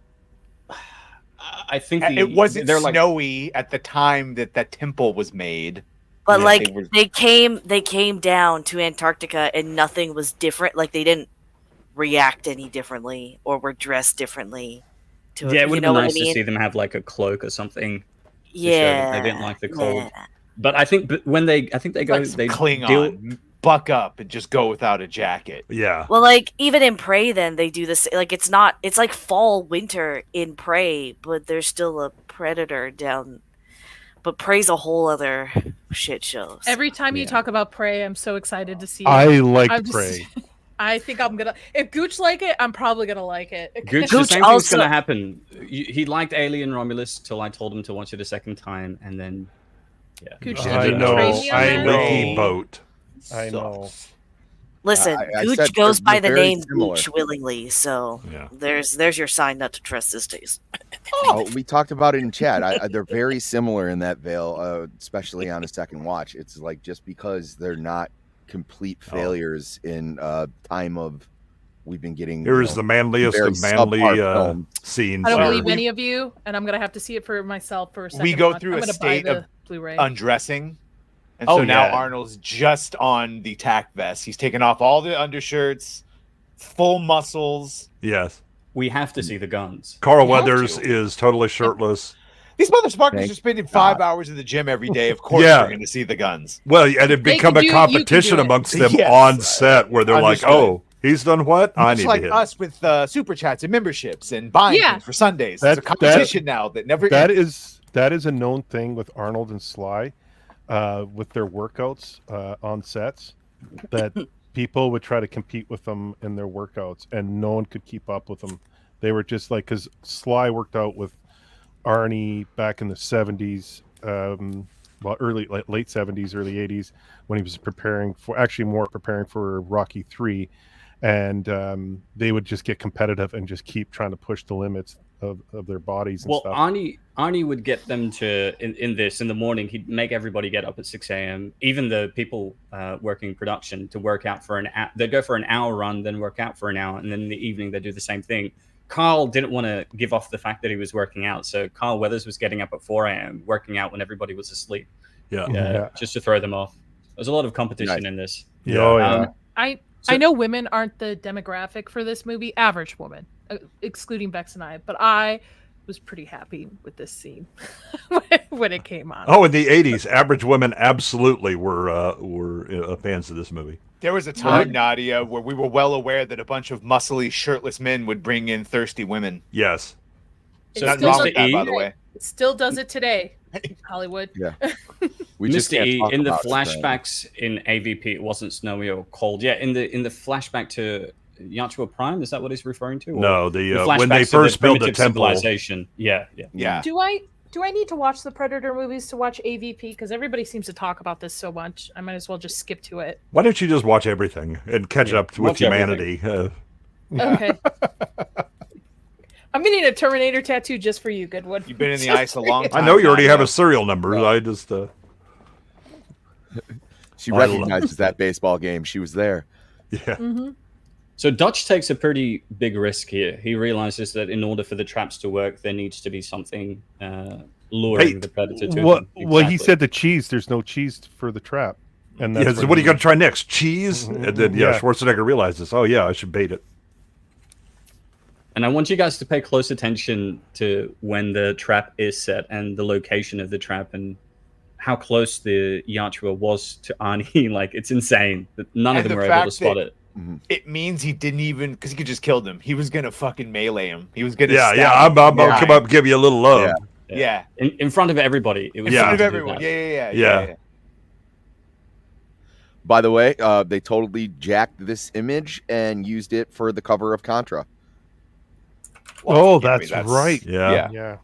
I think it wasn't snowy at the time that temple was made. But they came down to Antarctica and nothing was different. Like they didn't react any differently or were dressed differently. to Yeah, it would you have know been what I nice to mean? see them have like a cloak or something to show that they didn't Yeah, like the cold. yeah. But I think when they go Like some they Klingon, deal. buck up and just go without a jacket. Yeah. Well, like even in Prey, then they do this. Like it's not. It's like fall, winter in Prey, but there's still a predator down. But Prey's a whole other shit show. so- Every time you Yeah. talk about Prey, I'm so excited to see it. I like I'm just- Prey. I think I'm gonna. If Gooch like it, I'm probably gonna like it. Gooch, the Gooch same thing's also- gonna happen. He liked Alien Romulus till I told him to watch it a second time, and then Gooch, I did you know, trade me on I that? know. Leaky boat. I know. Listen, I Gooch said goes they're by the very name similar. Gooch willingly, so Yeah. there's your sign not to trust his taste. Oh, we talked about it in chat. They're very similar in that veil, especially on a second watch. It's like just because they're not complete failures in time of we've been getting. Here is the manliest very of manly subpar films. scenes. I don't here. believe any of you, and I'm gonna have to see it for myself for a second. We go watch. through I'm a gonna state buy the of Blu-ray. undressing. And Oh, so now yeah. Arnold's just on the tack vest. He's taken off all the undershirts, full muscles. Yes. we have to see the guns. Carl You have Weathers to. is totally shirtless. These motherfuckers Thank are spending 5 hours in the gym every day. Of course, Yeah. we're going to see the guns. Well, and it They become can a do it, you can competition do it. amongst them Yes. on set where they're like, Understood. "Oh, he's done what? I Much need like to hit." us with super chats and memberships and buying Yeah. things for Sundays. That- It's a competition now that never That ends. is a known thing with Arnold and Sly, with their workouts on sets, that people would try to compete with them in their workouts, and no one could keep up with them. They were just like, because Sly worked out with Arnie back in the 70s, late 70s, early 80s, when he was preparing for Rocky 3, and they would just get competitive and just keep trying to push the limits of their bodies and Well, stuff. Arnie would get them to in the morning. He'd make everybody get up at 6 a.m. Even the people working production to work out for an hour. They'd go for an hour run, then work out for an hour, and then in the evening they'd do the same thing. Carl didn't want to give off the fact that he was working out, so Carl Weathers was getting up at 4 a.m. working out when everybody was asleep. Yeah. Just to throw them off. There's a lot of competition Nice. in this. Yeah. Oh, yeah. I know women aren't the demographic for this movie, average woman, excluding Bex and I, but I was pretty happy with this scene when it came on. Oh, in the 80s, average women absolutely were fans of this movie. There was a time, Nadia, where we were well aware that a bunch of muscly, shirtless men would bring in thirsty women. Yes. So Nothing wrong with Mr. that, by E, the way. It still does it today, Hollywood. Yeah. We just Mr. can't E, talk in the about it, right? flashbacks in AVP, it wasn't snowy or cold. Yeah, in the flashback to Yahshua Prime, is that what he's referring to? Or No, the when they flashbacks to first built the primitive temple. civilization. Yeah. Yeah. Do I need to watch the Predator movies to watch AVP? Because everybody seems to talk about this so much. I might as well just skip to it. Why don't you just watch everything and catch up with watch humanity? Okay. I'm getting a Terminator tattoo just for you, Goodwood. You've been in the ice a long I time. know you already have Nadia. a serial number. I just She I love- recognizes that baseball game. She was there. yeah. Mm-hmm. So Dutch takes a pretty big risk here. He realizes that in order for the traps to work, there needs to be something luring Bait. the predator to Well, them. well, he Exactly. said the cheese. There's no cheese for the trap, and that's Yeah, so what are you going to try next? Cheese? Mhm. And then Yeah. Schwarzenegger realizes, oh yeah, I should bait it. And I want you guys to pay close attention to when the trap is set and the location of the trap and how close the Yahshua was to Arnie. Like, it's insane that none of And them the were able to fact spot that- it. It means he didn't even, because he could just kill them. He was gonna fucking melee him. He was gonna. Yeah, stab yeah. him I'm from gonna come up and give you a little love. Yeah. In front of everybody. It was In front of to do everyone. that. Yeah. By the way, they totally jacked this image and used it for the cover of Contra. Oh, yeah, I mean, that's that's- right. Yeah. Yeah.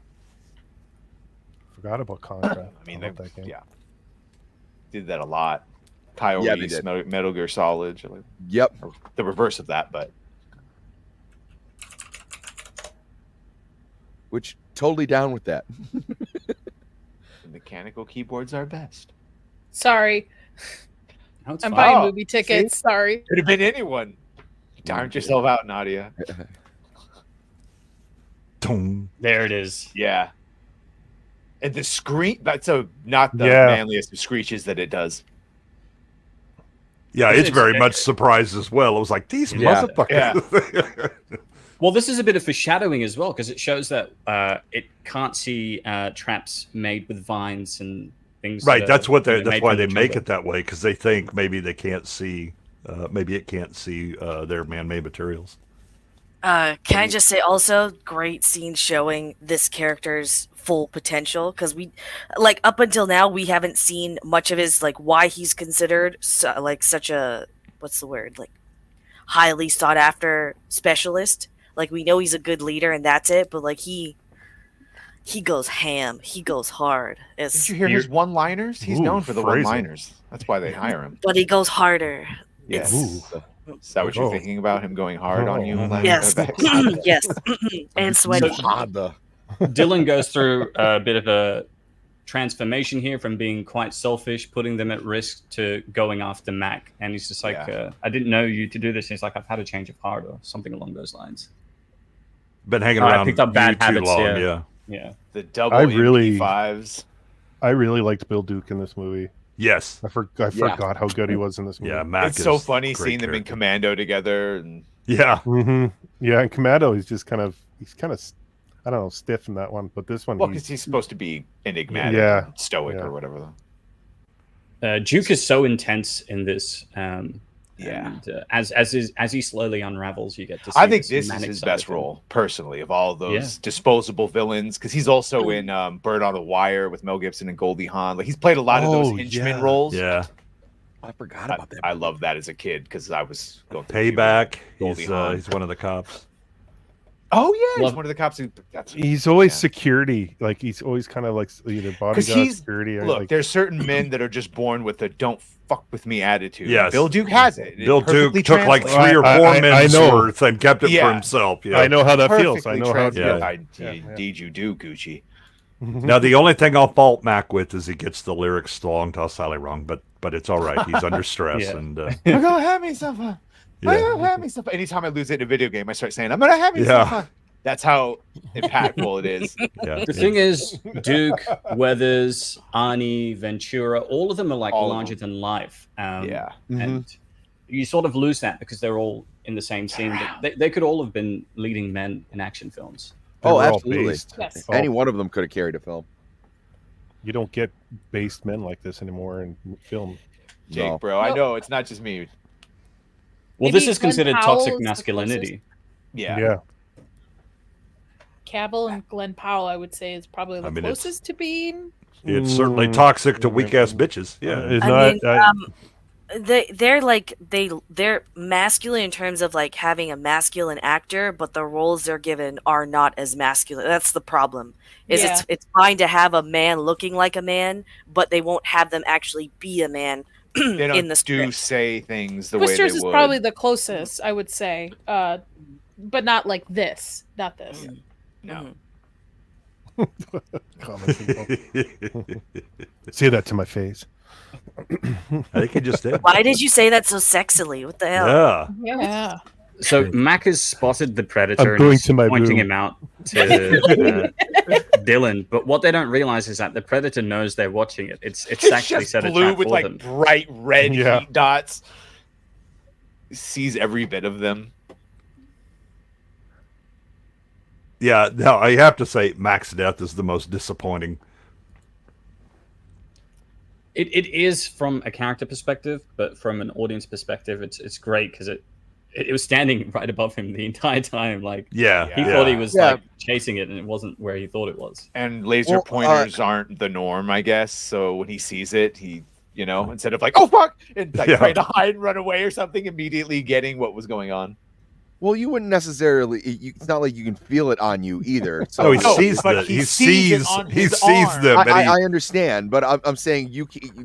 Forgot about Contra. I mean, love that game. yeah. Did that a lot. Kyle Yeah, they Reese, did. Metal Gear Solid. Like, Yep. the reverse of that, but Which totally down with that. the mechanical keyboards are best. Sorry. No, it's I'm fine. buying Oh, movie tickets. Sorry. Could have been anyone. You darned yourself out, Nadia. Dong. There it is. Yeah. And the scream, that's not the Yeah. manliest of screeches that it does. Yeah, It's- it's very much surprised as well. It was like, these Yeah. motherfuckers. Well, this is a bit of foreshadowing as well, because it shows that it can't see traps made with vines and things. Right. That's what they. made That's why from they the make jungle. it that way, because they think maybe they can't see. Maybe it can't see their man-made materials. Can I just say also, great scene showing this character's full potential, because we, like, up until now we haven't seen much of his, like, why he's considered like such a, what's the word, like, highly sought after specialist. Like, we know he's a good leader and that's it, but like he goes ham, he goes hard. Did you hear his one-liners? He's known for the phrasing. one-liners. That's why they hire him. But he goes harder. Yes. It's- Is that what you're thinking about, him going hard on you? Yes. Yes. And sweaty. Dylan goes through a bit of a transformation here from being quite selfish, putting them at risk, to going after Mac. And he's just like, I didn't know you to do this. And he's like, I've had a change of heart or something along those lines. Been hanging I around picked up bad you too habits, long, yeah. yeah. The double I really- MP5s. I really liked Bill Duke in this movie. Yes. I forgot how good he was in this movie. Yeah, Mac It's so is funny great seeing them in character. Commando together. And Yeah. Mm-hmm. Yeah, and Commando, he's kind of, I don't know, stiff in that one, but this one, well, because he's supposed to be enigmatic, Yeah. and stoic, Yeah. or whatever. Though. Duke is so intense in this. Yeah. And, as he slowly unravels, you get to see I think this this is manic his side best of him. role, personally, of all those disposable villains. Because he's also in Bird on the Wire with Mel Gibson and Goldie Hawn. Like, he's played a lot of those henchman roles. Yeah. I forgot about that. I loved that as a kid because I was going through Payback. Goldie He's Hawn. he's one of the cops. Oh yeah, he's one of the cops who. He's always security. Like, he's always kind of like either bodyguard, security, or look. like, There's certain men that are just born with a "don't fuck with me" attitude. Yes. Bill Duke has it. It Bill Duke perfectly took like translates. 3 or 4 I men's know. worth and kept it for himself. Yeah. I know how that feels. I Perfectly know how it translated. feels. Indeed, you do, Gucci. Now the only thing I'll fault Mac with is he gets the lyrics long to Sally wrong, but it's all right. He's under stress Yeah. and I'm gonna have me some fun. Yeah. I'm gonna have me some fun. Anytime I lose it in a video game, I start saying, "I'm gonna have me some fun." That's how impactful it is. Yeah. The thing is, Duke, Weathers, Arnie, Ventura, all of them are like All of larger than life. Yeah. And you sort of lose that because they're all in the same scene. But they could all have been leading men in action films. Oh, were all absolutely. based. Yes. Any one of them could have carried a film. You don't get based men like this anymore in film. Jake, No. bro, I know it's not just me. Well, Maybe this is Glenn considered Powell toxic is the masculinity. Yeah. Yeah. Cavill and Glenn Powell, I would say, is probably the I mean, it's- closest to being. it's certainly toxic to weak ass bitches. Yeah. It's I not. mean, they're masculine in terms of like having a masculine actor, but the roles they're given are not as masculine. That's the problem. Is Yeah. it's fine to have a man looking like a man, but they won't have them actually be a man They don't in the script. say things the way Twisters they is would. probably the closest, I would say, but not like this. Not this. No. Common people. Say that to my face. I think he just did. Why did you say that so sexily? What the hell? Yeah. Yeah. So Mac has spotted the predator I'm and going is to my pointing room. him out to Dylan. But what they don't realize is that the predator knows they're watching it. It's actually just set a blue trap with for like them. bright red Yeah. heat dots. Sees every bit of them. Yeah. Now I have to say Mac's death is the most disappointing. It is from a character perspective, but from an audience perspective, it's great because it was standing right above him the entire time. Like Yeah. he yeah. thought he was Yeah. like chasing it, and it wasn't where he thought it was. And laser Well, pointers aren't the norm, I guess. So when he sees it, he, instead of like, "Oh fuck," and like Yeah. trying to hide and run away or something, immediately getting what was going on. Well, you wouldn't necessarily. It's not like you can feel it on you either. So Oh, he No, sees but that. he He sees it sees. on He his sees arm. them. and he- I understand, but I'm saying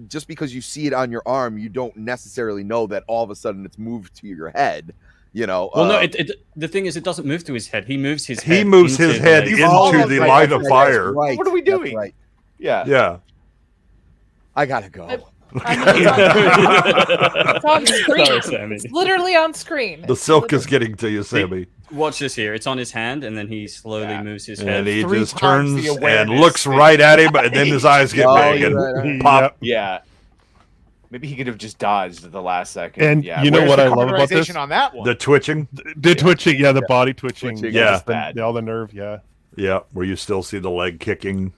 just because you see it on your arm, you don't necessarily know that all of a sudden it's moved to your head. Well, no. The thing is, it doesn't move to his head. He moves his head. He moves into his head the- into Oh, the that's right, line that's of right, fire. Right. What are we That's doing? right. Yeah. Yeah. I gotta go. I mean, it's on screen. Sorry, Sammy. It's literally on screen. The silk is getting to you, Sammy. Watch this here. It's on his hand, and then he slowly moves his head. And he 3 just times turns the and awareness looks that- right at him, and then his eyes get Oh, big you're and right. pop. Yeah. Maybe he could have just dodged at the last second. And yeah, you know where's what the I love about this? cauterization on that one? The twitching. The twitching, the body twitching. Twitching, yeah. just all the nerve, Yeah, where you still see the leg kicking.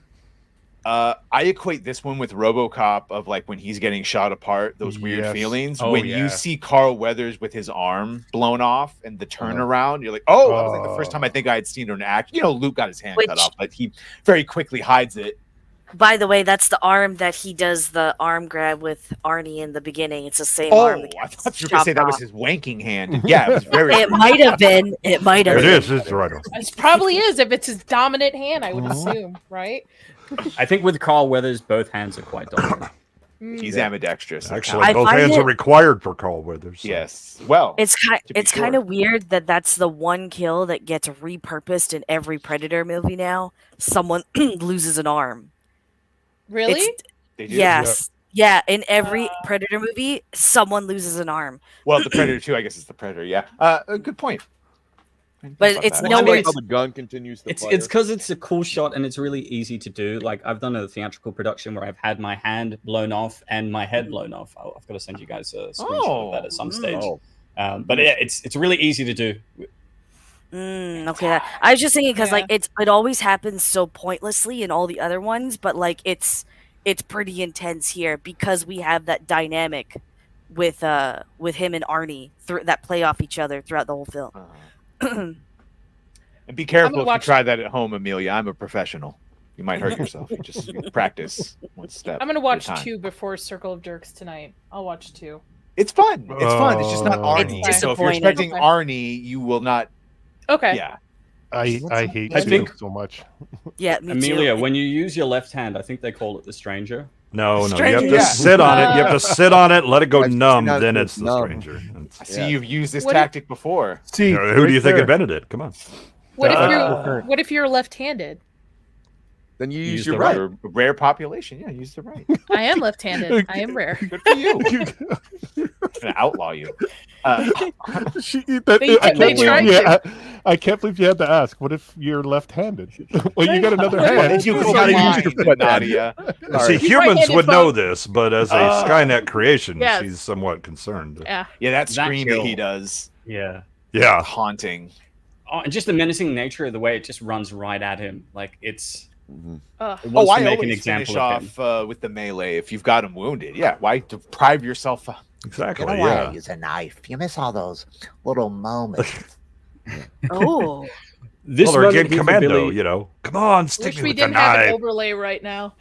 I equate this one with RoboCop of like when he's getting shot apart, those weird Yes. feelings. Oh, when yeah. you see Carl Weathers with his arm blown off and the turnaround, you're like, oh, that was like the first time I think I had seen an act. You know, Luke got his hand cut off, but he very quickly hides it. By the way, that's the arm that he does the arm grab with Arnie in the beginning. It's the same arm. I thought you were going to say that was his wanking hand. And yeah, it was very. It might have been. It might have It been. is. It's right on. It probably is if it's his dominant hand, I would assume, right? I think with Carl Weathers, both hands are quite dominant. He's ambidextrous. Actually, I both find hands it- are required for Carl Weathers. So. Yes. Well, It's kind. to be It's kind of weird that that's the one kill that gets repurposed in every Predator movie now. Someone loses an arm. Really? They do? Yes. Yeah. In every Predator movie, someone loses an arm. Well, the Predator 2, I guess it's the Predator. Yeah. A good point. But it's Well, nowhere. how the gun continues to It's fire. because it's a cool shot and it's really easy to do. Like I've done a theatrical production where I've had my hand blown off and my head blown off. I've got to send you guys a screenshot of that at some stage. But yeah, it's really easy to do. Okay, I was just thinking because like it always happens so pointlessly in all the other ones, but like it's pretty intense here because we have that dynamic with him and Arnie that play off each other throughout the whole film. And be careful if you watch- try that at home, Amelia. I'm a professional. You might hurt yourself. You just practice one step. I'm gonna at a watch time. 2 before Circle of Jerks tonight. I'll watch 2. It's fun. It's fun. It's just not Arnie. It's So if you're disappointing. expecting Okay. Arnie, you will not. Okay. Yeah. I hate I Sue think- so much. Yeah, me Amelia, too. when you use your left hand, I think they call it the stranger. No, you Stranger, have to yeah. sit on it. You have to sit on it, let it go I've seen numb, that then with it's the numb. stranger. It's- I see you've used this What do you- tactic before. See, who do you think there. invented it? Come on. What if Uh, you're what if you're left-handed? Then you Use use your the right. You're a rare population. Yeah, use the right. I am left-handed. I am rare. Good for you. I'm gonna outlaw you. They tried I can't believe you had to ask. What if you're left-handed? Well, you got another What hand. Did you Well, call gotta use mine, your foot then. Nadia? See, He's humans right-handed would know folk. this, but as a Skynet creation, Yes. she's somewhat concerned. Yeah. Yeah, that That scream that kill. he does, Yeah. Yeah. haunting. Oh, and just the menacing nature of the way it just runs right at him. Like it's. Ugh. It wants Oh, to I make an always example finish of him. off with the melee if you've got him wounded. Yeah, why deprive yourself? Exactly. You know why I Yeah. use a knife? You miss all those little moments. Oh, This Well, they're moment again here for commando, Billy- you know. Come on, stick Wish me we with the didn't have an knife. overlay right now.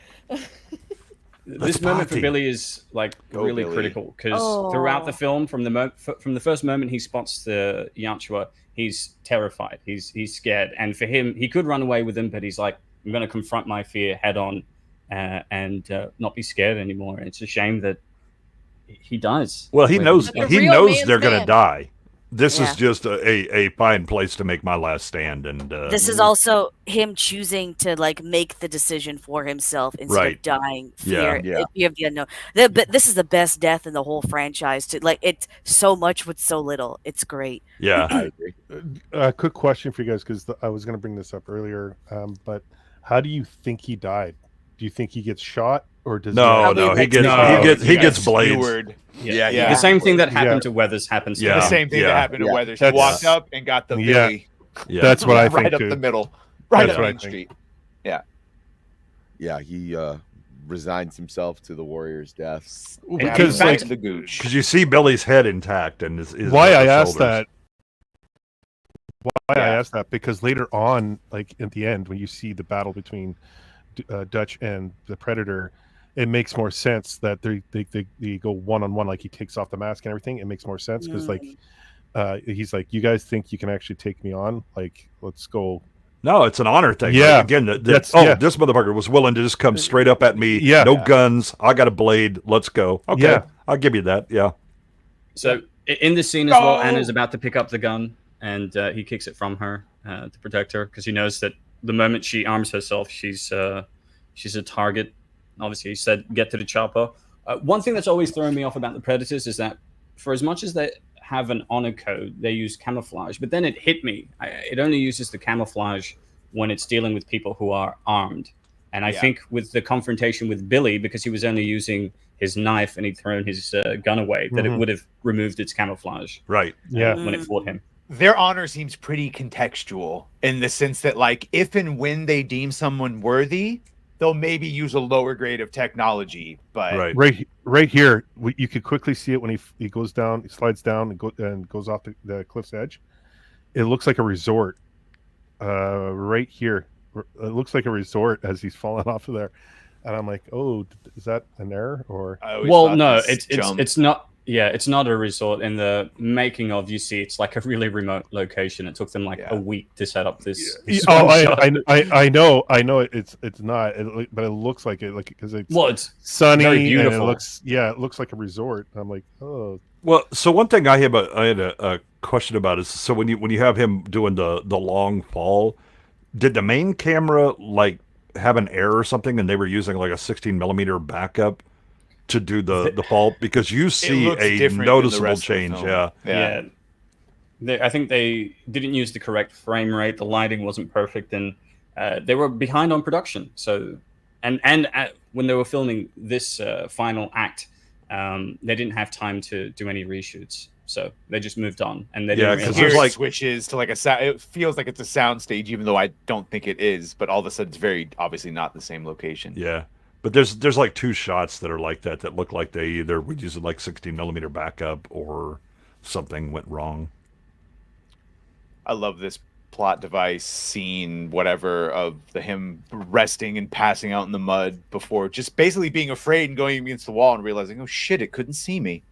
This moment for party. Billy is like Go, really Billy. critical because throughout the Oh. film, from the first moment he spots the Yanchua, he's terrified. He's scared, and for him, he could run away with him, but he's like, I'm going to confront my fear head on, and not be scared anymore. And it's a shame that he dies. Well, he When knows Like a he real knows man's they're going to man. die. This Yeah. is just a fine place to make my last stand, and this is also him choosing to like make the decision for himself instead Right. of dying. Yeah. Fear, fear of the unknown. But this is the best death in the whole franchise. To like, it's so much with so little. It's great. yeah. I agree. Quick question for you guys because I was going to bring this up earlier. But how do you think he died? Do you think he gets shot or does No, Probably no, he like- gets No, he gets blades. Skewered. Yeah, Yeah. the same thing that happened Yeah. to Weathers happens. Yeah. To The him. same thing that yeah. happened to Yeah. Weathers. He That's- walked up and got the Yeah. Billy Yeah. That's what I think right up too. the middle, right That's up what I Main think. Street. Yeah, he resigns himself to the warrior's death. Because, back like- to the gooch. Because you see Billy's head intact and his Why I shoulders. asked that? Why I Yeah. asked that because later on, like at the end, when you see the battle between Dutch and the Predator, it makes more sense that they go one on one. Like he takes off the mask and everything. It makes more sense because like he's like, you guys think you can actually take me on? Like, let's go. No, it's an honor thing. Yeah. Like, again, That's- yeah. this motherfucker was willing to just come straight up at me. Yeah. No guns. I got a blade. Let's go. Okay. Yeah. I'll give you that. Yeah. So in this scene as well, Oh! Anna's about to pick up the gun, and he kicks it from her to protect her because he knows that the moment she arms herself, she's a target. Obviously, he said, "Get to the chopper." One thing that's always thrown me off about the Predators is that, for as much as they have an honor code, they use camouflage. But then it hit me. It only uses the camouflage when it's dealing with people who are armed. And I think with the confrontation with Billy, because he was only using his knife and he'd thrown his gun away, that it would have removed its camouflage. Right. When it fought him. Their honor seems pretty contextual in the sense that, like, if and when they deem someone worthy, they'll maybe use a lower grade of technology. But right here, you could quickly see it when he goes down, he slides down and goes off the cliff's edge. It looks like a resort. Right here, it looks like a resort as he's falling off of there, and I'm like, oh, is that an error or? Well, no, it's not. Yeah, it's not a resort. In the making of, you see, it's like a really remote location. It took them like a week to set up this. I know it's not, but it looks like it, like because it's sunny, very beautiful. And it looks like a resort. I'm like, oh. Well, so one thing I had a question about is, so when you have him doing the long fall, did the main camera like have an error or something, and they were using like a 16mm backup to do the fall? Because you see a noticeable change. Yeah. I think they didn't use the correct frame rate. The lighting wasn't perfect, and they were behind on production. So, and when they were filming this final act, they didn't have time to do any reshoots. So they just moved on, and they didn't because there's like switches to like a sound. It feels like it's a sound stage, even though I don't think it is. But all of a sudden, it's very obviously not the same location. Yeah. But there's like two shots that are like that look like they either would use like 16mm backup or something went wrong. I love this plot device scene, whatever, of him resting and passing out in the mud before just basically being afraid and going against the wall and realizing, oh shit, it couldn't see me.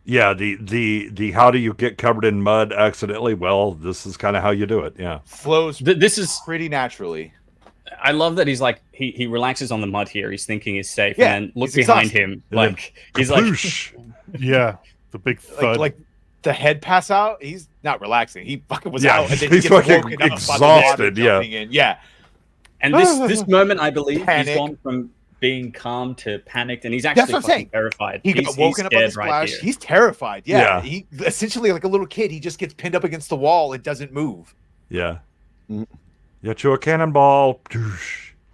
Yeah, the how do you get covered in mud accidentally? Well, this is kind of how you do it. Yeah, flows. This is pretty naturally. I love that he's like he relaxes on the mud here. He's thinking he's safe, Yeah, and then look he's behind exhausted. him, like he's like, yeah, the big thud. like the head pass out. He's not relaxing. He fucking was Yeah, out, and then he's he gets fucking woken up by the exhausted, water jumping in. Yeah. And this moment, I believe, Panic. he's gone from being calm to panicked, and he's That's actually what I'm fucking saying. terrified. He he's got woken up on scared the splash. here. He's terrified. Yeah. Yeah. He essentially, like a little kid, he just gets pinned up against the wall and doesn't move. yeah. Get you a cannonball.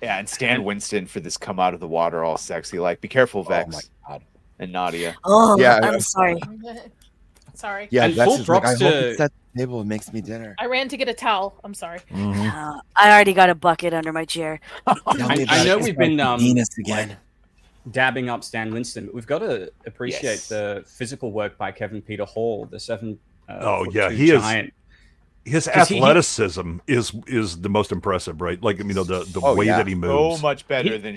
Yeah, and Stan Winston for this come out of the water all sexy. Like, be careful, Vex. Oh my God. And Nadia. Oh, Yeah, I'm sorry. Sorry. Yeah, And that's full just like, I props hope to- it's at the table and makes me dinner. I ran to get a towel. I'm sorry. I already got a bucket under my chair. I know we've been Venus again. dabbing up Stan Winston, but we've got to appreciate Yes. the physical work by Kevin Peter Hall, the 7. Oh foot yeah, two he giant. is. His 'Cause he- athleticism is the most impressive, right? Like, you know, the Oh, way yeah. that he moves. So much better than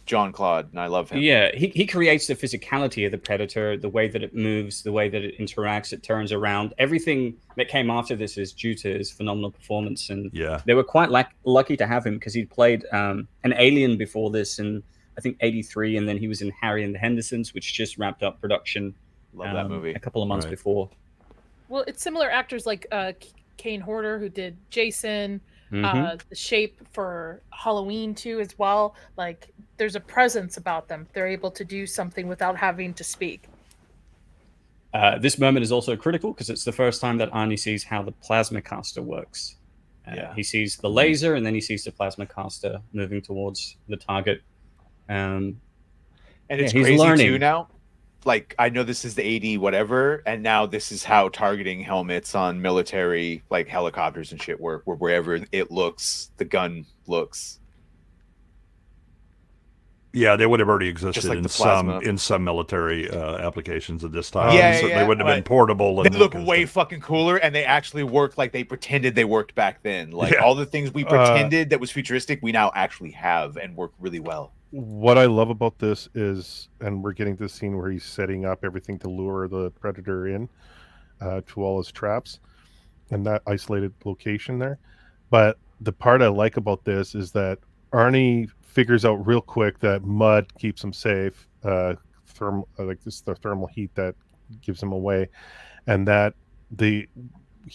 John Claude, and I love him. Yeah, he creates the physicality of the Predator, the way that it moves, the way that it interacts, it turns around. Everything that came after this is due to his phenomenal performance, and Yeah. they were quite lucky to have him because he'd played an alien before this in I think '83, and then he was in Harry and the Hendersons, which just wrapped up production. Love that movie. A couple of months Right. before. Well, it's similar actors like Kane Horder, who did Jason, Mhm. the Shape for Halloween too, as well. Like, there's a presence about them. They're able to do something without having to speak. This moment is also critical because it's the first time that Arnie sees how the plasma caster works. He sees the laser, and then he sees the plasma caster moving towards the target. And it's he's crazy learning. too now. Like, I know this is the 80 whatever, and now this is how targeting helmets on military, like helicopters and shit work, where wherever it looks, the gun looks. Yeah, they would have already existed like in the plasma. some military applications at this time. Yeah, so yeah, they wouldn't have been but portable. They and look that kind of way stuff. fucking cooler, and they actually work like they pretended they worked back then. Like, Yeah. all the things we pretended that was futuristic, we now actually have and work really well. What I love about this is, and we're getting to the scene where he's setting up everything to lure the predator in to all his traps, and that isolated location there. But the part I like about this is that Arnie figures out real quick that mud keeps him safe, the thermal heat that gives him away, and that he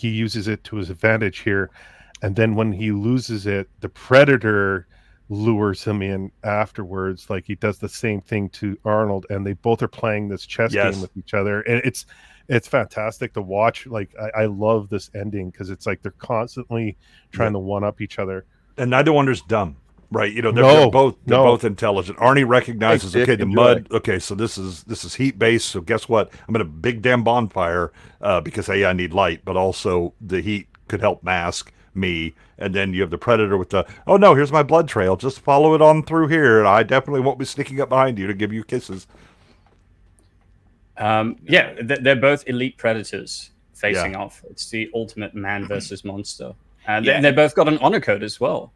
uses it to his advantage here. And then when he loses it, the predator lures him in afterwards. Like, he does the same thing to Arnold, and they both are playing this chess Yes. game with each other, and it's fantastic to watch. Like, I love this ending because it's like they're constantly trying to one up each other. And neither one is dumb. Right, you know, No, they're both no. intelligent. Arnie recognizes, Dick, okay, the enjoy. mud. Okay, so this is heat based. So guess what? I'm in a big damn bonfire because hey, I need light, but also the heat could help mask me. And then you have the Predator with the oh no, here's my blood trail. Just follow it on through here, and I definitely won't be sneaking up behind you to give you kisses. Yeah, they're both elite predators facing Yeah. off. It's the ultimate man versus monster, and Yeah. they both got an honor code as well.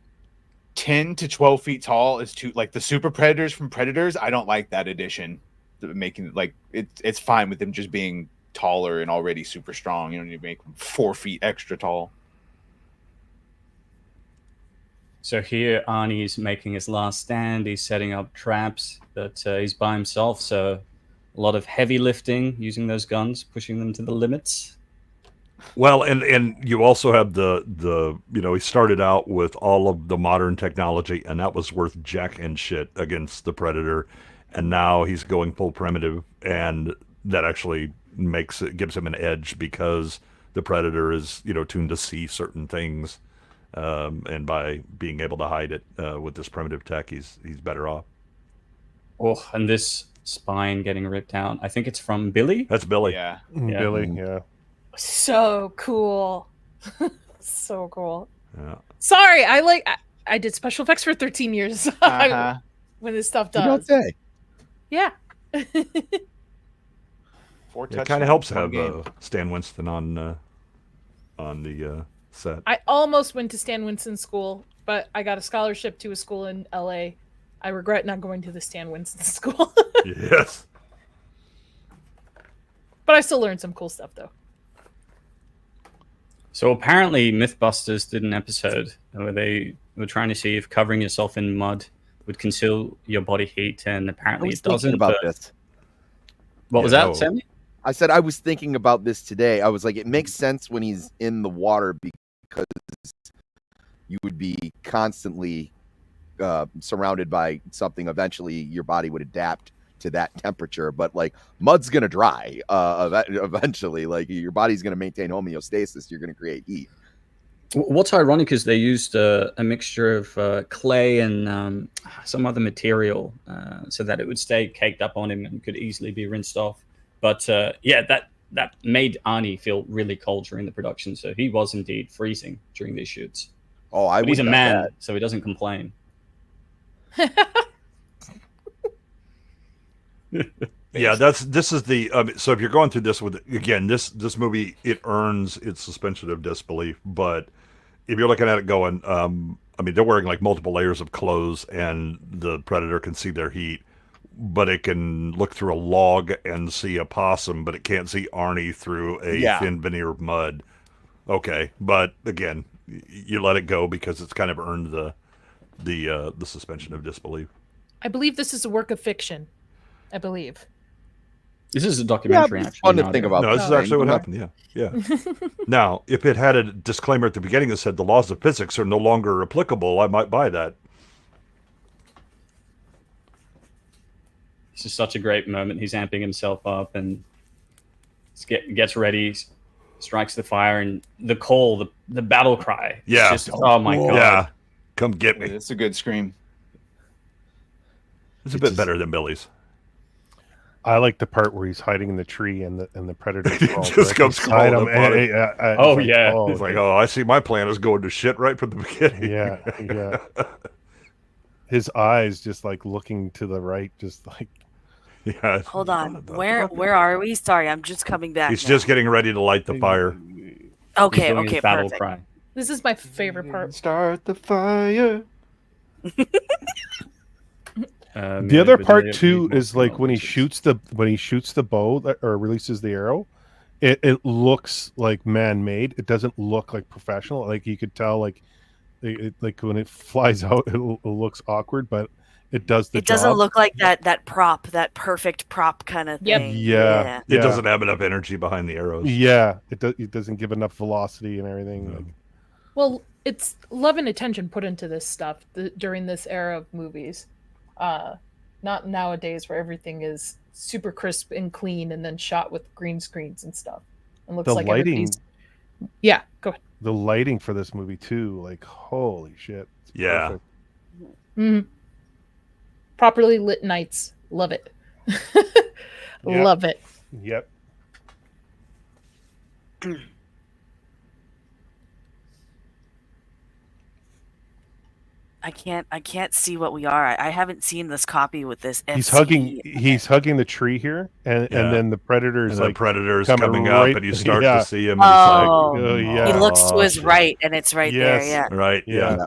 10 to 12 feet tall is too like the super predators from Predators. I don't like that addition. Making like it's fine with them just being taller and already super strong. You don't need to make them 4 feet extra tall. So here, Arnie's making his last stand. He's setting up traps, but he's by himself. So a lot of heavy lifting, using those guns, pushing them to the limits. Well, and you also have the you know, he started out with all of the modern technology, and that was worth jack and shit against the Predator, and now he's going full primitive, and that actually gives him an edge because the Predator is, you know, tuned to see certain things, and by being able to hide it with this primitive tech, he's better off. Oh, and this spine getting ripped out. I think it's from Billy. That's Billy. Yeah. Billy, yeah. So cool. So cool. Yeah. Sorry, I did special effects for 13 years. When this stuff You don't does. say. Yeah. It kind of helps to have Stan Winston on the set. I almost went to Stan Winston school, but I got a scholarship to a school in LA. I regret not going to the Stan Winston school. Yes. But I still learned some cool stuff though. So apparently Mythbusters did an episode where they were trying to see if covering yourself in mud would conceal your body heat, and apparently it doesn't. About but- this. What was that, Sammy? I said I was thinking about this today. I was like, it makes sense when he's in the water because you would be constantly surrounded by something. Eventually, your body would adapt to that temperature, but like mud's gonna dry eventually. Like your body's gonna maintain homeostasis. You're gonna create heat. What's ironic is they used a mixture of clay and some other material so that it would stay caked up on him and could easily be rinsed off. But yeah, that made Arnie feel really cold during the production. So he was indeed freezing during these shoots. Oh, but he's a wouldn't man, bet. so he doesn't complain. Yeah, this is the so if you're going through this with again this movie, it earns its suspension of disbelief, but if you're looking at it going I mean they're wearing like multiple layers of clothes and the Predator can see their heat, but it can look through a log and see a possum, but it can't see Arnie through a thin veneer of mud. Okay, but again, you let it go because it's kind of earned the suspension of disbelief. I believe this is a work of fiction. I believe. This is a documentary. Yeah, actually. fun to think about. No, this is actually what happened. Yeah. Now, if it had a disclaimer at the beginning that said the laws of physics are no longer applicable, I might buy that. This is such a great moment. He's amping himself up and gets ready, strikes the fire, and the call, the battle cry. Yeah. It's just, oh my god. Yeah. Come get me. It's a good scream. It's a bit better than Billy's. I like the part where he's hiding in the tree and the Predator Just comes crawling up on him. Oh yeah. He's like, oh, I see my plan is going to shit right from the beginning. Yeah. His eyes just like looking to the right, just like. Yeah. Hold on. Where are we? Sorry, I'm just coming back. He's now. just getting ready to light the fire. Okay, He's doing his okay, battle perfect. cry. This is my favorite part. Start the fire. The other part too is like when he shoots the bow or releases the arrow, it looks like man-made. It doesn't look like professional. Like you could tell, like when it flies out, it looks awkward, but it does the job. It doesn't look like that prop, that perfect prop kind of thing. Yeah. It doesn't have enough energy behind the arrows. Yeah, it doesn't give enough velocity and everything. No. Like, Well, it's love and attention put into this stuff during this era of movies. Not nowadays where everything is super crisp and clean and then shot with green screens and stuff. And looks the like lighting. everybody's... Yeah, go ahead. The lighting for this movie too, like holy shit. It's Yeah. perfect. Mhm. Properly lit nights. Love it. Yep. Love it. Yep. I can't see what we are. I haven't seen this copy with this He's FCD. hugging the tree here, and Yeah. then the predator's And the like predator's coming up, right. and you start Yeah. to see him, and it's like, Oh, Oh, yeah. he looks to his shit. right, and it's right there. Yes. Yeah. Right, yeah.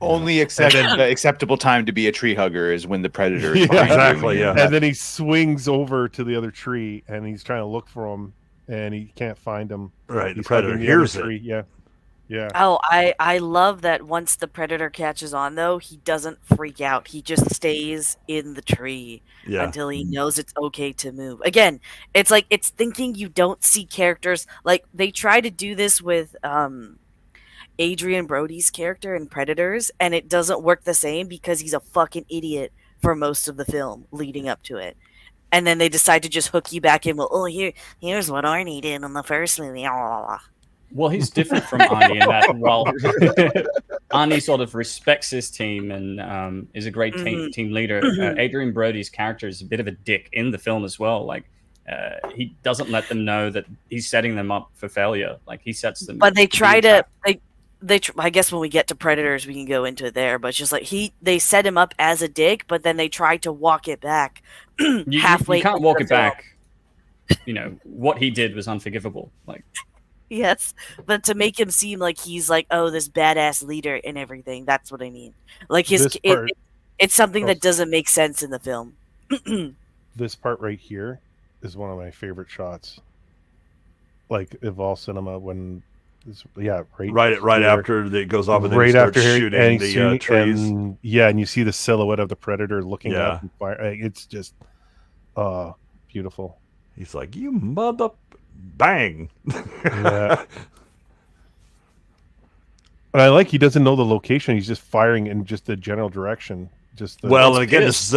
Only acceptable time to be a tree hugger is when the predator is Yeah. behind you. Exactly, yeah. And then he swings over to the other tree, and he's trying to look for him, and he can't find him. Right, the He's predator hugging the other hears it. tree. Yeah. Yeah. Oh, I love that once the predator catches on, though, he doesn't freak out. He just stays in the tree Yeah. until he knows it's okay to move. Again, it's like it's thinking you don't see characters. Like they try to do this with Adrian Brody's character in Predators, and it doesn't work the same because he's a fucking idiot for most of the film leading up to it. And then they decide to just hook you back in. Well, oh, here's what Arnie did in the first movie. Well, he's different from Arnie in that while Arnie sort of respects his team and is a great team leader, Adrian Brody's character is a bit of a dick in the film as well. Like, he doesn't let them know that he's setting them up for failure. Like, he sets them. But they try to. I guess when we get to Predators, we can go into it there. But it's just like they set him up as a dick, but then they try to walk it back halfway. You can't into walk the it film. back. You know what he did was unforgivable. Like. Yes, but to make him seem like he's like, oh, this badass leader and everything. That's what I mean. Like it's something that doesn't make sense in the film. This part right here is one of my favorite shots. Like of all cinema, when right after it goes off, and then right he starts after shooting the trees. and you see the silhouette of the predator looking up and fire. It's just beautiful. He's like, you mother bang. Yeah. And I like he doesn't know the location. He's just firing in just the general direction. Well, and again, this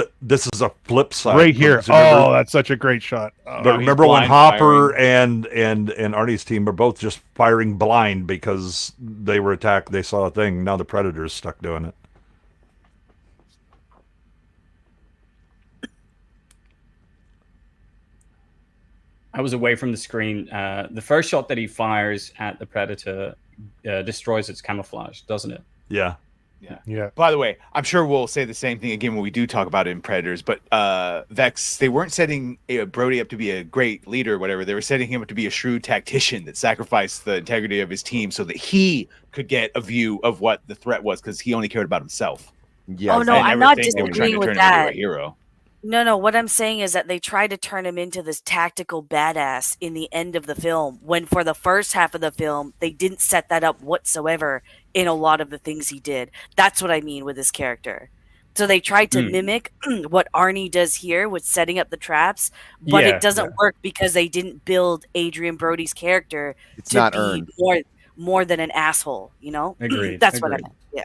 is a flip side right here. Remember, that's such a great shot. But remember when Hopper and Arnie's team were both just firing blind because they were attacked. They saw a thing. Now the predator's stuck doing it. I was away from the screen. The first shot that he fires at the predator destroys its camouflage, doesn't it? Yeah. Yeah. By the way, I'm sure we'll say the same thing again when we do talk about it in Predators, but Vex, they weren't setting Brody up to be a great leader or whatever. They were setting him up to be a shrewd tactician that sacrificed the integrity of his team so that he could get a view of what the threat was because he only cared about himself. Oh no, I'm not disagreeing with that. A hero. No, what I'm saying is that they tried to turn him into this tactical badass in the end of the film, when for the first half of the film, they didn't set that up whatsoever in a lot of the things he did. That's what I mean with his character. So they tried to mimic what Arnie does here with setting up the traps, but it doesn't work because they didn't build Adrian Brody's character to be earned. more than an asshole, you know? Agreed. That's what I meant. Yeah.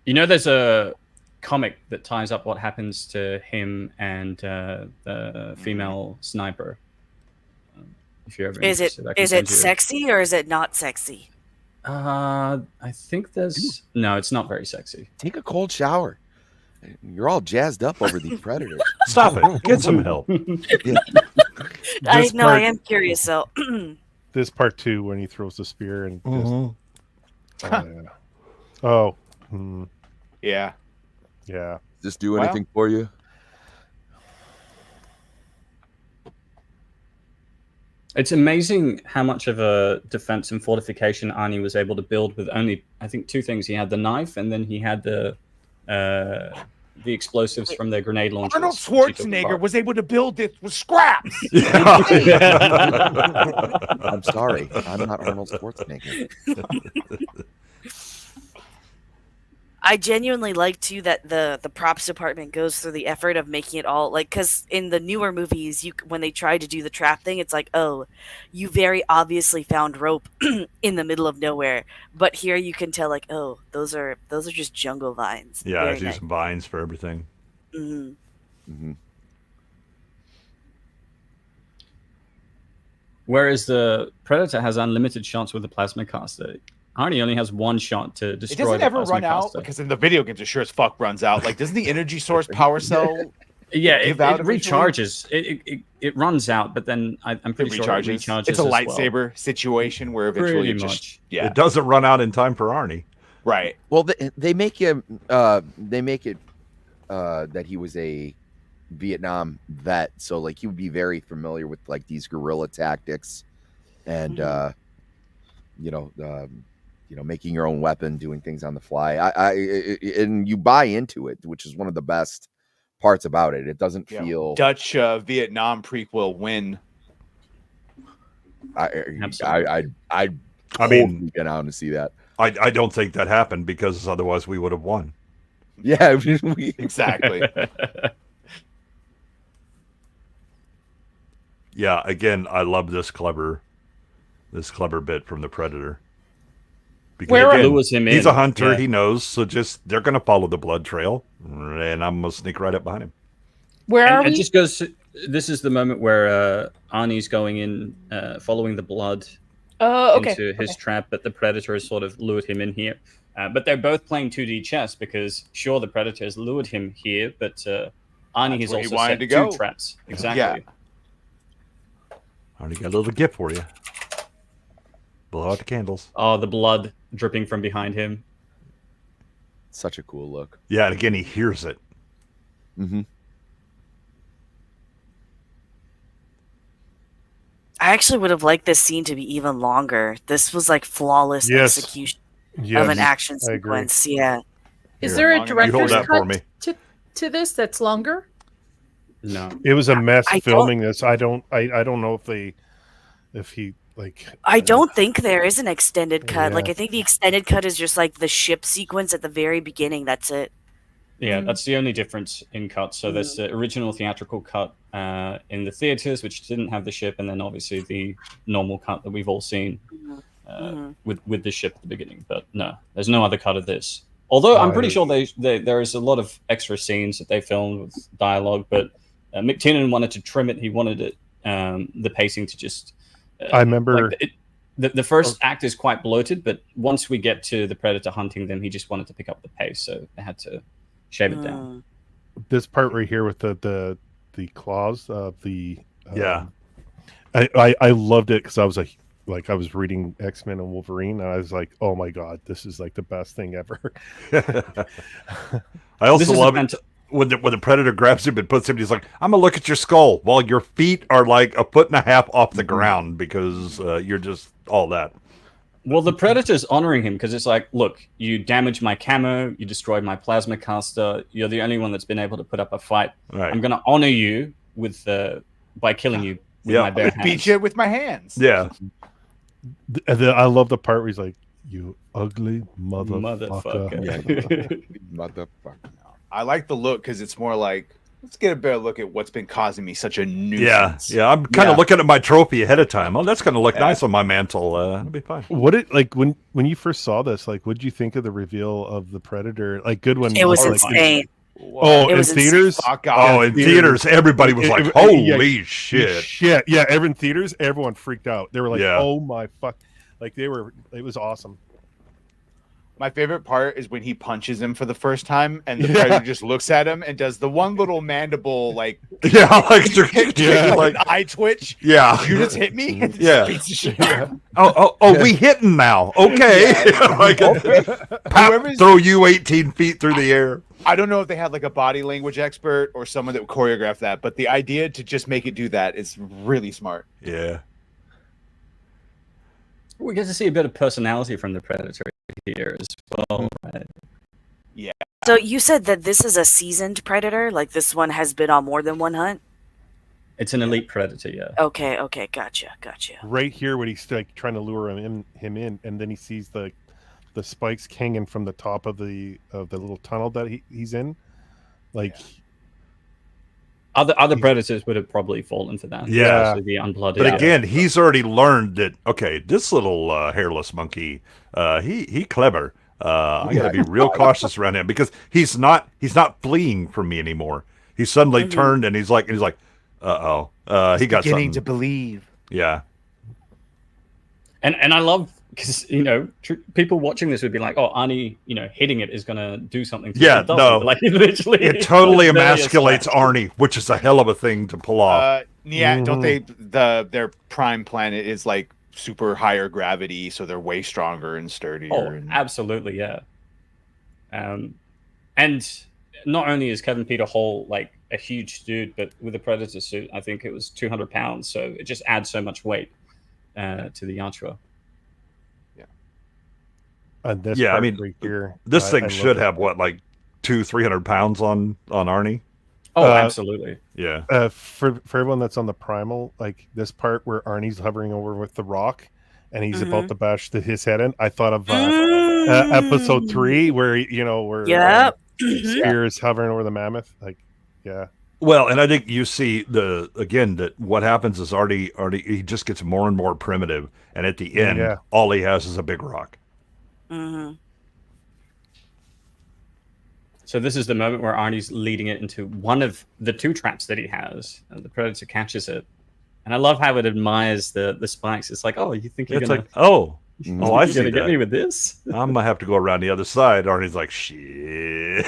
You know, there's a comic that ties up what happens to him and the female sniper. If you're ever Is interested, it sexy or is it not sexy? I think there's no. It's not very sexy. Take a cold shower. You're all jazzed up over these predators. Stop it. Get some help. I am curious though. This part too, when he throws the spear and Yeah. Yeah. Does this do anything for you? It's amazing how much of a defense and fortification Arnie was able to build with only, I think, two things. He had the knife, and then he had the explosives from their grenade launchers. Arnold Schwarzenegger was able to build it with scraps. I'm sorry. I'm not Arnold Schwarzenegger. I genuinely like too that the props department goes through the effort of making it all like, because in the newer movies, when they try to do the trap thing, it's like, oh, you very obviously found rope in the middle of nowhere, but here you can tell like, oh, those are just jungle vines. Yeah, very I use vines for everything. Mm-hmm. Mm-hmm. Whereas the Predator has unlimited shots with the plasma caster. Arnie only has one shot to It destroy doesn't the ever run out Plasmacaster. because in the video games, it sure as fuck runs out. Like, doesn't the energy source power cell? Yeah, it give out eventually? recharges. It runs out, but then I'm pretty sure it recharges. It's a as lightsaber well. situation where eventually Pretty it just much. yeah. It doesn't run out in time for Arnie. Right. Well, they make it that he was a Vietnam vet, so like he would be very familiar with like these guerrilla tactics, and making your own weapon, doing things on the fly. And you buy into it, which is one of the best parts about it. It doesn't feel Dutch Vietnam prequel win. I'd I mean, get out to see that. I don't think that happened because otherwise we would have won. Yeah, exactly. Yeah, again, I love this clever bit from the Predator. Because Where again, lures him he's in. a hunter, Yeah. he knows, so just they're gonna follow the blood trail, and I'm gonna sneak right up behind him. Where are And we? it just goes. This is the moment where Arnie's going in, following the blood Okay. into his trap, but the Predator has sort of lured him in here. But they're both playing 2D chess because, sure, the Predator has lured him here, but Arnie has where he also wanted set to go. 2 traps. Exactly. Yeah. Arnie got a little gift for you. Blow out the candles. Oh, the blood dripping from behind him. Such a cool look. Yeah, and again, he hears it. Mm-hmm. I actually would have liked this scene to be even longer. This was like flawless Yes. execution Yes, of an action I agree. sequence. Yeah. Is Here, there a you hold director's that for cut me. to this that's longer? No. It was a mess I filming this. I don't know if he like. I don't think there is an extended cut. Yeah. Like I think the extended cut is just like the ship sequence at the very beginning. That's it. Yeah, that's the only difference in cuts. So there's the original theatrical cut in the theaters, which didn't have the ship, and then obviously the normal cut that we've all seen with the ship at the beginning. But no, there's no other cut of this. Although I'm pretty sure there is a lot of extra scenes that they filmed with dialogue, but McTiernan wanted to trim it. He wanted it the pacing to just. I remember the first act is quite bloated, but once we get to the Predator hunting them, he just wanted to pick up the pace, so they had to shave it down. this part right here with the claws of the Yeah. I loved it because I was like I was reading X-Men and Wolverine, and I was like, oh my god, this is like the best thing ever. I also love it when the Predator grabs him and puts him. He's like, "I'm gonna look at your skull," while your feet are like a foot and a half off the ground because you're just all that. Well, the Predator's honoring him because it's like, look, you damaged my camo, you destroyed my plasma caster, you're the only one that's been able to put up a fight. Right. I'm going to honor you with by killing you with my bare hands. Beat you with my hands. Yeah. I love the part where he's like, "You ugly motherfucker." Motherfucker. I like the look because it's more like, let's get a better look at what's been causing me such a Yeah, nuisance. yeah. I'm kind of looking at my trophy ahead of time. Oh, that's going to look nice on my mantle. It'll be fine. What it like when you first saw this? Like, what did you think of the reveal of the Predator? Like, good one. It was like, insane. Oh, It in was theaters? Oh, in theaters, everybody was like, "Holy shit!" Shit, yeah. In theaters, everyone freaked out. They were like, Yeah. "Oh my fuck!" Like they were. It was awesome. My favorite part is when he punches him for the first time, and the predator just looks at him and does the one little mandible, like like an eye twitch. Yeah. You just hit me. And Yeah. just beats the shit out of him. Oh, we hitting now. Okay. Like, pop, throw you 18 feet through the air. I don't know if they had like a body language expert or someone that would choreograph that, but the idea to just make it do that is really smart. Yeah. We get to see a bit of personality from the Predator here as well, right? Yeah. So you said that this is a seasoned predator, like this one has been on more than one hunt? It's an elite predator, yeah. Okay, gotcha. Right here, when he's like trying to lure him in, and then he sees the spikes hanging from the top of the little tunnel that he's in. Like other predators would have probably fallen for that. Yeah. Especially the unblooded. But again, he's already learned that, okay, this little hairless monkey, he clever. I got to be real cautious around him because he's not fleeing from me anymore. He's suddenly turned and he's like, he got Beginning something to believe. Yeah. And I love because people watching this would be like, "Oh, Arnie, hitting it is gonna do something." To Yeah, it. It doesn't. no. Like literally, It totally it's barely a emasculates slap. Arnie, which is a hell of a thing to pull off. Yeah, don't they? Their prime planet is like super higher gravity, so they're way stronger and sturdier. Oh, absolutely, yeah. And not only is Kevin Peter Hall like a huge dude, but with the Predator suit, I think it was 200 pounds, so it just adds so much weight to the Yantra. And this Yeah, I part mean, right here, this thing I should love have what, like 200-300 pounds on Arnie. Oh, absolutely. Yeah. For everyone that's on the primal, like this part where Arnie's hovering over with the rock, and he's about to bash his head in. I thought of episode 3 where where Spear is hovering over the mammoth. Like, yeah. Well, and I think you see that what happens is Arnie he just gets more and more primitive, and at the end, all he has is a big rock. Mm-hmm. So this is the moment where Arnie's leading it into one of the 2 traps that he has, and the Predator catches it. And I love how it admires the spikes. It's like, oh, you think you're gonna? Like, I see you're gonna that. get me with this? I'm gonna have to go around the other side. Arnie's like, shit.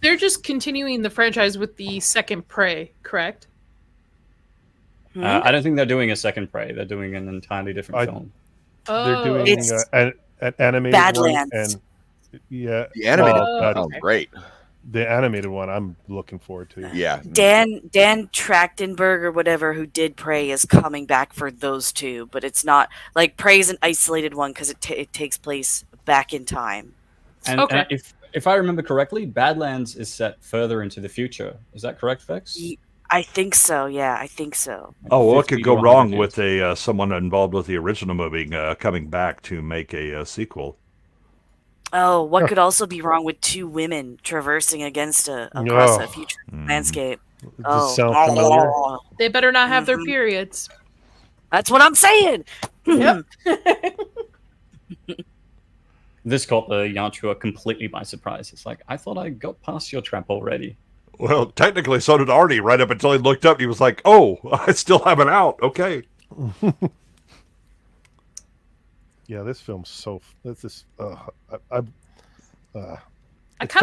They're just continuing the franchise with the second Prey, correct? I don't think they're doing a second Prey. They're doing an entirely different film. They're doing an animated Badlands. one, and the animated great. The animated one I'm looking forward to. Yeah. Dan Trachtenberg or whatever who did Prey is coming back for those 2, but it's not like Prey is an isolated one because it takes place back in time. And, and if I remember correctly, Badlands is set further into the future. Is that correct, Vex? I think so. Yeah, I think so. Oh, well, what 50 could to go 100 wrong years. with someone involved with the original movie coming back to make a sequel? Oh, what could also be wrong with 2 women traversing across a future landscape? Does sound familiar? They better not have their periods. That's what I'm saying. Yep. This caught the Yantra completely by surprise. It's like, I thought I got past your trap already. Well, technically, so did Arnie. Right up until he looked up, he was like, "Oh, I still have an out." Okay. Yeah, this film's so. I kind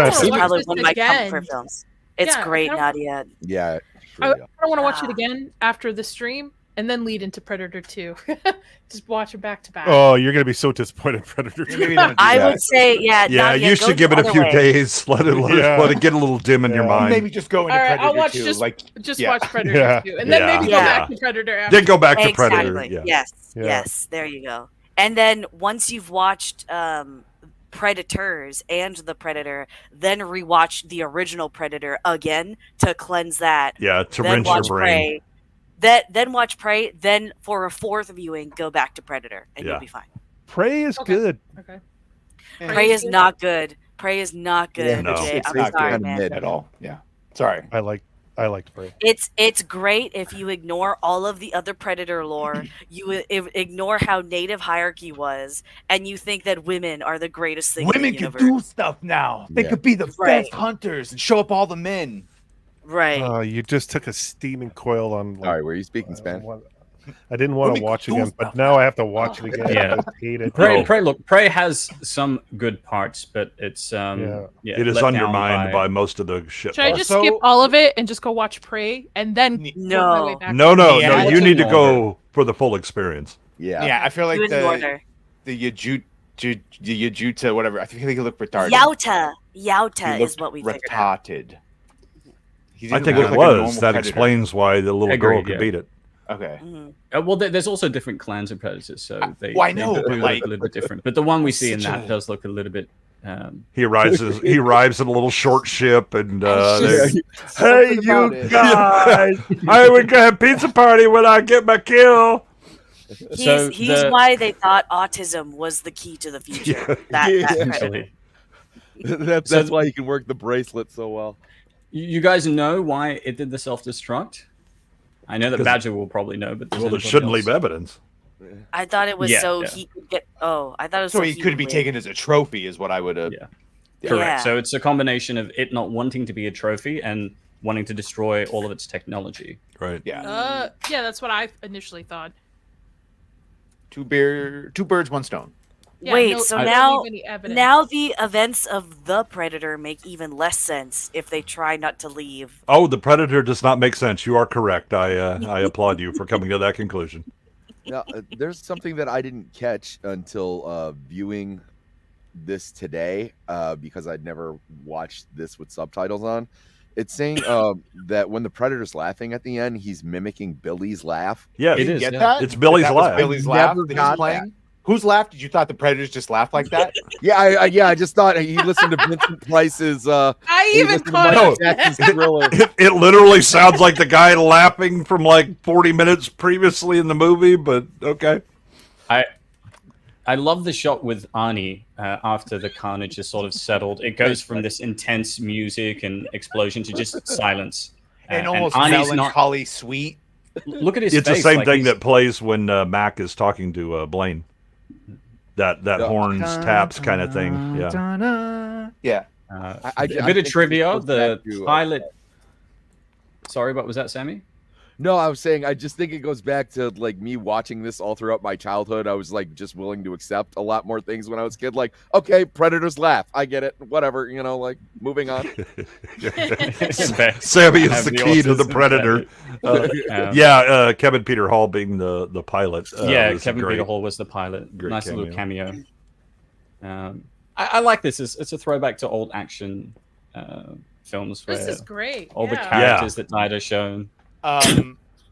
of want to watch this one of my again. comfort films. It's great, Nadia. Yeah. I want to watch it again after the stream and then lead into Predator 2. Just watch it back to back. Oh, you're gonna be so disappointed, Predator 2. I would say, Yeah, Nadia, you go should give it a the few other way. days. Let it get a little dim in your mind. Maybe just go into All right, Predator I'll watch 2. just watch Predator 2, and then maybe go back to Predator after. Then go back to Exactly. Predator. Yeah. Yes, there you go. And then once you've watched Predators and the Predator, then rewatch the original Predator again to cleanse that. Yeah, to then rinse your watch brain. Prey. Then watch Prey. Then for a 4th viewing, go back to Predator, and you'll be fine. Prey is good. Okay. Prey is not good. Prey is not good. Yeah, no. Jay. It's I'm not sorry, good man. at all. Yeah. Sorry. I liked Prey. It's great if you ignore all of the other Predator lore, you ignore how native hierarchy was, and you think that women are the greatest thing in Women the can universe. do stuff now. They could be the Right. best hunters and show up all the men. Right. You just took a steaming coil on. All right, were you speaking Spanish? I didn't want to watch it again, but now I have to watch it again. Yeah. I just hate it. Prey has some good parts, but it's It is let down undermined by most of the shit. Should I just skip all of it and just go watch Prey and then work my way back? No. Yeah, You need to go for the full experience. Yeah, I feel like Do it in order. the Yajuta, whatever. I think he looked retarded. Yauta He is what we figured out. retarded. I think it was. That explains why the little girl Agreed, could yeah. beat it. Okay. Well, there's also different clans of predators, so they, I know, they do but look like- a little bit different. But the one we see in Such that a- does look a little bit. He arrives in a little short ship, and It's just hey, something you about it. guys! I would go have pizza party when I get my kill. He's why they thought autism was the key to the future. That Predator. That's why you can work the bracelet so well. You guys know why it did the self-destruct? I know that 'Cause- Badger will probably know, but Well, it shouldn't leave evidence. I thought it was Yeah, so yeah. he could get. Oh, I thought it was So he he could would be win. taken as a trophy, is what I would have. Yeah. Correct. Yeah. So it's a combination of it not wanting to be a trophy and wanting to destroy all of its technology. Right. Yeah. Yeah, that's what I initially thought. Two birds, one stone. Yeah, Wait, no- so I don't now leave any evidence. now the events of the Predator make even less sense if they try not to leave. Oh, the Predator does not make sense. You are correct. I applaud you for coming to that conclusion. Now, there's something that I didn't catch until viewing this today because I'd never watched this with subtitles on. It's saying that when the Predator's laughing at the end, he's mimicking Billy's laugh. Yeah, You it didn't is. get Yeah. that? It's Billy's That was laugh. Billy's I laugh never that got he's playing. Whose laugh did you thought the Predators just laughed like that? Yeah, I just thought he listened to Vincent Price's. I he even listened to caught Michael it. Jackson's Thriller. It literally sounds like the guy laughing from like 40 minutes previously in the movie, but okay. I love the shot with Arnie after the carnage is sort of settled. It goes from this intense music and explosion to just silence. And almost Arnie's melancholy, sweet. Look at his It's face. the same like thing he's- that plays when Mac is talking to Blaine. That horns taps kind of thing. Yeah. Yeah. I a think bit of this trivia. goes The back to, pilot. Sorry, what was that, Sammy? No, I was saying I just think it goes back to like me watching this all throughout my childhood. I was like just willing to accept a lot more things when I was a kid. Like, okay, predators laugh. I get it. Whatever, like moving on. Sammy is the key to the Predator. Kevin Peter Hall being the pilot. Kevin Peter Hall was the pilot. Great Nice cameo. little cameo. I like this. It's a throwback to old action films where This is great. all the yeah. characters that died are shown.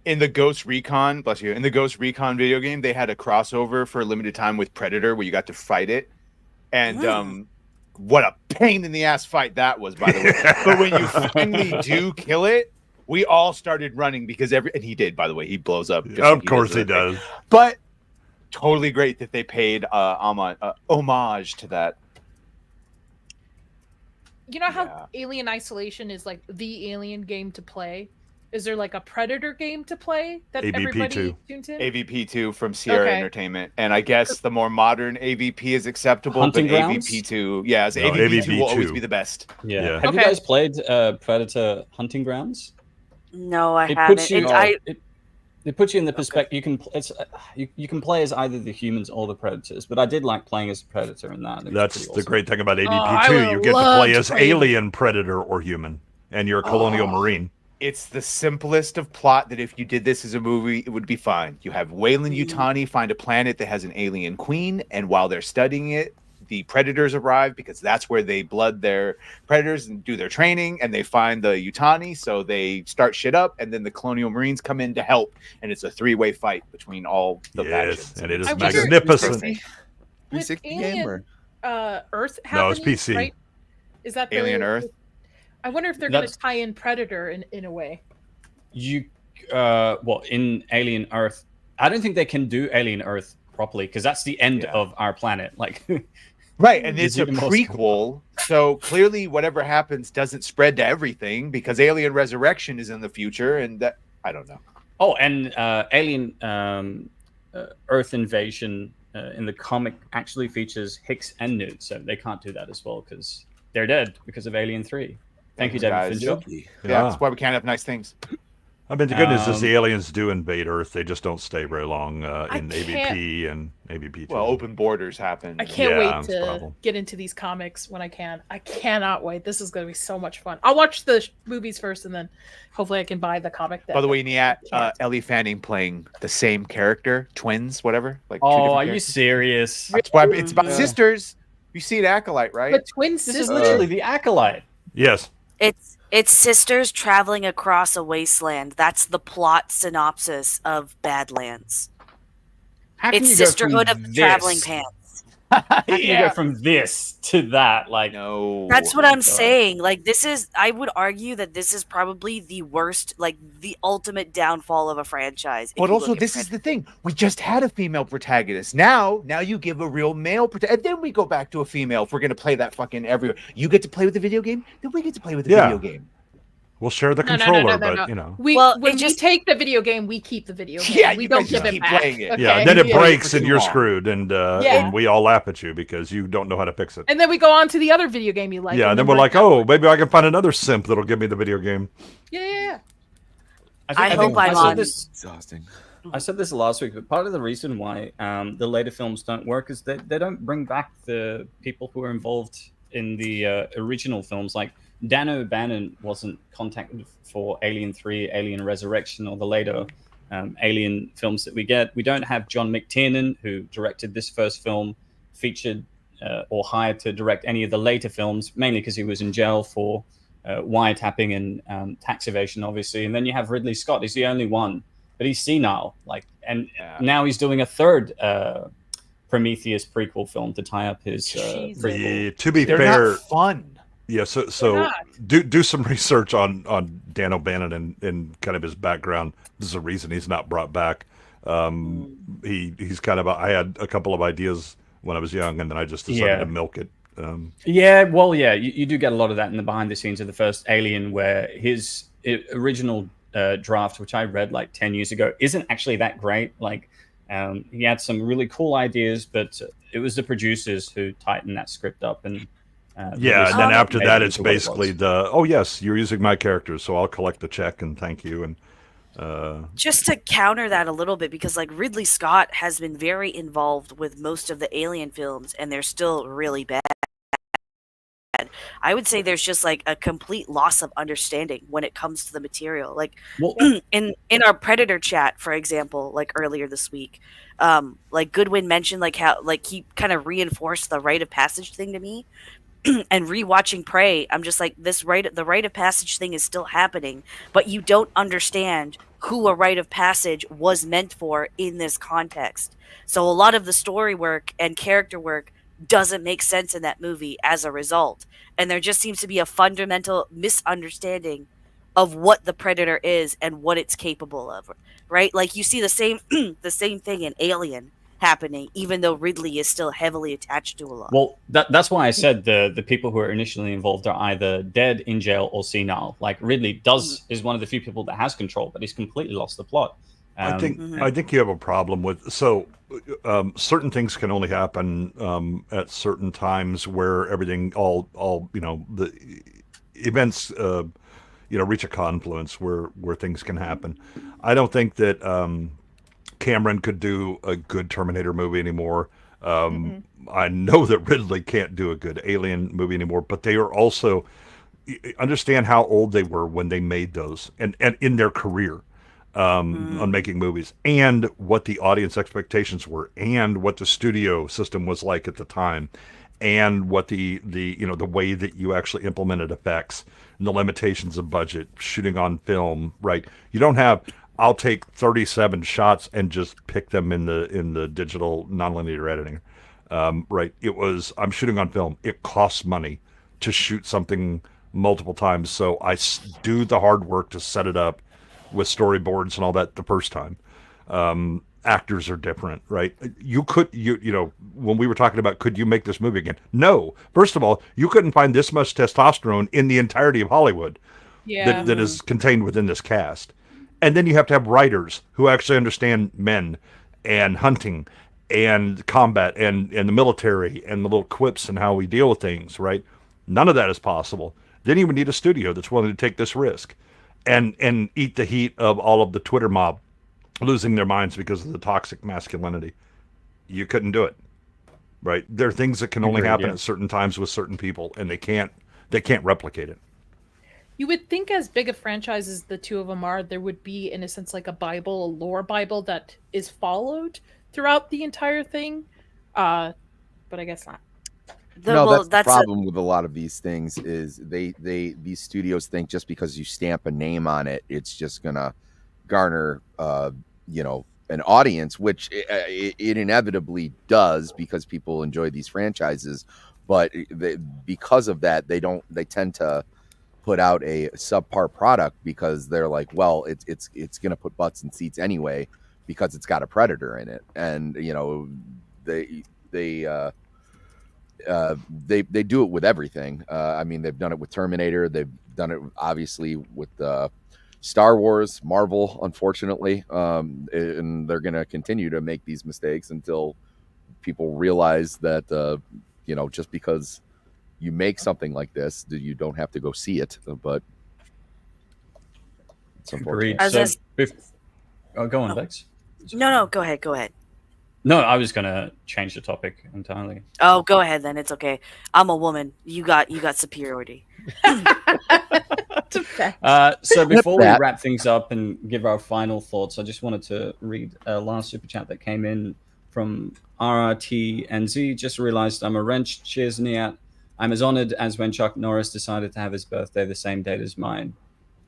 In the Ghost Recon, bless you, in the Ghost Recon video game, they had a crossover for a limited time with Predator where you got to fight it. And what a pain in the ass fight that was, by the way. But when you finally do kill it, we all started running because and he did, by the way, he blows up. just Of like course he does. does. But totally great that they paid homage to that. You know how Alien Isolation is like the Alien game to play? Is there like a Predator game to play that AVP2. everybody tunes in? AVP2 from Sierra Okay. Entertainment, and I guess the more modern AVP is acceptable, Hunting but Grounds? AVP2, yes, No, AVP2 will AVP2. always be the best. Yeah. Have you Okay. guys played Predator Hunting Grounds? No, I It haven't. puts you. It puts you in the perspective. You can. You can play as either the humans or the predators. But I did like playing as a predator in that. It was That's pretty the awesome. great thing about I AVP2. would You get to love play to as play- alien, predator, or human, and you're a colonial marine. It's the simplest of plot that if you did this as a movie, it would be fine. You have Wayland Yutani find a planet that has an alien queen, and while they're studying it, the predators arrive because that's where they blood their predators and do their training, and they find the Yutani, so they start shit up, and then the colonial marines come in to help, and it's a three-way fight between all the factions. And it is I wonder- magnificent. With 360 Alien game or Earth No, it's happening, PC. right? Is that Alien Earth? I wonder if they're going That's- to tie in Predator in a way. You, in Alien Earth, I don't think they can do Alien Earth properly because that's the end of our planet. Like, Right, and it's Is a it the most- prequel, so clearly whatever happens doesn't spread to everything because Alien Resurrection is in the future, and that I don't know. oh, and Alien Earth Invasion in the comic actually features Hicks and Newt, so they can't do that as well because they're dead because of Alien 3. Thank you, David guys. Fincher. Yeah, that's why we can't have nice things. I mean, the good news is Um, the aliens do invade Earth. They just don't stay very long in can't- AVP and AVP2. Well, open borders happen. I can't Yeah, wait that's the to problem. get into these comics when I can. I cannot wait. This is going to be so much fun. I'll watch the movies first, and then hopefully I can buy the comic. By the way, Niyat, Ellie Fanning playing the same character, twins, whatever. Like two Oh, different are you characters. serious? That's why it's about Yeah. sisters. You see it, Acolyte, right? but twin This sisters. is literally the Acolyte. Yes. It's sisters traveling across a wasteland. That's the plot synopsis of Badlands. How can It's you go from Sisterhood of the this- Traveling Pants. How can you go from this to that? Like, no. That's what my I'm God. saying. Like, this is, I would argue that this is probably the worst, like, the ultimate downfall of a franchise. if But you also, look at this is the thing. We just had a female protagonist. Now you give a real male protagonist. And then we go back to a female if we're going to play that fucking everywhere. You get to play with the video game, then we get to play with the Yeah. video game. We'll share the No, no, no, controller, no, no, but, no. you know. When it we just- take the video game, we keep the video game. Yeah, we you don't guys give just it keep back. playing it. Yeah, okay? then it Yeah. breaks For and too you're long. screwed, and Yeah. and we all laugh at you because you don't know how to fix it. And then we go on to the other video game you like. Yeah, and then we're we're like, oh, maybe I can find another simp that'll give me the video game. yeah. I hope I'm saw on. this. exhausting. I said this last week, but part of the reason why the later films don't work is that they don't bring back the people who were involved in the original films. Like Dan O'Bannon wasn't contacted for Alien 3, Alien Resurrection, or the later Alien films that we get. We don't have John McTiernan, who directed this first film, featured or hired to direct any of the later films, mainly because he was in jail for wiretapping and tax evasion, obviously. And then you have Ridley Scott. He's the only one, but he's senile. Now he's doing a third Prometheus prequel film to tie up his. To be They're fair, not fun. Yeah, so do some research on Dan O'Bannon and kind of his background. This is a reason he's not brought back. He's kind of I had a couple of ideas when I was young, and then I just decided to milk it. You do get a lot of that in the behind the scenes of the first Alien, where his original draft, which I read like 10 years ago, isn't actually that great. He had some really cool ideas, but it was the producers who tightened that script up. And and then after that, it's basically yes, you're using my characters, so I'll collect the check and thank you. And just to counter that a little bit, because Ridley Scott has been very involved with most of the Alien films, and they're still really bad. I would say there's just a complete loss of understanding when it comes to the material. In our Predator chat, for example, earlier this week, Goodwin mentioned how he kind of reinforced the rite of passage thing to me. And rewatching Prey, I'm just the rite of passage thing is still happening, but you don't understand who a rite of passage was meant for in this context. So a lot of the story work and character work doesn't make sense in that movie as a result. And there just seems to be a fundamental misunderstanding of what the Predator is and what it's capable of, right? You see the same thing in Alien happening, even though Ridley is still heavily attached to a lot. Well, that's why I said the people who are initially involved are either dead, in jail, or senile. Ridley is one of the few people that has control, but he's completely lost the plot. I think you have a problem with certain things can only happen at certain times where everything all the events reach a confluence where things can happen. I don't think that Cameron could do a good Terminator movie anymore. I know that Ridley can't do a good Alien movie anymore, but they are also understand how old they were when they made those and in their career. On making movies, and what the audience expectations were, and what the studio system was like at the time, and what the way that you actually implemented effects, and the limitations of budget, shooting on film. Right? You don't have I'll take 37 shots and just pick them in the digital nonlinear editing. Right? It was I'm shooting on film. It costs money to shoot something multiple times, so I do the hard work to set it up with storyboards and all that the first time. Actors are different, right? You when we were talking about could you make this movie again? No. First of all, you couldn't find this much testosterone in the entirety of Hollywood that is contained within this cast. And then you have to have writers who actually understand men and hunting and combat and the military and the little quips and how we deal with things, right? None of that is possible. Then you would need a studio that's willing to take this risk and eat the heat of all of the Twitter mob losing their minds because of the toxic masculinity. You couldn't do it, right? There are things that can only happen at certain times with certain people, and they can't replicate it. You would think as big a franchise as the two of them are, there would be, in a sense, a Bible, a lore Bible that is followed throughout the entire thing. But I guess not. That's the problem with a lot of these things is these studios think just because you stamp a name on it, it's just gonna garner an audience, which it inevitably does because people enjoy these franchises. But because of that, they tend to put out a subpar product because they're like, well, it's gonna put butts in seats anyway because it's got a Predator in it, and they do it with everything. I mean, they've done it with Terminator. They've done it obviously with Star Wars, Marvel, unfortunately, and they're going to continue to make these mistakes until people realize that just because you make something like this, you don't have to go see it. But it's unfortunate. Agreed. Go on, Bex. No, go ahead. Go ahead. No, I was gonna change the topic entirely. Oh, go ahead then. It's okay. I'm a woman. You got superiority. So before we that. wrap things up and give our final thoughts, I just wanted to read a last super chat that came in from RRTNZ. Just realized I'm a wrench. Cheers, Niyat. I'm as honored as when Chuck Norris decided to have his birthday the same date as mine.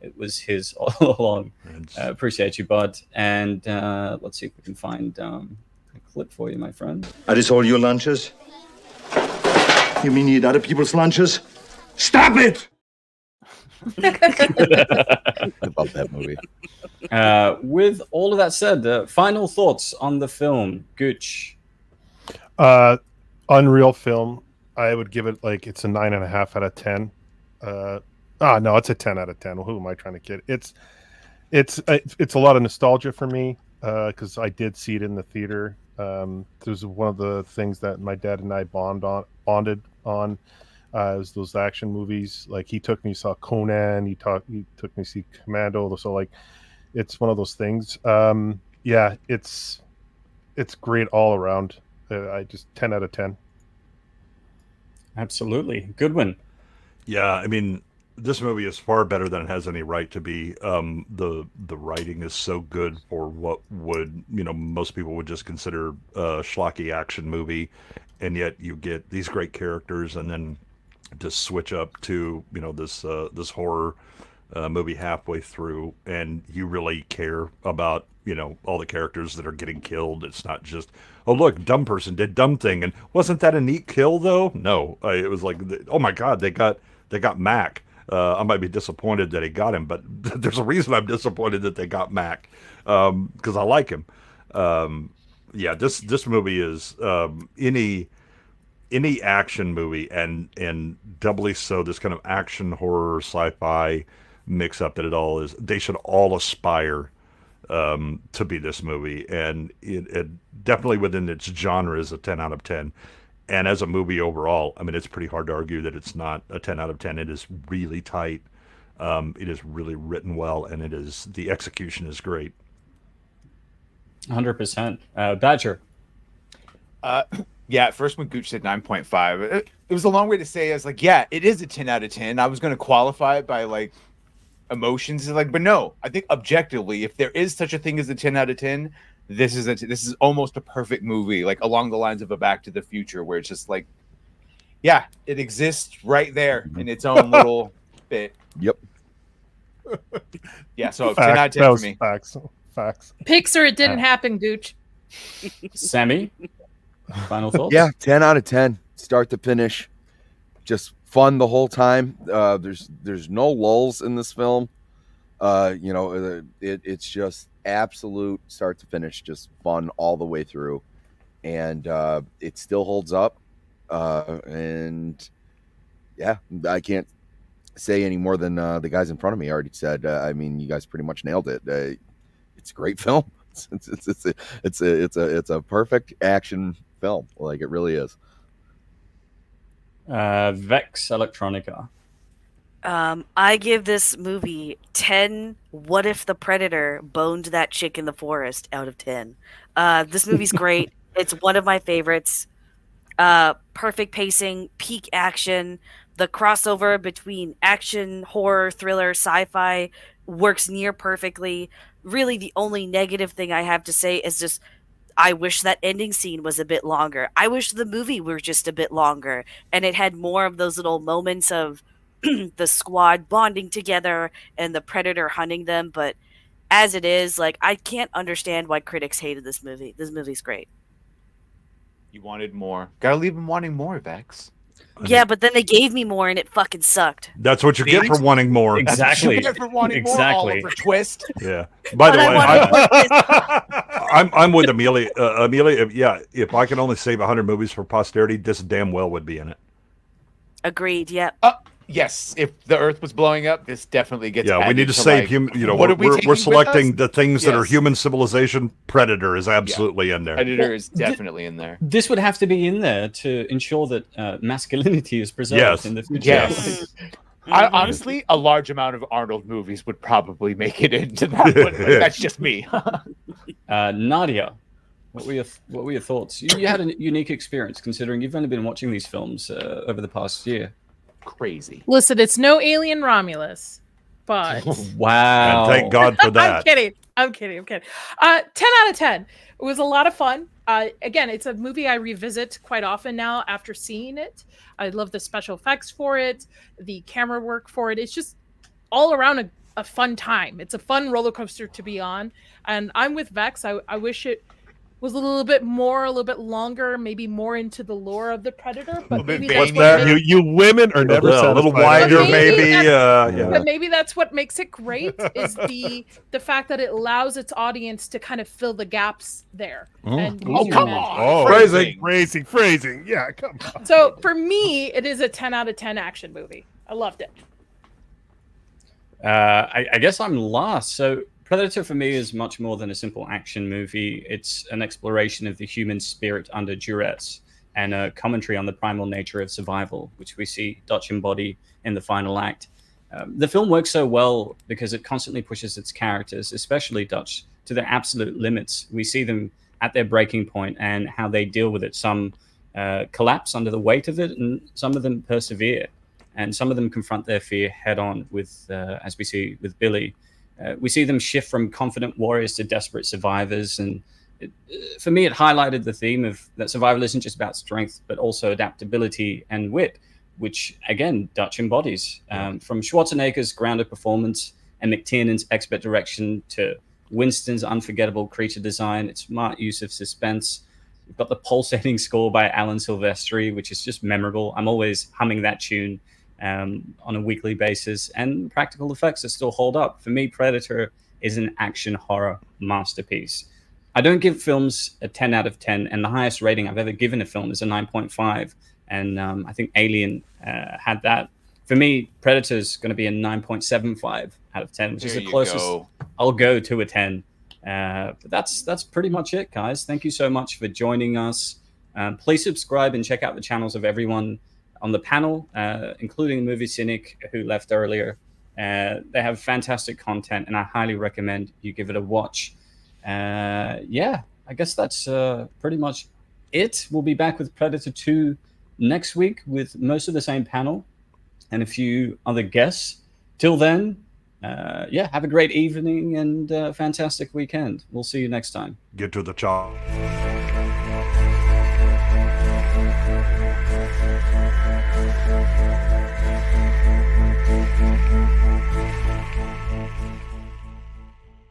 It was his all along. Appreciate you, bud. And let's see if we can find a clip for you, my friend. Are these all your lunches? You mean you eat other people's lunches? Stop it! I love that movie. With all of that said, final thoughts on the film, Gooch. Unreal film. I would give it like it's a 9.5 out of 10. No, it's a 10 out of 10. Who am I trying to kid? It's a lot of nostalgia for me because I did see it in the theater. It was one of the things that my dad and I bonded on. It was those action movies. Like he took me saw Conan. He took me to see Commando. So like, it's one of those things. Yeah, it's great all around. I just 10 out of 10. Absolutely, good one. Yeah, I mean, this movie is far better than it has any right to be. The writing is so good for what would, most people would just consider a schlocky action movie, and yet you get these great characters, and then to switch up to this horror movie halfway through, and you really care about all the characters that are getting killed. It's not just, oh look, dumb person did dumb thing, and wasn't that a neat kill though? No, it was like, oh my god, they got Mac. I might be disappointed that he got him, but there's a reason I'm disappointed that they got Mac, because I like him. Yeah, this movie is any action movie, and doubly so this kind of action horror sci-fi mix up that it all is. They should all aspire to be this movie, and it definitely within its genre is a 10 out of 10. And as a movie overall, I mean, it's pretty hard to argue that it's not a 10 out of 10. It is really tight. It is really written well, and the execution is great. 100%. Badger. Yeah, at first when Gooch said 9.5, it was a long way to say. I was like, yeah, it is a 10 out of 10. I was going to qualify it by like emotions, but no, I think objectively, if there is such a thing as a 10 out of 10, this is almost a perfect movie, like along the lines of a Back to the Future, where it's just like, yeah, it exists right there in its own little bit. Yep. Yeah, so 10 out of 10 for me. Facts. Pixar, it didn't happen, Gooch. Sammy, final thoughts? Yeah, 10 out of 10, start to finish. Just fun the whole time. There's no lulls in this film. It's just absolute start to finish, just fun all the way through, and it still holds up. And yeah, I can't say any more than the guys in front of me already said. I mean, you guys pretty much nailed it. It's a great film. It's a perfect action film. Like, it really is. Vex Electronica. I give this movie 10 what if the Predator boned that chick in the forest out of 10. This movie's great. It's one of my favorites. Perfect pacing, peak action. The crossover between action, horror, thriller, sci-fi works near perfectly. Really, the only negative thing I have to say is just I wish that ending scene was a bit longer. I wish the movie were just a bit longer and it had more of those little moments of the squad bonding together and the Predator hunting them. But as it is, like, I can't understand why critics hated this movie. This movie's great. You wanted more. Gotta leave them wanting more, Vex. Yeah, but then they gave me more and it fucking sucked. That's what you get for wanting more. Exactly. That's what you get for wanting more, Oliver Twist. Yeah. By the way, I'm with Amelia. Amelia, if I can only save 100 movies for posterity, this damn well would be in it. Agreed. Yeah. Yes, if the Earth was blowing up, this definitely gets. Yeah, we need to save human. We're selecting the things that are human civilization. Predator is absolutely in there. Predator is definitely in there. This would have to be in there to ensure that masculinity is preserved in the future. Yes. Honestly, a large amount of Arnold movies would probably make it into that one. But that's just me. Nadia, what were your thoughts? You had a unique experience considering you've only been watching these films over the past year. Crazy. Listen, it's no Alien Romulus, but wow. And thank God for that. I'm kidding. 10 out of 10. It was a lot of fun. Again, it's a movie I revisit quite often now after seeing it. I love the special effects for it, the camera work for it. It's just all around a fun time. It's a fun roller coaster to be on. And I'm with Vex. I wish it was a little bit longer, maybe more into the lore of the Predator. But maybe that's what you women are never a little satisfied. wider, maybe. But maybe that's what makes it great is the fact that it allows its audience to kind of fill the gaps there. And come on! Phrasing. Yeah, come on. So for me, it is a 10 out of 10 action movie. I loved it. I guess I'm last. So Predator for me is much more than a simple action movie. It's an exploration of the human spirit under duress and a commentary on the primal nature of survival, which we see Dutch embody in the final act. The film works so well because it constantly pushes its characters, especially Dutch, to their absolute limits. We see them at their breaking point and how they deal with it. Some collapse under the weight of it, and some of them persevere. And some of them confront their fear head on with, as we see with Billy. We see them shift from confident warriors to desperate survivors. And for me, it highlighted the theme of that survival isn't just about strength, but also adaptability and wit, which, again, Dutch embodies. From Schwarzenegger's grounded performance and McTiernan's expert direction to Winston's unforgettable creature design, its smart use of suspense. We've got the pulsating score by Alan Silvestri, which is just memorable. I'm always humming that tune on a weekly basis, and practical effects that still hold up. For me, Predator is an action horror masterpiece. I don't give films a 10 out of 10, and the highest rating I've ever given a film is a 9.5, and I think Alien had that. For me, Predator's going to be a 9.75 out of 10, which is the closest I'll go to a 10. But that's pretty much it, guys. Thank you so much for joining us. Please subscribe and check out the channels of everyone on the panel, including Movie Cynic, who left earlier. They have fantastic content, and I highly recommend you give it a watch. Yeah, I guess that's pretty much it. We'll be back with Predator 2 next week with most of the same panel and a few other guests. Till then, yeah, have a great evening and fantastic weekend. We'll see you next time. Get to the chop. Thank you.